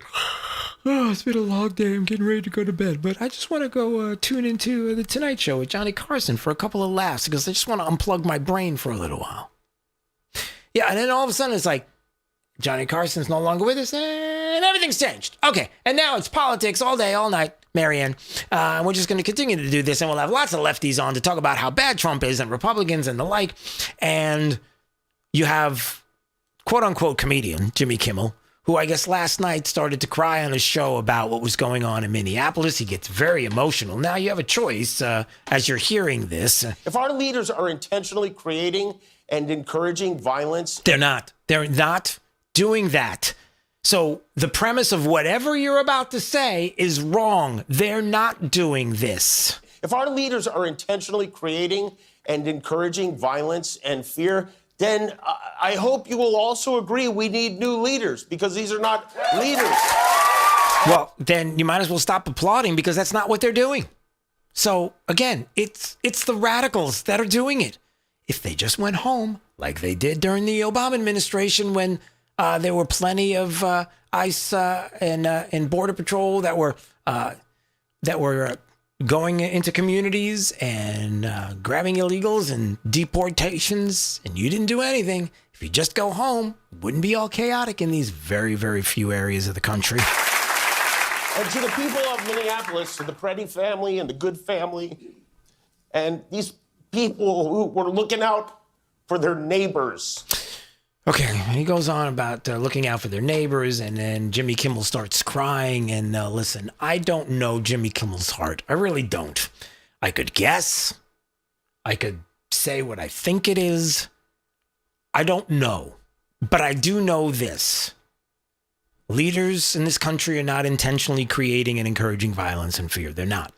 it's been a long day. I'm getting ready to go to bed. But I just want to go tune into The Tonight Show with Johnny Carson for a couple of laughs because I just want to unplug my brain for a little while. Yeah, and then all of a sudden it's like, Johnny Carson's no longer with us, and everything's changed. Okay, and now it's politics all day, all night, Marianne. We're just going to continue to do this, and we'll have lots of lefties on to talk about how bad Trump is and Republicans and the like. And you have, quote-unquote, comedian Jimmy Kimmel, who I guess last night started to cry on his show about what was going on in Minneapolis. He gets very emotional. Now you have a choice as you're hearing this. If our leaders are intentionally creating and encouraging violence... They're not. They're not doing that. So the premise of whatever you're about to say is wrong. They're not doing this. If our leaders are intentionally creating and encouraging violence and fear, then I hope you will also agree we need new leaders because these are not leaders. Well, then you might as well stop applauding because that's not what they're doing. So again, it's the radicals that are doing it. If they just went home like they did during the Obama administration when there were plenty of ICE and Border Patrol that were going into communities and grabbing illegals and deportations, and you didn't do anything. If you just go home, it wouldn't be all chaotic in these very, very few areas of the country. And to the people of Minneapolis, to the Pretti family and the Good family, and these people who were looking out for their neighbors. Okay, and he goes on about looking out for their neighbors, and then Jimmy Kimmel starts crying. And listen, I don't know Jimmy Kimmel's heart. I really don't. I could guess. I could say what I think it is. I don't know. But I do know this. Leaders in this country are not intentionally creating and encouraging violence and fear. They're not.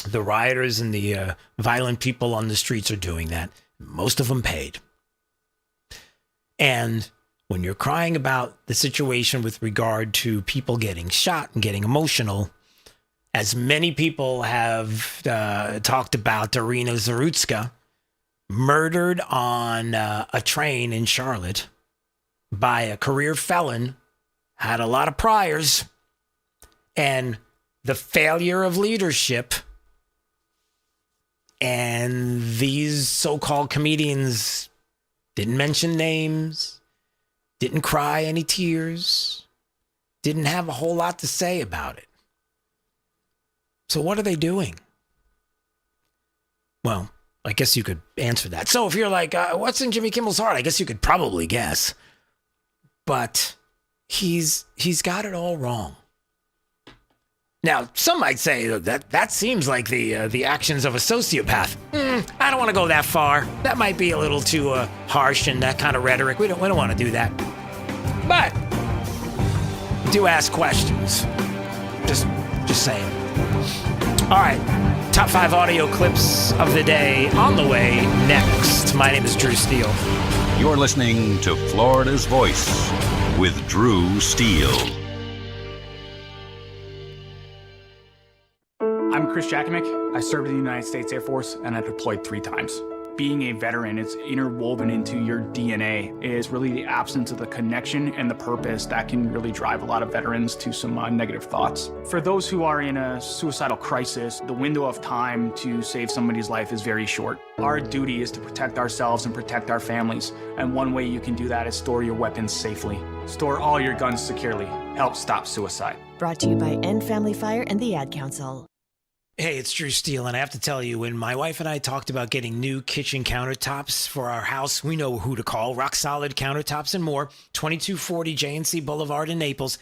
The rioters and the violent people on the streets are doing that. Most of them paid. And when you're crying about the situation with regard to people getting shot and getting emotional, as many people have talked about Irina Zarutska, murdered on a train in Charlotte by a career felon, had a lot of priors, and the failure of leadership. And these so-called comedians didn't mention names, didn't cry any tears, didn't have a whole lot to say about it. So what are they doing? Well, I guess you could answer that. So if you're like, what's in Jimmy Kimmel's heart? I guess you could probably guess. But he's got it all wrong. Now, some might say that seems like the actions of a sociopath. I don't want to go that far. That might be a little too harsh and that kind of rhetoric. We don't want to do that. But do ask questions. Just saying. All right, top 5 audio clips of the day on the way next. My name is Drew Steele. You're listening to Florida's Voice with Drew Steele. I'm Chris Jakimick. I served in the United States Air Force and I deployed 3 times. Being a veteran, it's interwoven into your DNA. It is really the absence of the connection and the purpose that can really drive a lot of veterans to some negative thoughts. For those who are in a suicidal crisis, the window of time to save somebody's life is very short. Our duty is to protect ourselves and protect our families. And one way you can do that is store your weapons safely. Store all your guns securely. Help stop suicide. Brought to you by End Family Fire and the Ad Council. Hey, it's Drew Steele, and I have to tell you, when my wife and I talked about getting new kitchen countertops for our house, we know who to call. Rock Solid Countertops and More, 2240 JNC Boulevard in Naples.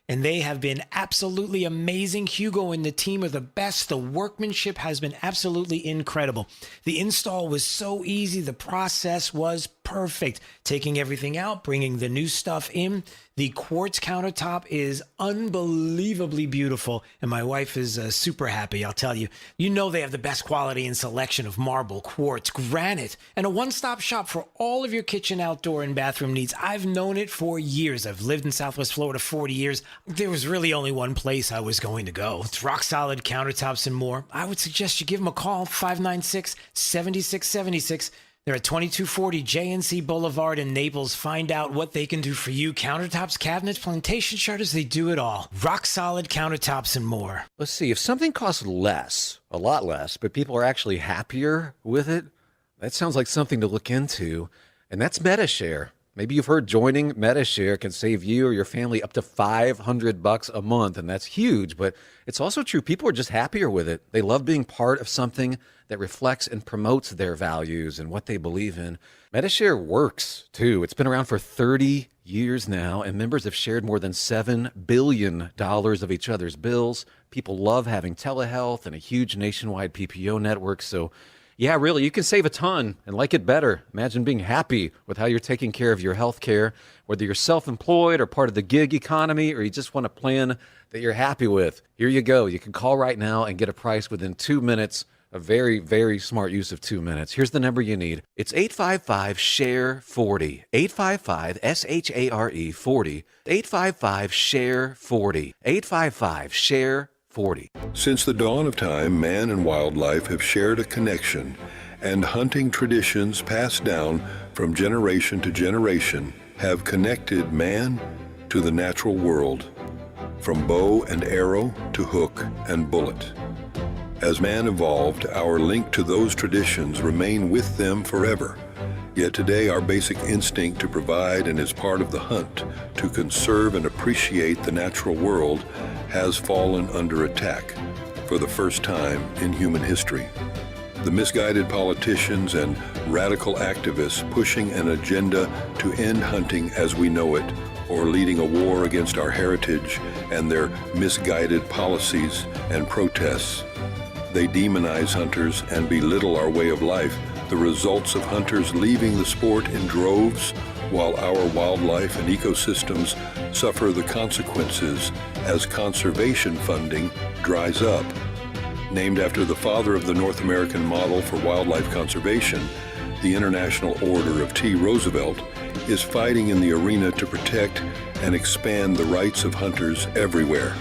And they have been absolutely amazing. Hugo and the team are the best. The workmanship has been absolutely incredible. The install was so easy. The process was perfect. Taking everything out, bringing the new stuff in. The quartz countertop is unbelievably beautiful, and my wife is super happy, I'll tell you. You know they have the best quality and selection of marble, quartz, granite, and a one-stop shop for all of your kitchen, outdoor, and bathroom needs. I've known it for years. I've lived in Southwest Florida 40 years. There was really only one place I was going to go. It's Rock Solid Countertops and More. I would suggest you give them a call, 596-7676. They're at 2240 JNC Boulevard in Naples. Find out what they can do for you. Countertops, cabinets, plantation shutters, they do it all. Rock Solid Countertops and More. Let's see, if something costs less, a lot less, but people are actually happier with it, that sounds like something to look into. And that's MediShare. Maybe you've heard joining MediShare can save you or your family up to $500 a month, and that's huge. But it's also true. People are just happier with it. They love being part of something that reflects and promotes their values and what they believe in. MediShare works, too. It's been around for 30 years now, and members have shared more than $7 billion of each other's bills. People love having telehealth and a huge nationwide PPO network, so yeah, really, you can save a ton and like it better. Imagine being happy with how you're taking care of your health care, whether you're self-employed or part of the gig economy, or you just want a plan that you're happy with. Here you go. You can call right now and get a price within 2 minutes. A very, very smart use of 2 minutes. Here's the number you need. It's 855-SHARE-40. 855-SHARE 40. 855-SHARE-40. 855-SHARE-40. Since the dawn of time, man and wildlife have shared a connection, and hunting traditions passed down from generation to generation have connected man to the natural world, from bow and arrow to hook and bullet. As man evolved, our link to those traditions remain with them forever. Yet today, our basic instinct to provide and as part of the hunt to conserve and appreciate the natural world has fallen under attack for the first time in human history. The misguided politicians and radical activists pushing an agenda to end hunting as we know it, or leading a war against our heritage and their misguided policies and protests. They demonize hunters and belittle our way of life, the results of hunters leaving the sport in droves, while our wildlife and ecosystems suffer the consequences as conservation funding dries up. Named after the father of the North American model for wildlife conservation, the International Order of T. Roosevelt is fighting in the arena to protect and expand the rights of hunters everywhere.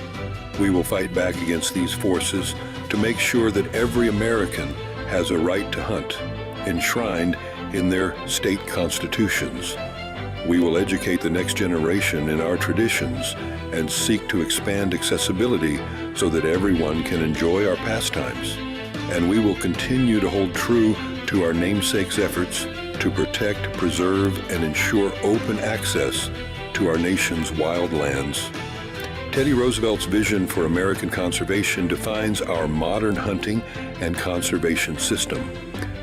We will fight back against these forces to make sure that every American has a right to hunt, enshrined in their state constitutions. We will educate the next generation in our traditions and seek to expand accessibility so that everyone can enjoy our pastimes. And we will continue to hold true to our namesake's efforts to protect, preserve, and ensure open access to our nation's wild lands. Teddy Roosevelt's vision for American conservation defines our modern hunting and conservation system,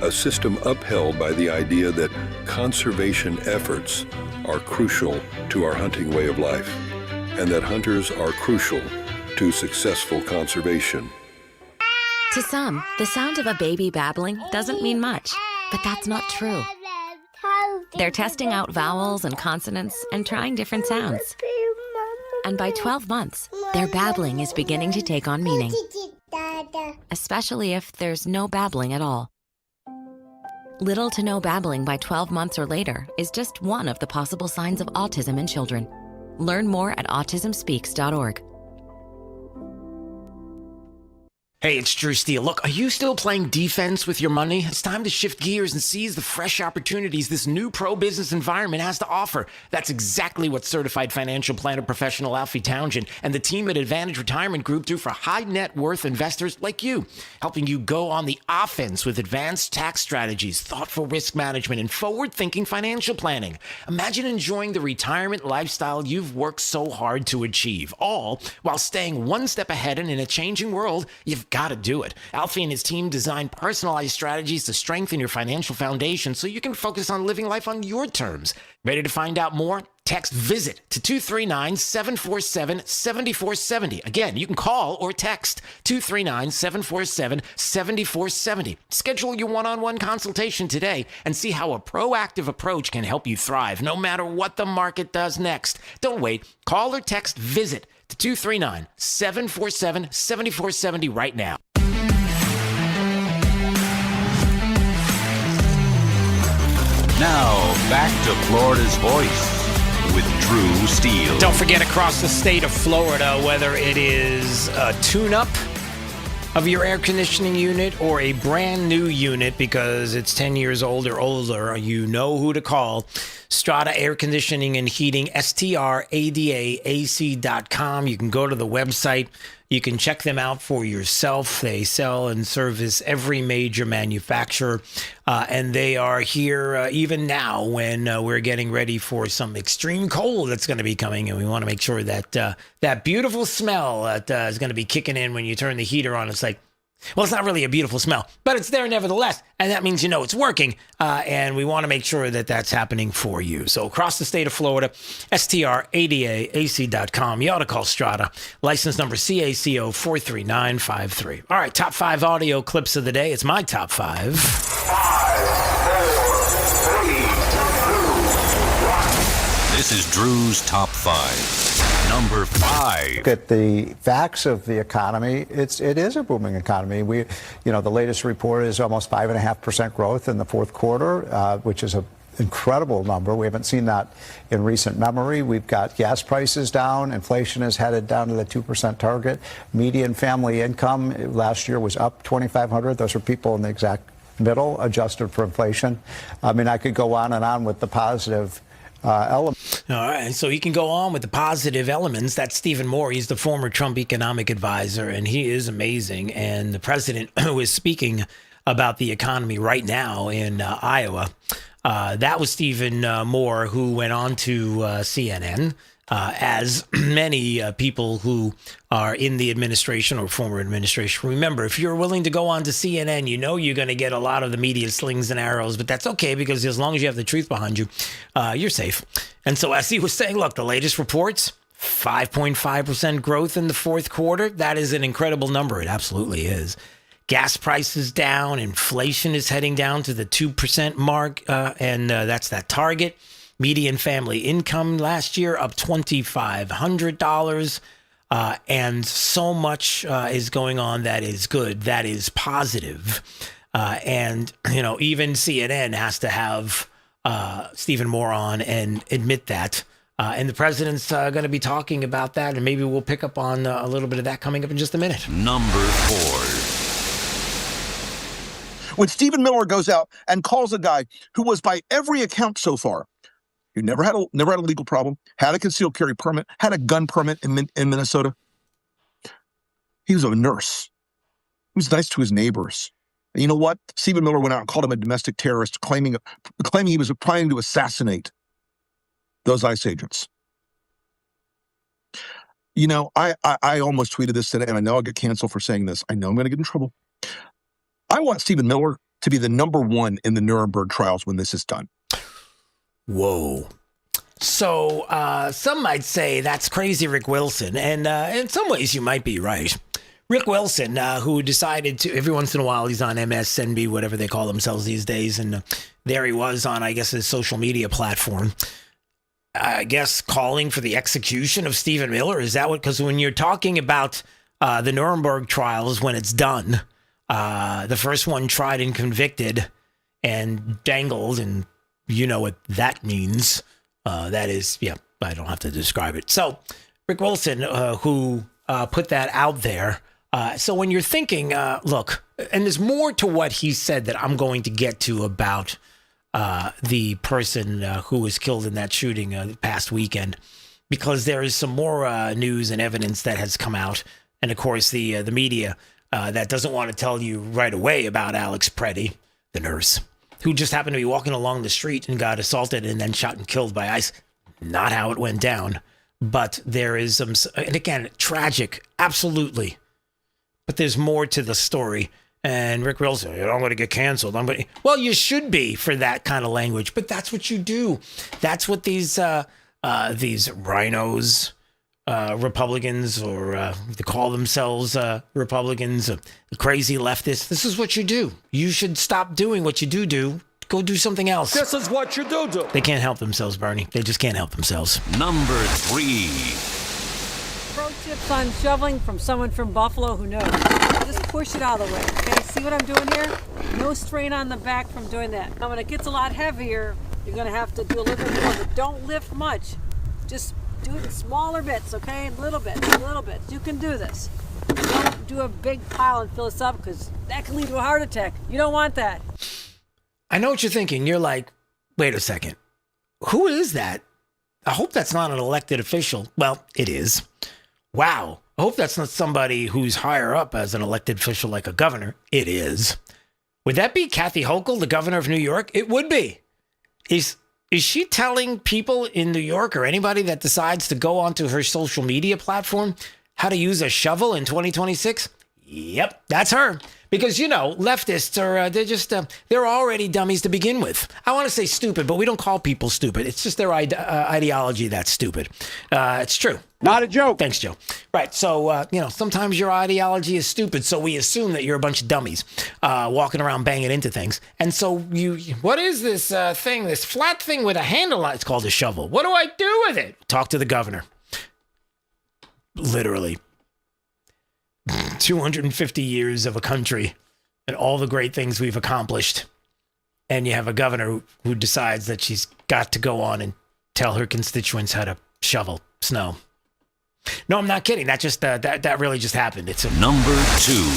a system upheld by the idea that conservation efforts are crucial to our hunting way of life, and that hunters are crucial to successful conservation. To some, the sound of a baby babbling doesn't mean much, but that's not true. They're testing out vowels and consonants and trying different sounds. And by 12 months, their babbling is beginning to take on meaning, especially if there's no babbling at all. Little to no babbling by 12 months or later is just one of the possible signs of autism in children. Learn more at autismspeaks.org. Hey, it's Drew Steele. Look, are you still playing defense with your money? It's time to shift gears and seize the fresh opportunities this new pro-business environment has to offer. That's exactly what certified financial planner professional Alfie Townsend and the team at Advantage Retirement Group do for high net worth investors like you, helping you go on the offense with advanced tax strategies, thoughtful risk management, and forward-thinking financial planning. Imagine enjoying the retirement lifestyle you've worked so hard to achieve, all while staying one step ahead, and in a changing world, you've got to do it. Alfie and his team design personalized strategies to strengthen your financial foundation so you can focus on living life on your terms. Ready to find out more? Text VISIT to 239-747-7470. Again, you can call or text 239-747-7470. Schedule your one-on-one consultation today and see how a proactive approach can help you thrive no matter what the market does next. Don't wait. Call or text VISIT to 239-747-7470 right now. Now, back to Florida's Voice with Drew Steele. Don't forget, across the state of Florida, whether it is a tune-up of your air conditioning unit or a brand new unit because it's 10 years old or older, you know who to call. Strata Air Conditioning and Heating, STRADAAC.com. You can go to the website. You can check them out for yourself. They sell and service every major manufacturer, and they are here even now when we're getting ready for some extreme cold that's going to be coming, and we want to make sure that that beautiful smell that is going to be kicking in when you turn the heater on. It's like, well, it's not really a beautiful smell, but it's there nevertheless, and that means you know it's working, and we want to make sure that that's happening for you. So across the state of Florida, STRADAAC.com. You ought to call Strata. License number CACO 43953. All right, top 5 audio clips of the day. It's my top 5. 5, 4, 3, 2, 1. This is Drew's top 5. Number 5. Look at the facts of the economy. It is a booming economy. The latest report is almost 5.5% growth in the fourth quarter, which is an incredible number. We haven't seen that in recent memory. We've got gas prices down. Inflation is headed down to the 2% target. Median family income last year was up $2,500. Those are people in the exact middle, adjusted for inflation. I mean, I could go on and on with the positive elements. All right, so you can go on with the positive elements. That's Stephen Moore. He's the former Trump economic advisor, and he is amazing. And the president was speaking about the economy right now in Iowa. That was Stephen Moore, who went on to CNN, as many people who are in the administration or former administration. Remember, if you're willing to go on to CNN, you know you're going to get a lot of the media slings and arrows, but that's okay because as long as you have the truth behind you, you're safe. And so as he was saying, look, the latest reports, 5.5% growth in the fourth quarter. That is an incredible number. It absolutely is. Gas prices down. Inflation is heading down to the 2% mark, and that's that target. Median family income last year up $2,500. And so much is going on that is good, that is positive. And, even CNN has to have Stephen Moore on and admit that. And the president's going to be talking about that, and maybe we'll pick up on a little bit of that coming up in just a minute. Number 4. When Stephen Miller goes out and calls a guy who was, by every account so far, who never had a legal problem, had a concealed carry permit, had a gun permit in Minnesota. He was a nurse. He was nice to his neighbors. And you know what? Stephen Miller went out and called him a domestic terrorist, claiming he was trying to assassinate those ICE agents. I almost tweeted this today, and I know I'll get canceled for saying this. I know I'm going to get in trouble. I want Stephen Miller to be the number 1 in the Nuremberg trials when this is done. Whoa. So some might say that's crazy, Rick Wilson. And in some ways, you might be right. Rick Wilson, who decided to, every once in a while, he's on MSNB, whatever they call themselves these days. And there he was on, I guess, his social media platform. I guess calling for the execution of Stephen Miller. Is that what? Because when you're talking about the Nuremberg trials, when it's done, the first one tried and convicted and dangled, and you know what that means. That is, yeah, I don't have to describe it. So Rick Wilson, who put that out there. So when you're thinking, look, and there's more to what he said that I'm going to get to about the person who was killed in that shooting the past weekend, because there is some more news and evidence that has come out. And of course, the media that doesn't want to tell you right away about Alex Pretti, the nurse, who just happened to be walking along the street and got assaulted and then shot and killed by ICE. Not how it went down. But there is some, and again, tragic, absolutely. But there's more to the story. And Rick Wilson, I'm going to get canceled. Well, you should be for that kind of language, but that's what you do. That's what these rhinos, Republicans, or they call themselves Republicans, crazy leftists. This is what you do. You should stop doing what you do. Go do something else. This is what you do. They can't help themselves, Bernie. They just can't help themselves. Number 3. Pro tips on shoveling from someone from Buffalo who knows. Just push it out of the way, okay? See what I'm doing here? No strain on the back from doing that. Now, when it gets a lot heavier, you're going to have to do a little bit more, but don't lift much. Just do it in smaller bits, okay? Little bits. You can do this. Don't do a big pile and fill this up, because that can lead to a heart attack. You don't want that. I know what you're thinking. You're like, wait a second. Who is that? I hope that's not an elected official. Well, it is. Wow. I hope that's not somebody who's higher up as an elected official like a governor. It is. Would that be Kathy Hochul, the governor of New York? It would be. Is she telling people in New York or anybody that decides to go onto her social media platform how to use a shovel in 2026? Yep, that's her. Because, you know, leftists are, they're already dummies to begin with. I want to say stupid, but we don't call people stupid. It's just their ideology that's stupid. It's true. Not a joke. Thanks, Joe. Right. So, sometimes your ideology is stupid. So we assume that you're a bunch of dummies walking around banging into things. And so what is this thing, this flat thing with a handle on it? It's called a shovel. What do I do with it? Talk to the governor. Literally. 250 years of a country and all the great things we've accomplished. And you have a governor who decides that she's got to go on and tell her constituents how to shovel snow. No, I'm not kidding. That just that really just happened. It's Number 2.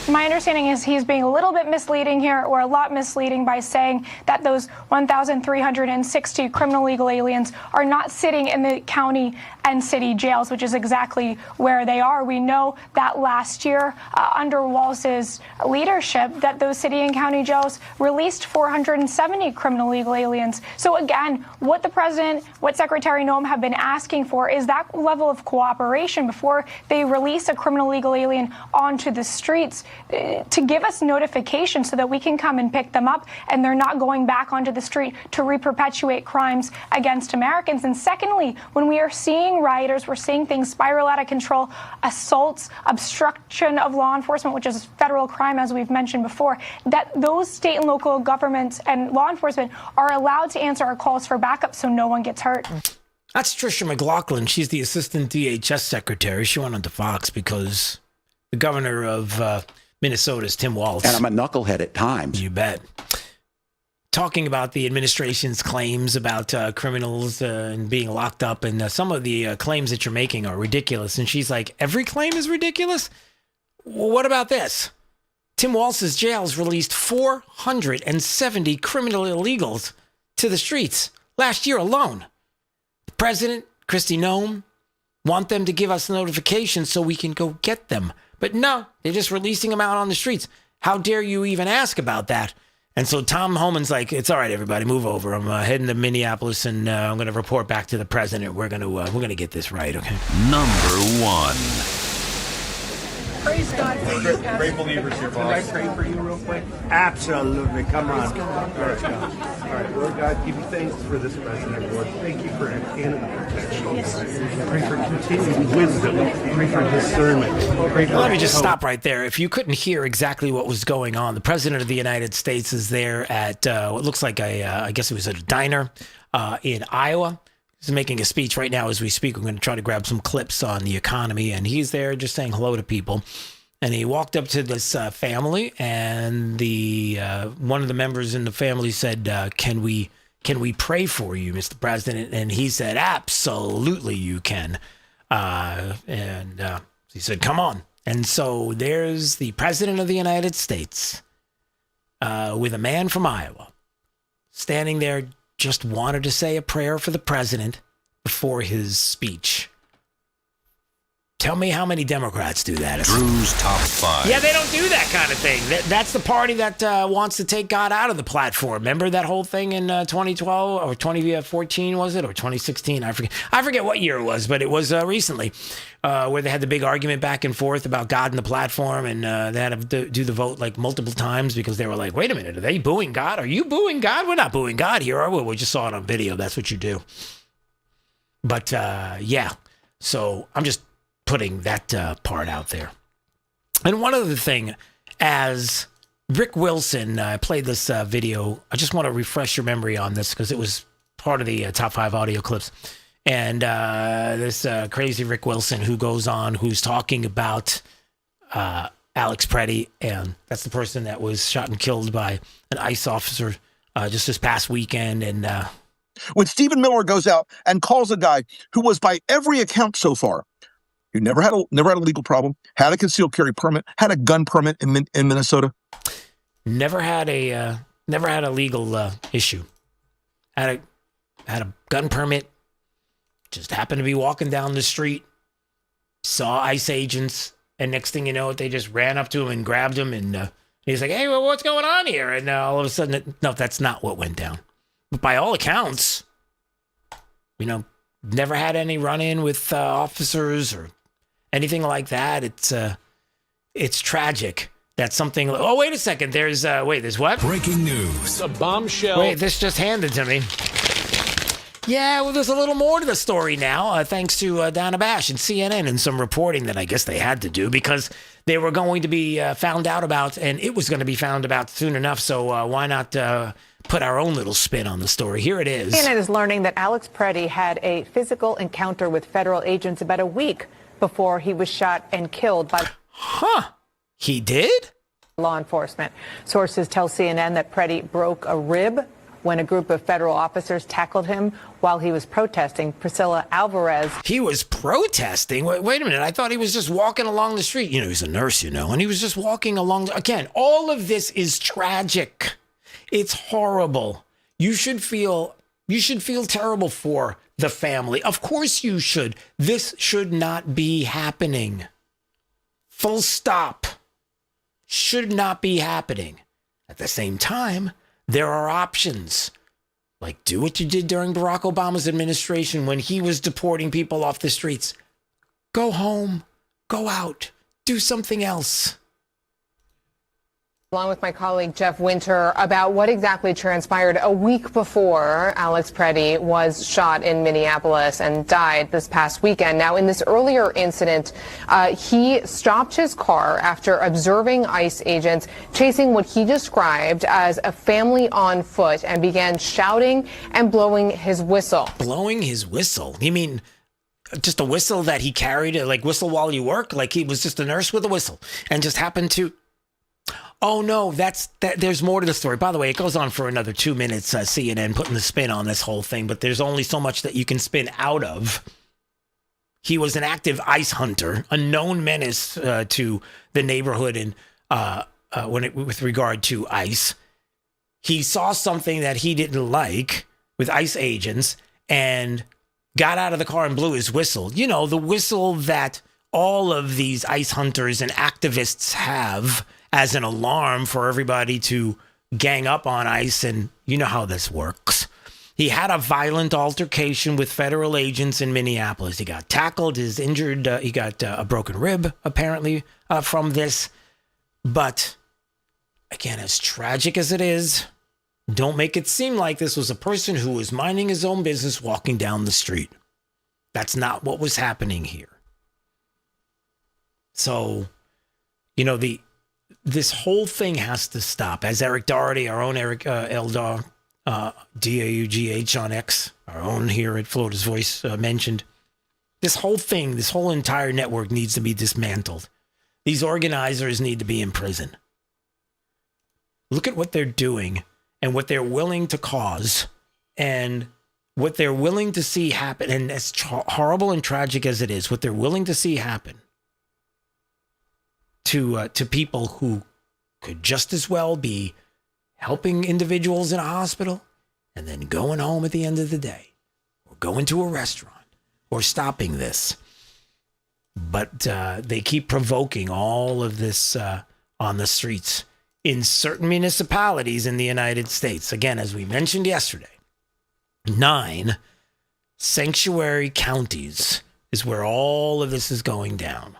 My understanding is he's being a little bit misleading here, or a lot misleading, by saying that those 1,360 criminal legal aliens are not sitting in the county and city jails, which is exactly where they are. We know that last year, under Walz's leadership, that those city and county jails released 470 criminal legal aliens. So again, what the president, what Secretary Noem have been asking for is that level of cooperation before they release a criminal legal alien onto the streets, to give us notification so that we can come and pick them up and they're not going back onto the street to re-perpetuate crimes against Americans. And secondly, when we are seeing rioters, we're seeing things spiral out of control, assaults, obstruction of law enforcement, which is a federal crime, as we've mentioned before, that those state and local governments and law enforcement are allowed to answer our calls for backup so no one gets hurt. That's Tricia McLaughlin. She's the assistant DHS secretary. She went on to Fox because the governor of Minnesota's Tim Walz. And I'm a knucklehead at times. You bet. Talking about the administration's claims about criminals and being locked up, and some of the claims that you're making are ridiculous. And she's like, every claim is ridiculous? Well, what about this? Tim Walz's jails released 470 criminal illegals to the streets last year alone. The president, Kristi Noem, want them to give us notifications so we can go get them. But no, they're just releasing them out on the streets. How dare you even ask about that? And so Tom Homan's like, it's all right, everybody, move over. I'm heading to Minneapolis, and I'm going to report back to the president. We're going to get this right, okay? Number 1. Praise God for you, Great believers here, boss. Can I pray for you real quick? Absolutely. Come on. Let's go. All right, Lord God, give you thanks for this president, Lord. Thank you for Hannah protection. Yes. Pray for continued wisdom. Pray for discernment. Pray for Let me just hope. stop right there. If you couldn't hear exactly what was going on, the president of the United States is there at what looks like I guess it was at a diner in Iowa. He's making a speech right now as we speak. I'm going to try to grab some clips on the economy, and he's there just saying hello to people. And he walked up to this family, and the one of the members in the family said, "Can we pray for you, Mr. President?" And he said, "Absolutely, you can." He said, "Come on." And so there's the president of the United States with a man from Iowa standing there, just wanted to say a prayer for the president before his speech. Tell me how many Democrats do that. Drew's Top 5. Yeah, they don't do that kind of thing. That's the party that wants to take God out of the platform. Remember that whole thing in 2012 or 2014, was it? Or 2016? I forget what year it was, but it was recently where they had the big argument back and forth about God and the platform, and they had to do the vote like multiple times because they were like, wait a minute, are they booing God? Are you booing God? We're not booing God here, are we? We just saw it on video. That's what you do. But yeah, so I'm just putting that part out there. And one other thing, as Rick Wilson, I played this video. I just want to refresh your memory on this because it was part of the top 5 audio clips. And this crazy Rick Wilson who goes on, who's talking about Alex Pretti, and that's the person that was shot and killed by an ICE officer just this past weekend. And when Stephen Miller goes out and calls a guy who was, by every account so far, who never had a legal problem, had a concealed carry permit, had a gun permit in Minnesota, never had a legal issue, had a gun permit, just happened to be walking down the street, saw ICE agents, and next thing you know, they just ran up to him and grabbed him, and he's like, "Hey, well, what's going on here?" And all of a sudden, no, that's not what went down. But by all accounts, never had any run-in with officers or anything like that. It's tragic that something. Oh, wait a second. There's what? Breaking news. A bombshell. Wait, this just handed to me. Yeah, well, there's a little more to the story now, thanks to Donna Bash and CNN and some reporting that I guess they had to do because they were going to be found out about, and it was going to be found about soon enough. So why not put our own little spin on the story? Here it is. CNN is learning that Alex Pretti had a physical encounter with federal agents about a week before he was shot and killed by... He did? Law enforcement. Sources tell CNN that Pretti broke a rib when a group of federal officers tackled him while he was protesting. Priscilla Alvarez. He was protesting? Wait a minute. I thought he was just walking along the street. He's a nurse, and he was just walking along. Again, all of this is tragic. It's horrible. You should feel terrible for the family. Of course you should. This should not be happening. Full stop. Should not be happening. At the same time, there are options. Like do what you did during Barack Obama's administration when he was deporting people off the streets. Go home. Go out. Do something else. Along with my colleague Jeff Winter, about what exactly transpired a week before Alex Pretti was shot in Minneapolis and died this past weekend. Now, in this earlier incident, he stopped his car after observing ICE agents chasing what he described as a family on foot and began shouting and blowing his whistle. Blowing his whistle? You mean just a whistle that he carried, like whistle while you work? Like he was just a nurse with a whistle and just happened to... Oh, no, there's more to the story. By the way, it goes on for another 2 minutes, CNN putting the spin on this whole thing, but there's only so much that you can spin out of. He was an active ICE hunter, a known menace to the neighborhood and with regard to ICE. He saw something that he didn't like with ICE agents and got out of the car and blew his whistle. The whistle that all of these ICE hunters and activists have as an alarm for everybody to gang up on ICE, and you know how this works. He had a violent altercation with federal agents in Minneapolis. He got tackled, is injured, he got a broken rib, apparently, from this. But, again, as tragic as it is, Don't make it seem like this was a person who was minding his own business walking down the street. That's not what was happening here. So, this whole thing has to stop. As Eric Doherty, our own Eric Eldar, DAUGH on X, our own here at Florida's Voice, mentioned, this whole thing, this whole entire network needs to be dismantled. These organizers need to be in prison. Look at what they're doing and what they're willing to cause and what they're willing to see happen. And as horrible and tragic as it is, what they're willing to see happen to people who could just as well be helping individuals in a hospital and then going home at the end of the day or going to a restaurant or stopping this. But they keep provoking all of this on the streets in certain municipalities in the United States. Again, as we mentioned yesterday, 9 sanctuary counties is where all of this is going down.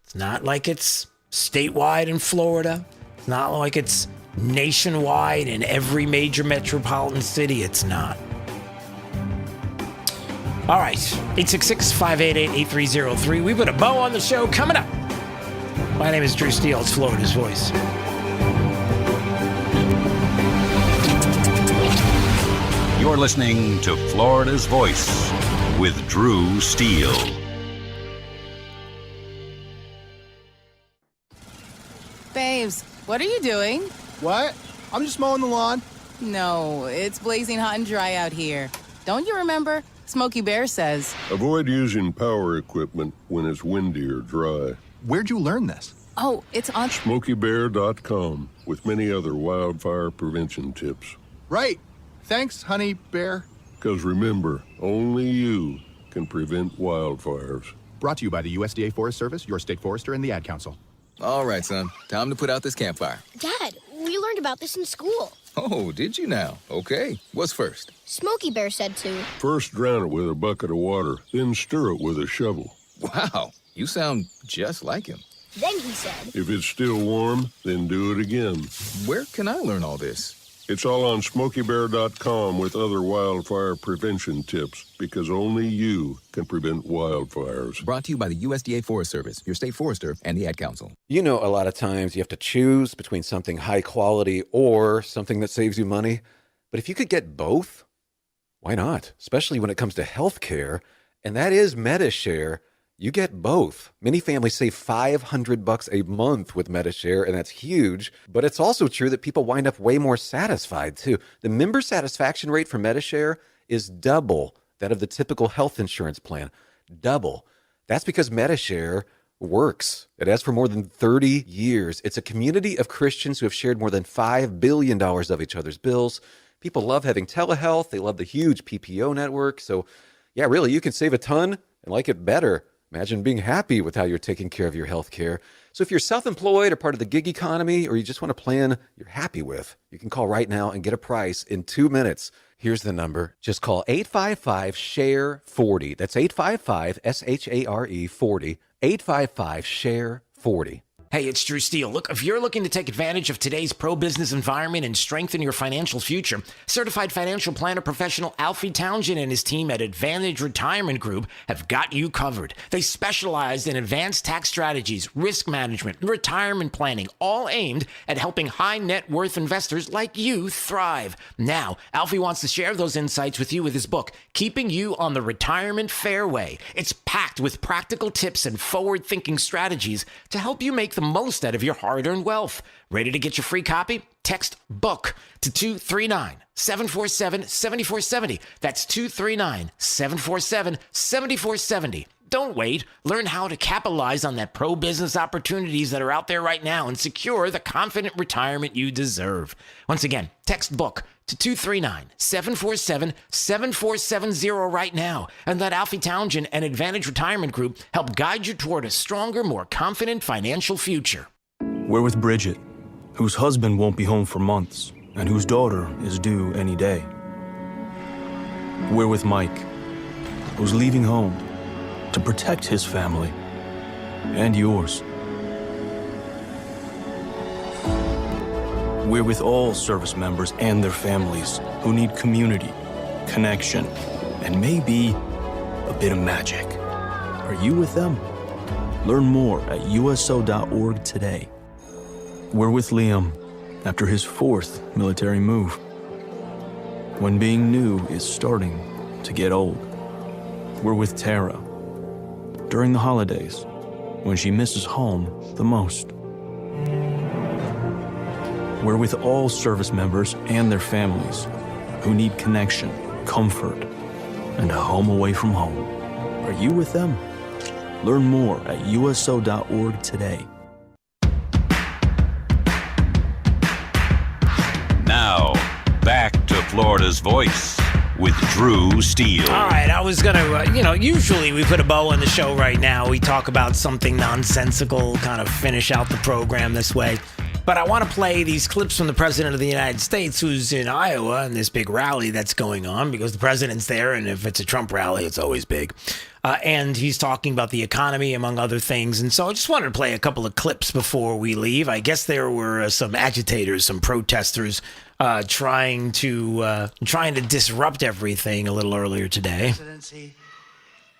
It's not like it's statewide in Florida. It's not like it's nationwide in every major metropolitan city. It's not. All right, 866-588-8303. We put a bow on the show coming up. My name is Drew Steele. It's Florida's Voice. You're listening to Florida's Voice with Drew Steele. Babes, what are you doing? What? I'm just mowing the lawn. No, it's blazing hot and dry out here. Don't you remember? Smokey Bear says. Avoid using power equipment when it's windy or dry. Where'd you learn this? Oh, it's on SmokeyBear.com with many other wildfire prevention tips. Right. Thanks, honey bear. Because remember, only you can prevent wildfires. Brought to you by the USDA Forest Service, your state forester, and the Ad Council. All right, son. Time to put out this campfire. Dad, we learned about this in school. Oh, did you now? Okay. What's first? Smokey Bear said to. First drown it with a bucket of water, then stir it with a shovel. Wow, you sound just like him. Then he said. If it's still warm, then do it again. Where can I learn all this? It's all on SmokeyBear.com with other wildfire prevention tips, because only you can prevent wildfires. Brought to you by the USDA Forest Service, your state forester, and the Ad Council. You know, a lot of times you have to choose between something high quality or something that saves you money. But if you could get both, why not? Especially when it comes to healthcare, and that is MediShare. You get both. Many families save $500 a month with MediShare, and that's huge. But it's also true that people wind up way more satisfied, too. The member satisfaction rate for MediShare is double that of the typical health insurance plan. Double. That's because MediShare works. It has for more than 30 years. It's a community of Christians who have shared more than $5 billion of each other's bills. People love having telehealth. They love the huge PPO network. So, yeah, really, you can save a ton and like it better. Imagine being happy with how you're taking care of your health care. So if you're self-employed or part of the gig economy, or you just want a plan you're happy with, you can call right now and get a price in 2 minutes. Here's the number. Just call 855-SHARE-40. That's 855-SHARE-40. 855-SHARE-40. Hey, it's Drew Steele. Look, if you're looking to take advantage of today's pro-business environment and strengthen your financial future, certified financial planner professional Alfie Townsend and his team at Advantage Retirement Group have got you covered. They specialize in advanced tax strategies, risk management, and retirement planning, all aimed at helping high net worth investors like you thrive. Now, Alfie wants to share those insights with you with his book, Keeping You on the Retirement Fairway. It's packed with practical tips and forward-thinking strategies to help you make the most out of your hard-earned wealth. Ready to get your free copy? Text BOOK to 239-747-7470. That's 239-747-7470. Don't wait. Learn how to capitalize on that pro-business opportunities that are out there right now and secure the confident retirement you deserve. Once again, text BOOK to 239-747-7470 right now, and let Alfie Townsend and Advantage Retirement Group help guide you toward a stronger, more confident financial future. We're with Bridget, whose husband won't be home for months and whose daughter is due any day. We're with Mike, who's leaving home to protect his family and yours. We're with all service members and their families who need community, connection, and maybe a bit of magic. Are you with them? Learn more at uso.org today. We're with Liam after his 4th military move. When being new is starting to get old. We're with Tara during the holidays when she misses home the most. We're with all service members and their families who need connection, comfort, and a home away from home. Are you with them? Learn more at uso.org today. Now, back to Florida's Voice with Drew Steele. All right, I was going to, usually we put a bow on the show right now. We talk about something nonsensical, kind of finish out the program this way. But I want to play these clips from the President of the United States, who's in Iowa, and this big rally that's going on, because the president's there, and if it's a Trump rally, it's always big. And he's talking about the economy, among other things. And so I just wanted to play a couple of clips before we leave. I guess there were some agitators, some protesters trying to disrupt everything a little earlier today. Presidency.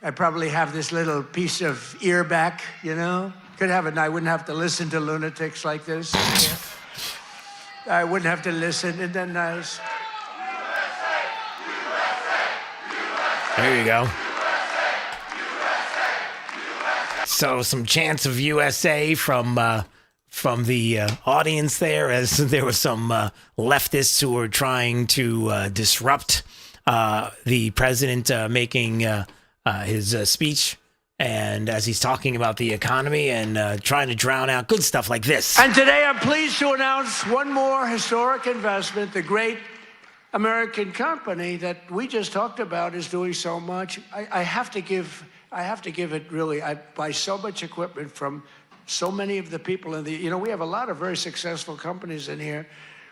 I probably have this little piece of ear back, Could have it, and I wouldn't have to listen to lunatics like this. I wouldn't have to listen, and then There you go. So some chants of USA from the audience there, as there were some leftists who were trying to disrupt the president making his speech. And as he's talking about the economy and trying to drown out good stuff like this. And today I'm pleased to announce one more historic investment. The great American company that we just talked about is doing so much. I have to give it really. I buy so much equipment from so many of the people in the. We have a lot of very successful companies in here,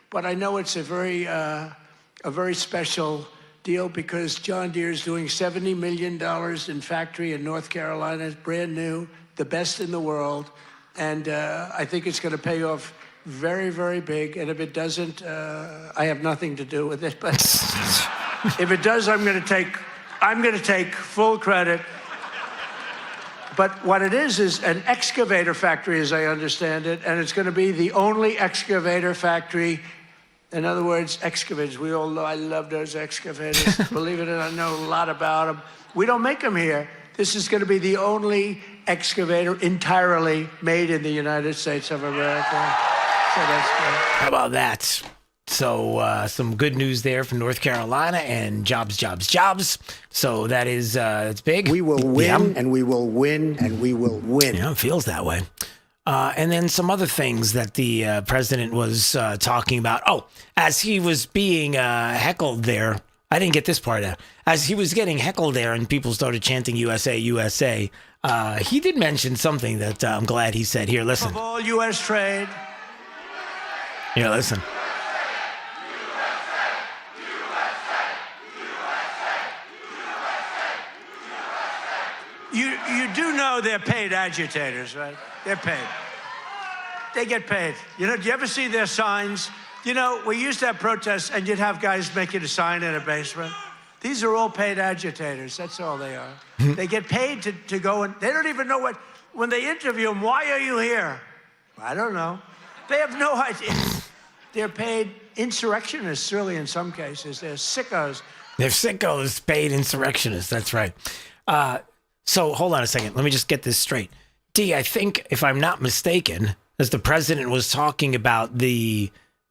but I know it's a very special deal because John Deere is doing $70 million in factory in North Carolina. It's brand new, the best in the world. And I think it's going to pay off very, very big. And if it doesn't, I have nothing to do with it. But if it does, I'm going to take full credit. But what it is an excavator factory, as I understand it. And it's going to be the only excavator factory. In other words, excavators. We all know I love those excavators. Believe it or not, I know a lot about them. We don't make them here. This is going to be the only excavator entirely made in the United States of America. So that's good. How about that? So some good news there from North Carolina, and jobs. So that is it's big. We will win, and we will win, and we will win. Yeah, it feels that way. And then some other things that the president was talking about. Oh, as he was being heckled there, I didn't get this part out. As he was getting heckled there and people started chanting USA, USA, he did mention something that I'm glad he said. Here, listen. Of all U.S. trade. Here, listen. You do know they're paid agitators, right? They're paid. They get paid. Do you ever see their signs? We used to have protests, and you'd have guys making a sign in a basement. These are all paid agitators. That's all they are. They get paid to go, and they don't even know when they interview them, why are you here? I don't know. They have no idea. They're paid insurrectionists, really, in some cases. They're sickos. They're sickos, paid insurrectionists. That's right. So hold on a second. Let me just get this straight. D, I think, if I'm not mistaken, as the president was talking about the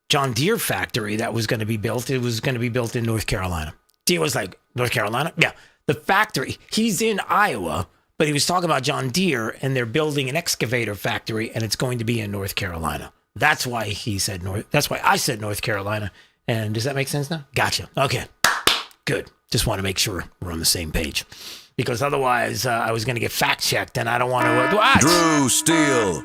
John Deere factory that was going to be built, it was going to be built in North Carolina. D was like, North Carolina? Yeah. The factory, he's in Iowa, but he was talking about John Deere, and they're building an excavator factory, and it's going to be in North Carolina. That's why he said that's why I said North Carolina. And does that make sense now? Gotcha. Okay. Good. Just want to make sure we're on the same page. Because otherwise, I was going to get fact-checked, and I don't want to... Drew Steele,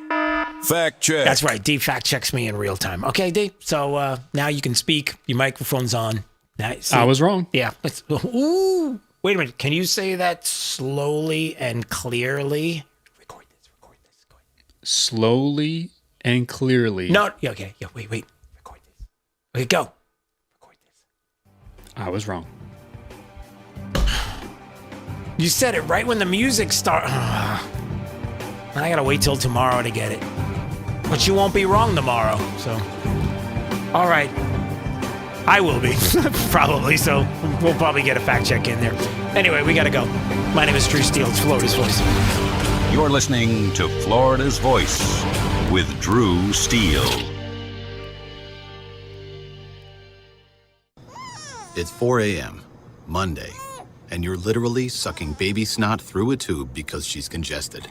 fact-check. That's right. D fact-checks me in real time. Okay, D? So now you can speak. Your microphone's on. I was wrong. Yeah. Ooh. Wait a minute. Can you say that slowly and clearly? Record this. Slowly and clearly. No. Okay. Yeah. Wait. Record this. Okay, go. I was wrong. You said it right when the music started. I gotta wait till tomorrow to get it. But you won't be wrong tomorrow, so. All right. I will be, probably, so we'll probably get a fact check in there. Anyway, we gotta go. My name is Drew Steele. It's Florida's Voice. You're listening to Florida's Voice with Drew Steele. It's 4 a.m., Monday, and you're literally sucking baby snot through a tube because she's congested.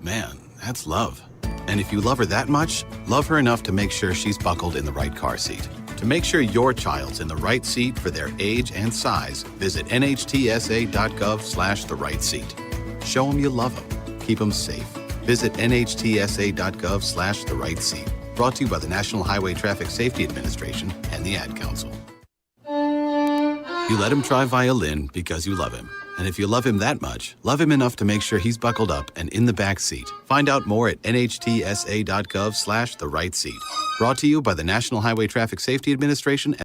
Man, that's love. And if you love her that much, love her enough to make sure she's buckled in the right car seat. To make sure your child's in the right seat for their age and size, visit nhtsa.gov/the right seat. Show them you love them. Keep them safe. Visit nhtsa.gov/the right seat. Brought to you by the National Highway Traffic Safety Administration and the Ad Council. You let him try violin because you love him. And if you love him that much, love him enough to make sure he's buckled up and in the back seat. Find out more at nhtsa.gov/the right seat. Brought to you by the National Highway Traffic Safety Administration